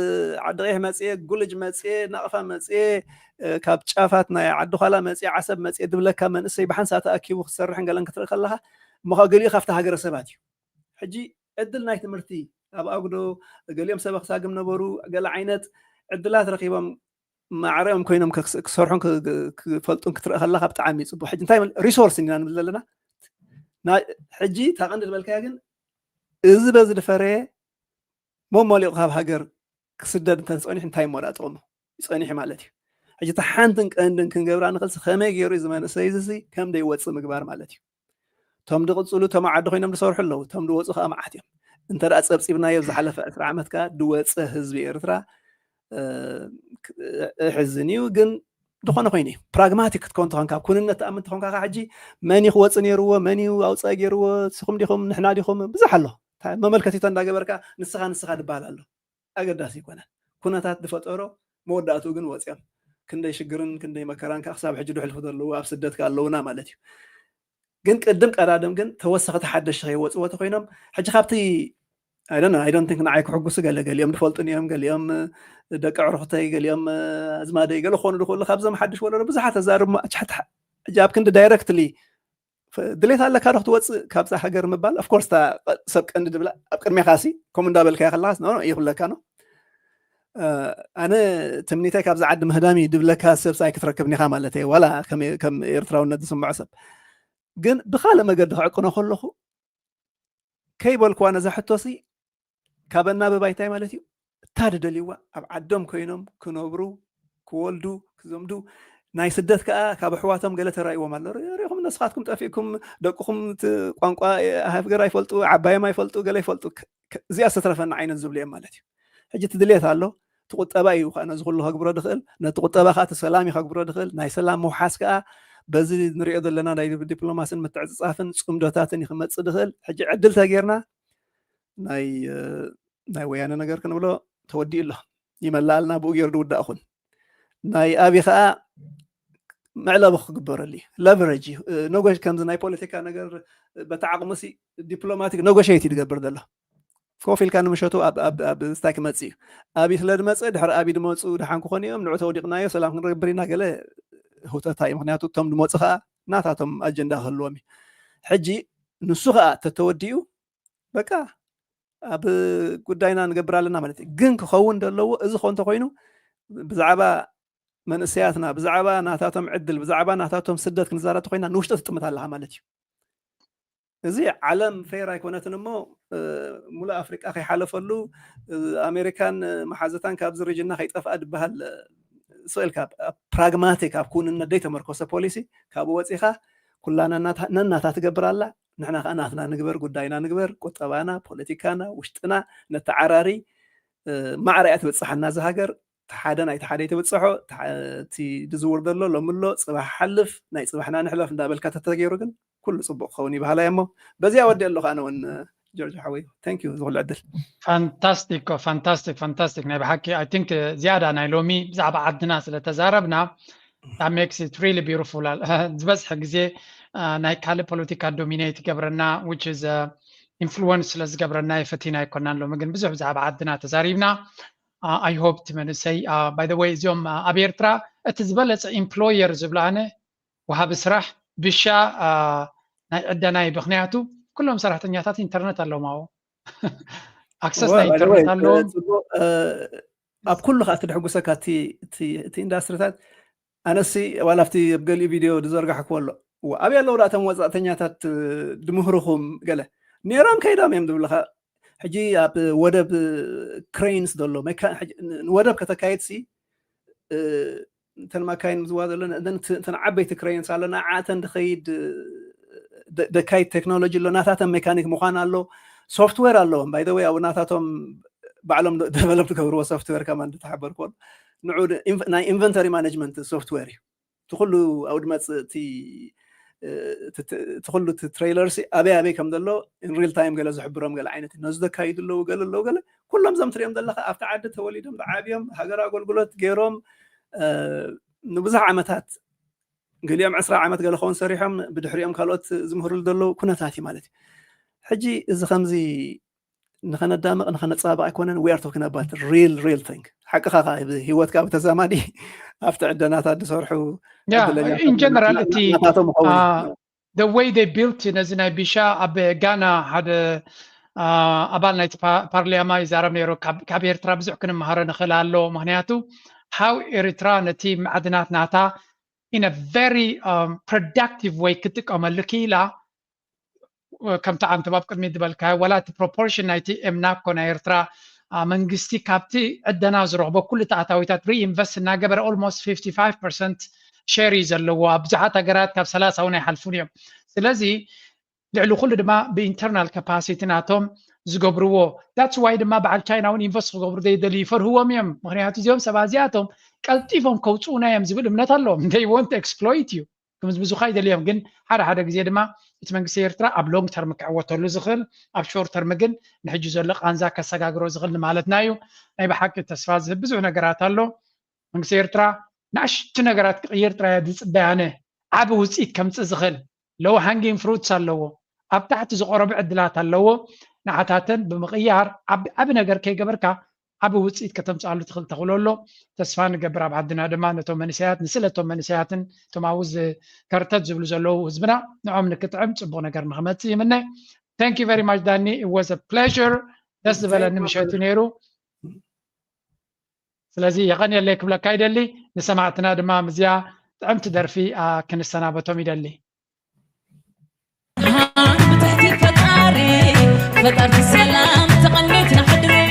ዓዲ ቀይሕ መፅኤ ጉልጅ መፅኤ ናቕፋ መፅኤ ካብ ጫፋት ናይ ዓዲ ኋላ መፅኤ ዓሰብ መፅኤ ድብለካ መንእሰይ ብሓንሳ ተኣኪቡ ክሰርሕን ገለን ክትርኢ ከለካ እሞ ገሊኡ ካብቲ ሃገረ ሰባት እዩ ሕጂ ዕድል ናይ ትምህርቲ ኣብ ኣጉዶ ገሊኦም ሰብ ክሳግም ነበሩ ገለ ዓይነት ዕድላት ረኺቦም ማዕረኦም ኮይኖም ክሰርሑን ክፈልጡን ክትርኢ ከለካ ብጣዕሚ ፅቡቅ ሕጂ እንታይ ሪሶርስ ኢና ንብል ዘለና ሕጂ ታቐንዲ ዝበልካያ ግን እዚ በዚ ድፈረየ ሞሞሊቑ ካብ ሃገር ክስደድ እንተፀኒሕ እንታይ ሞዳ ጥቕሙ ይፀኒሕ ማለት እዩ ሕጂ እቲ ሓንትን ቀንድን ክንገብራ ንኽእልሲ ከመይ ገይሩ እዩ ዝመንእሰይ እዚ ከም ደይወፅእ ምግባር ማለት እዩ ቶም ድቕፅሉ ቶም ዓዲ ኮይኖም ዝሰርሑ ኣለዉ ቶም ድወፁ ከዓ መዓት እዮም እንተ ደኣ ፀብፂብናዮ ዝሓለፈ 10 ዓመት ከዓ ድወፀ ህዝቢ ኤርትራ ሕዝን እዩ ግን ድኾነ ኮይኑ እዩ ፕራግማቲክ ክትኮን ትኾን ካብ ኩንነት ተኣምን ትኾንካ ሕጂ መን ክወፅ ነይርዎ መን ኣውፃኢ ገይርዎ ንስኹም ዲኹም ንሕና ዲኹም ብዙሕ ኣሎ መመልከቲቶ እንዳገበርካ ንስኻ ድበሃል ኣሎ ኣገዳሲ ይኮነን ኩነታት ዝፈጠሮ መወዳእቱ ግን ወፅኦም ክንደይ ሽግርን ክንደይ መከራን ክሳብ ሕጂ ድሕልፉ ዘለዉ ኣብ ስደትካ ኣለውና ማለት እዩ ግን ቅድም ቀዳድም ግን ተወሰኽቲ ሓደሽ ከይወፅዎ ተኮይኖም ሕጂ ካብቲ I don't think ንዓይ ክሕጉስ ገሊኦም ድፈልጡን እዮም ገሊኦም ደቂ ዕሩኽተይ ገሊኦም ኣዝማደይ ገለ ክኾኑ ድኽእሉ ካብዞም ሓድሽ ወለዶ ብዙሓት ተዛርቡ ሕጂ ኣብ ክንዲ ዳይረክትሊ ድሌት ኣለካ ዶ ክትወፅእ ካብዛ ሃገር ምባል ኣፍኮርስ ሰብ ቀንዲ ድብላ ኣብ ቅድሜኻሲ ከምኡ እንዳበልካዮ ከለኻስ ይኽብለካ ኖ ኣነ ትምኒተይ ካብዛ ዓዲ ምህዳሚ ድብለካ ሰብ ሳይ ክትረክብኒ ኢኻ ማለት እየ ዋላ ከም ኤርትራውነት ዝስምዖ ሰብ ግን ብኻልእ መገዲ ክዕቅኖ ከለኹ ከይበልክዋ ነዛ ሕቶሲ ካብና ብባይታይ ማለት እዩ እታደደልይዋ ኣብ ዓዶም ኮይኖም ክነብሩ ክወልዱ ክዘምዱ ናይ ስደት ከዓ ካብ ኣሕዋቶም ገለ ተራእይዎም ኣሎ ሪኢኹም ነስኻትኩም ጠፊእኩም ደቅኹም ቋንቋ ሃገር ኣይፈልጡ ዓባይም ኣይፈልጡ ገለ ይፈልጡ እዚኣ ዝተረፈና ዓይነት ዝብሉ እዮም ማለት እዩ ሕጂ ትድልየት ኣሎ ትቁጠባ እዩ ከዓ ነዚ ኩሉ ከግብሮ ድኽእል ነቲ ቁጠባ ከዓ እቲ ሰላም እዩ ከግብሮ ድኽእል ናይ ሰላም ምውሓስ ከዓ በዚ ንሪኦ ዘለና ናይ ዲፕሎማስን ምትዕፅፃፍን ፅምዶታትን ይክመፅእ ድኽእል ሕጂ ዕድል ተጌርና ናይ ወያነ ነገር ክንብሎ ተወዲኡ ኣሎ ይመላልና ብኡ ገይሩ ድውዳእኹን ናይ ኣብይ ከዓ መዕለቢ ክግበረሉ እዩ ለቨሬጅ ነጎሽ ከምዚ ናይ ፖለቲካ ነገር በተዓቕሙሲ ዲፕሎማቲክ ነጎሽየት ይድገብር ዘሎ ኮፍ ኢልካ ንምሸቱ ኣብ ስታይ ክመፅእ እዩ ኣብይ ስለ ድመፅእ ድሕሪ ኣብይ ድመፁ ድሓን ክኾኑ እዮም ንዑ ተወዲቕናዮ ሰላም ክንረግብር ኢና ገለ ህውተታ እዩ ምክንያቱ እቶም ድመፁ ከዓ ናታቶም ኣጀንዳ ክህልዎም እዩ ሕጂ ንሱ ከዓ ተተወዲኡ በቃ ኣብ ጉዳይና ንገብር ኣለና ማለት እዩ ግን ክኸውን ዘለዎ እዚ ኮንተ ኮይኑ ብዛዕባ መንእሰያትና ብዛዕባ ናታቶም ዕድል ብዛዕባ ናታቶም ስደት ክንዛረብ ኮይና ንውሽጢ ትጥምት ኣለካ ማለት እዩ እዚ ዓለም ፌር ኣይኮነትን እሞ ሙሉእ ኣፍሪቃ ከይሓለፈሉ ኣሜሪካን መሓዘታን ካብዚ ሪጅና ከይጠፍኣ ድበሃል ስእልካ ፕራግማቲክ ኣብ ኩንነት ደይተመርኮሰ ፖሊሲ ካብ ወፂኻ ኩላና ነናታ ትገብር ኣላ ንሕና ከዓ ናትና ንግበር ጉዳይና ንግበር ቁጠባና ፖለቲካና ውሽጥና ነተዓራሪ ማዕርያ ትበፅሓና እዚ ሃገር ሓደ ናይ ሓደ ይትብፅሖ እቲ ድዝውር ዘሎ ሎምሎ ፅባሕ ሓልፍ ናይ ፅባሕና ንሕለፍ እንዳበልካ ተተገይሩ ግን ኩሉ ፅቡቅ ክኸውን ይበሃላ እሞ በዚያ ወዲ ኣለኹ ኣነ እውን ጆርጅ ሓወይ ታንክ ዩ ዝኩሉ ዕድል ፋንታስቲክ ናይ ብሓቂ ኣይ ቲንክ ዝያዳ ናይ ሎሚ ብዛዕባ ዓድና ስለተዛረብና that makes it really beautiful ዝበዝሐ ግዜ ናይ ካልእ ፖለቲካ ዶሚኔት ይገብረና which is influence ስለዝገብረና የፈቲና ይኮናን ሎሚ ግን ብዙሕ ብዛዕባ ዓድና ተዛሪብና I hope ትመንሰይ by the way እዚኦም ኣብ ኤርትራ እቲ ዝበለፀ ኢምፕሎየር ዝብሎ ኣነ ወሃቢ ስራሕ ብሻ ናይ ዕደናይ ምክንያቱ ኩሎም ሰራሕተኛታት ኢንተርኔት ኣለዎም ኣብኡ ኣክሰስ ናይ ኢንተርኔት ኣለዎም ኣብ ኩሉ ከዓ ትድሕጉሰካ እቲ ኢንዳስትሪታት ኣነሲ ዋላፍቲ ኣብ ገሊኡ ቪድዮ ድዘርጋሕክዎ ኣሎ ኣብያ ኣለዉ ዳእቶም ወፃእተኛታት ድምህርኹም ገለ ነይሮም ከይዶም እዮም ዝብልካ ሕጂ ኣብ ወደብ ክሬንስ ዘሎ ወደብ ከተካየድሲ እንተን መካይን ዝዋ ዘሎ እንተን ዓበይቲ ክሬንስ ኣሎ ንዓተን ድኸይድ ደካይድ ቴክኖሎጂ ኣሎ ናታተን ሜካኒክ ምዃን ኣሎ ሶፍትዌር ኣለዎም ባይ ዘ ወይ ኣብ ናታቶም ባዕሎም ደቨሎፕ ዝገብርዎ ሶፍትዌር ከማ እንድተሓበር ክሎ ንዑ ናይ ኢንቨንተሪ ማኔጅመንት ሶፍትዌር እዩ እቲ ኩሉ ኣብኡ ድመፅእ እቲ تخلو تريلر سي أبي كم دلو إن ريل تايم قال زحبرهم قال عينة نزد كايد له قال كلهم زم تريم دلخ أفتح عدة توليدهم بعابيهم هجرا قلت جيرهم نبزح عمتات قال يوم 10 عمت قال خون سريحهم بدحريهم قالت زمهر دلو كنا تاتي مالتي حجي إذا خمزي نخنا دامق نخنا تصابع يكونن we are talking about real thing حقيقة هي كاب تزامني أفتح عندنا تاد صرحو in general the way they built in as بيشا أب غانا هذا أبالنا بارلياما يزارم نيرو كابير ترابزع كنا مهارنا خلاله مهنياتو how إريترا نتيم عدنات ناتا in a very productive way كتك أملكيلا كم تعم تباب قدمي دبلكا ولا proportionality امناك كنا إرترا منجستي كابتي عدنا زروح بكل تعتاويتات reinvest ناقبر almost 55% shares اللي هو بزعات قرات كاب 3 وني حلفونيهم سلازي لعلو كل دما بإنترنال كاباسيتي ناتهم زقبروه that's why دما بعد China ون invest زقبرو دي deliver هو ميم مغنياتو زيهم سبازياتهم قلتيفهم كوتسونا يم زبل منتالهم they want to exploit you كمز بزو خايد اليوم جن حدا جزية دما يتمنقسي إرترا أب لونج ترم كعوتولو زغل أب شور ترم جن نحجو زلق أنزا كساقاقرو زغل مالتنايو أي بحق التسفاز بزو نقراتالو منقسي إرترا ناش تنقرات إرترا يدس بيانه عبو وزيت كم تزغل لو هانجين فروتس اللو أب تحت زغورة بعدلات اللو نعتاتن بمغيار أب نقر كي قبركا أبو وزيت كتم سألو تخل تغلولو تسفان قبر أب عدنا دمان تو منسيات نسلتو منسيات تو معوز كارتات زبلو زلو وزبنا نعم نكتعم تبغو نقر مخمتي منه thank you very much Danny it was a pleasure دس دبلا نمشيتو نيرو سلازي يغني اللي كبلا كايد اللي نسمعتنا دما مزيا تعمت درفي كن السنة بتوم يدلي بتحكي فتاري فتارة السلام تغنيت نحضر